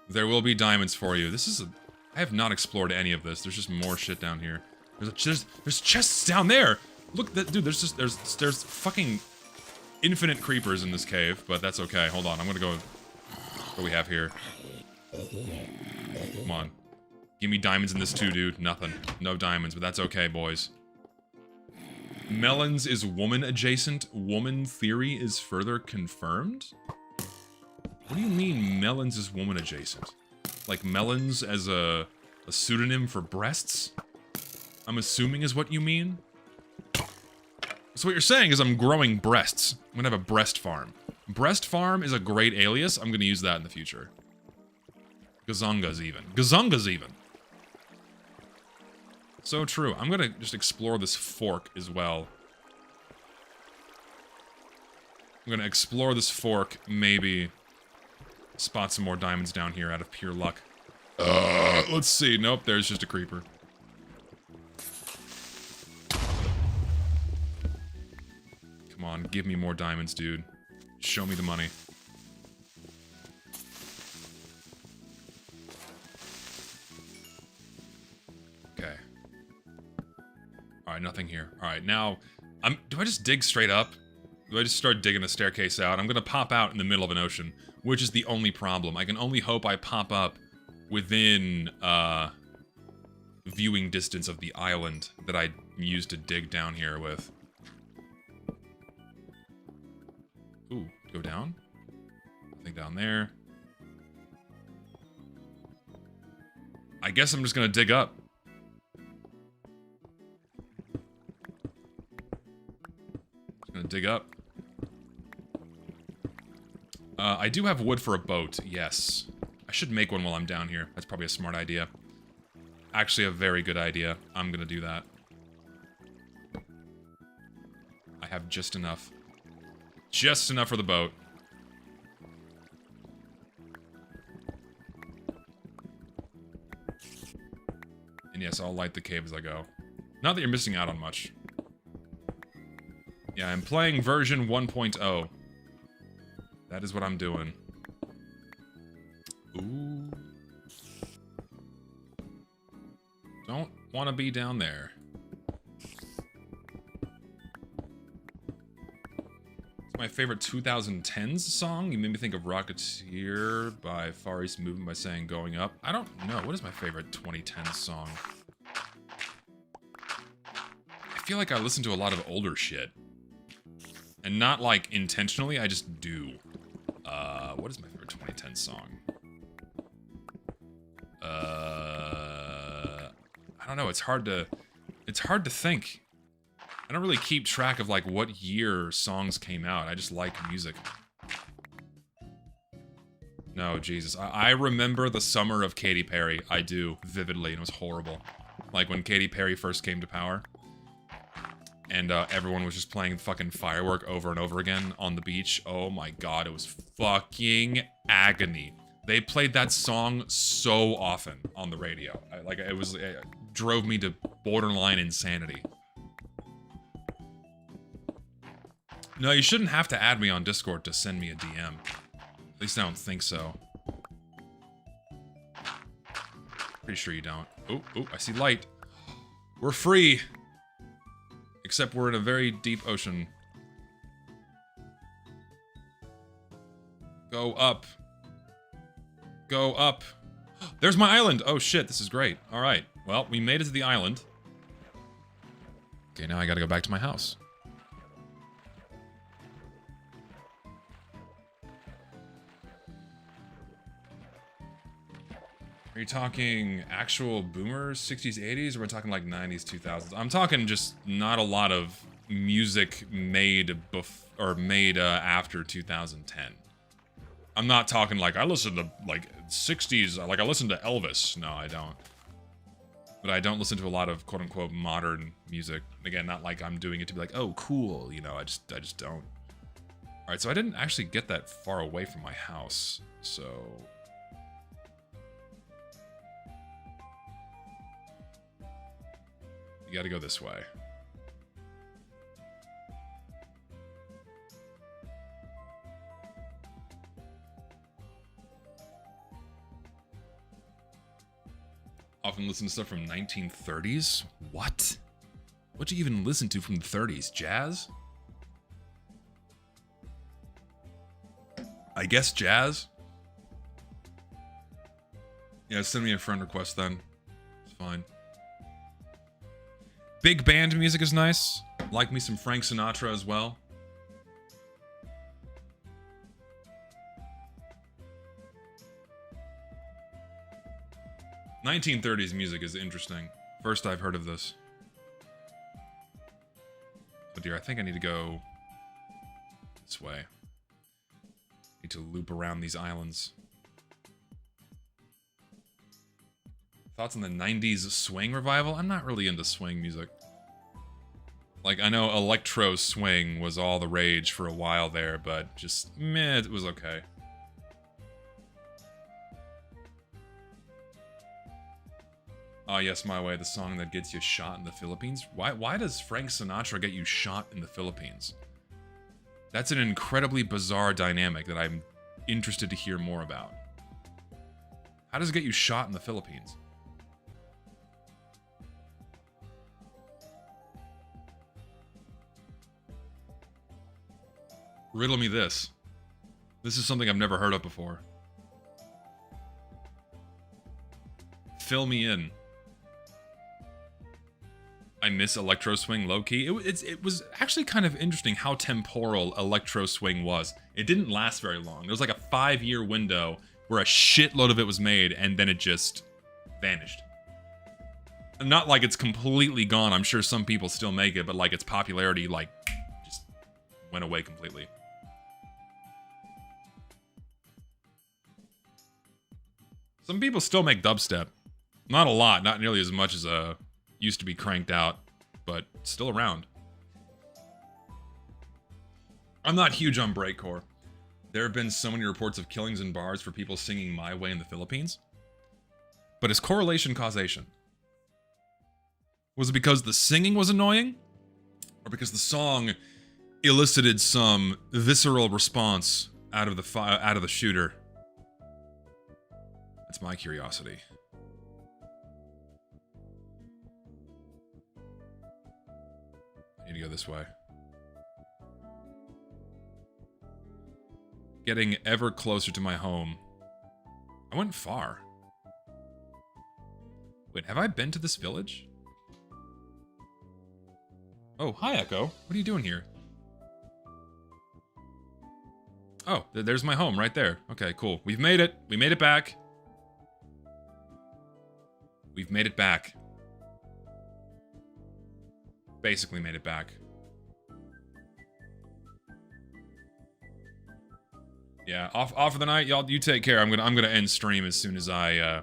C: There will be diamonds for you. This is a... I have not explored any of this. There's just more shit down here. There's chests down there! Look, dude, there's fucking infinite creepers in this cave, but that's okay. Hold on, I'm gonna go... What do we have here? Come on. Give me diamonds in this too, dude. Nothing. No diamonds, but that's okay, boys. Melons is woman adjacent. Woman theory is further confirmed? What do you mean melons is woman adjacent? Like melons as a pseudonym for breasts? I'm assuming is what you mean? So what you're saying is I'm growing breasts. I'm gonna have a breast farm. Breast farm is a great alias. I'm gonna use that in the future. Gazongas even. Gazongas even. So true. I'm gonna just explore this fork as well. I'm gonna explore this fork, maybe spot some more diamonds down here out of pure luck. Let's see. Nope, there's just a creeper. Come on, give me more diamonds, dude. Show me the money. Okay. Alright, nothing here. Alright, now, do I just dig straight up? Do I just start digging a staircase out? I'm gonna pop out in the middle of an ocean, which is the only problem. I can only hope I pop up within, viewing distance of the island that I used to dig down here with. Ooh, go down? Nothing down there. I guess I'm just gonna dig up. dig up. I do have wood for a boat, yes. I should make one while I'm down here. That's probably a smart idea. Actually, a very good idea. I'm gonna do that. I have just enough. Just enough for the boat. And yes, I'll light the cave as I go. Not that you're missing out on much. Yeah, I'm playing version 1.0. That is what I'm doing. Ooh. Don't want to be down there. It's my favorite 2010s song. You made me think of Rocketeer by Far East Movement by saying Going Up. I don't know. What is my favorite 2010s song? I feel like I listen to a lot of older shit. And not, like, intentionally, I just do. What is my favorite 2010 song? I don't know, it's hard to think. I don't really keep track of, like, what year songs came out. I just like music. No, Jesus. I remember the summer of Katy Perry. I do, vividly, and it was horrible. Like, when Katy Perry first came to power. And everyone was just playing fucking Firework over and over again on the beach. Oh my god, it was fucking agony. They played that song so often on the radio. It drove me to borderline insanity. No, you shouldn't have to add me on Discord to send me a DM. At least I don't think so. Pretty sure you don't. Oh, I see light. We're free. Except we're in a very deep ocean. Go up. Go up. There's my island! Oh shit, this is great. Alright, well, we made it to the island. Okay, now I gotta go back to my house. Are you talking actual boomers, 60s, 80s, or we're talking like 90s, 2000s? I'm talking just not a lot of music made after 2010. I'm not talking like I listen to like 60s, like I listen to Elvis. No, I don't. But I don't listen to a lot of quote unquote modern music. Again, not like I'm doing it to be like, oh, cool, you know, I just don't. All right, so I didn't actually get that far away from my house, so. You gotta go this way. Often listen to stuff from 1930s? What? What'd you even listen to from the 30s? Jazz? I guess jazz? Yeah, send me a friend request then. It's fine. Big band music is nice. Like me some Frank Sinatra as well. '30s music is interesting. First I've heard of this. Oh dear, I think I need to go this way. Need to loop around these islands. Thoughts on the 90s swing revival? I'm not really into swing music. Like, I know electro swing was all the rage for a while there, but just, meh, it was okay. Oh yes, My Way, the song that gets you shot in the Philippines. Why does Frank Sinatra get you shot in the Philippines? That's an incredibly bizarre dynamic that I'm interested to hear more about. How does it get you shot in the Philippines? Riddle me this. This is something I've never heard of before. Fill me in. I miss electro swing low-key. It was actually kind of interesting how temporal electro swing was. It didn't last very long. There was like a 5-year window where a shitload of it was made and then it just vanished. Not like it's completely gone. I'm sure some people still make it, but like its popularity like just went away completely. Some people still make dubstep. Not a lot, not nearly as much as used to be cranked out, but still around. I'm not huge on breakcore. There have been so many reports of killings in bars for people singing My Way in the Philippines. But is correlation causation? Was it because the singing was annoying? Or because the song elicited some visceral response out of the shooter? That's my curiosity. I need to go this way. Getting ever closer to my home. I went far. Wait, have I been to this village? Oh, hi, Echo. What are you doing here? Oh, there's my home right there. Okay, cool. We've made it. We made it back. We've made it back. Basically made it back. Yeah, off for the night, y'all. You take care. I'm gonna end stream as soon as I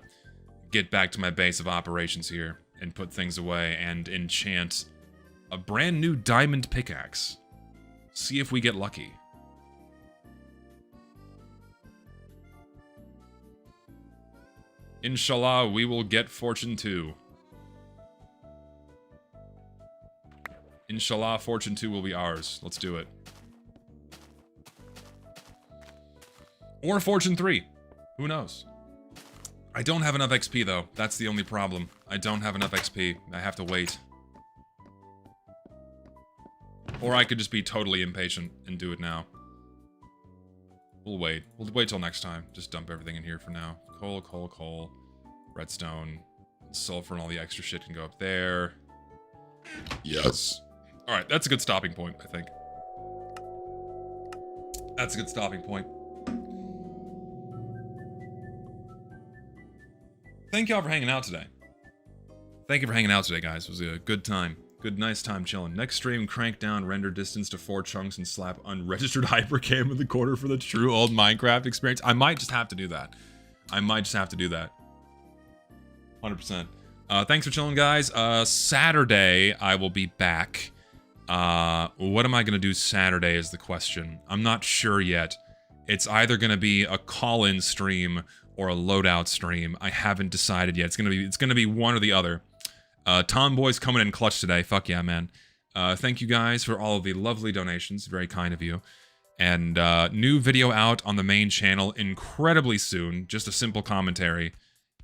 C: get back to my base of operations here and put things away and enchant a brand new diamond pickaxe. See if we get lucky. Inshallah, we will get fortune too. Inshallah, fortune 2 will be ours. Let's do it. Or fortune 3. Who knows? I don't have enough XP though. That's the only problem. I don't have enough XP. I have to wait. Or I could just be totally impatient and do it now. We'll wait. We'll wait till next time. Just dump everything in here for now. Coal, coal, coal. Redstone. Sulfur and all the extra shit can go up there. Yes. Alright, that's a good stopping point, I think. That's a good stopping point. Thank y'all for hanging out today. Thank you for hanging out today, guys. It was a good time. Good, nice time chilling. Next stream, crank down render distance to 4 chunks and slap unregistered hypercam in the corner for the true old Minecraft experience. I might just have to do that. I might just have to do that. 100%. Thanks for chilling, guys. Saturday, I will be back. What am I going to do Saturday is the question. I'm not sure yet. It's either going to be a call-in stream or a loadout stream. I haven't decided yet. It's gonna be one or the other. Tomboy's coming in clutch today. Fuck yeah, man. Thank you guys for all of the lovely donations. Very kind of you. And new video out on the main channel incredibly soon. Just a simple commentary,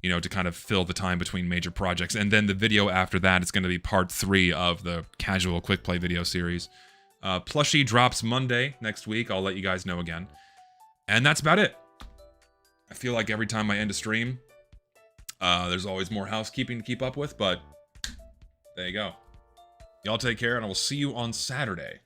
C: you know, to kind of fill the time between major projects. And then the video after that is going to be part 3 of the casual quick play video series. Plushie drops Monday next week. I'll let you guys know again. And that's about it. I feel like every time I end a stream, there's always more housekeeping to keep up with, but there you go. Y'all take care, and I will see you on Saturday.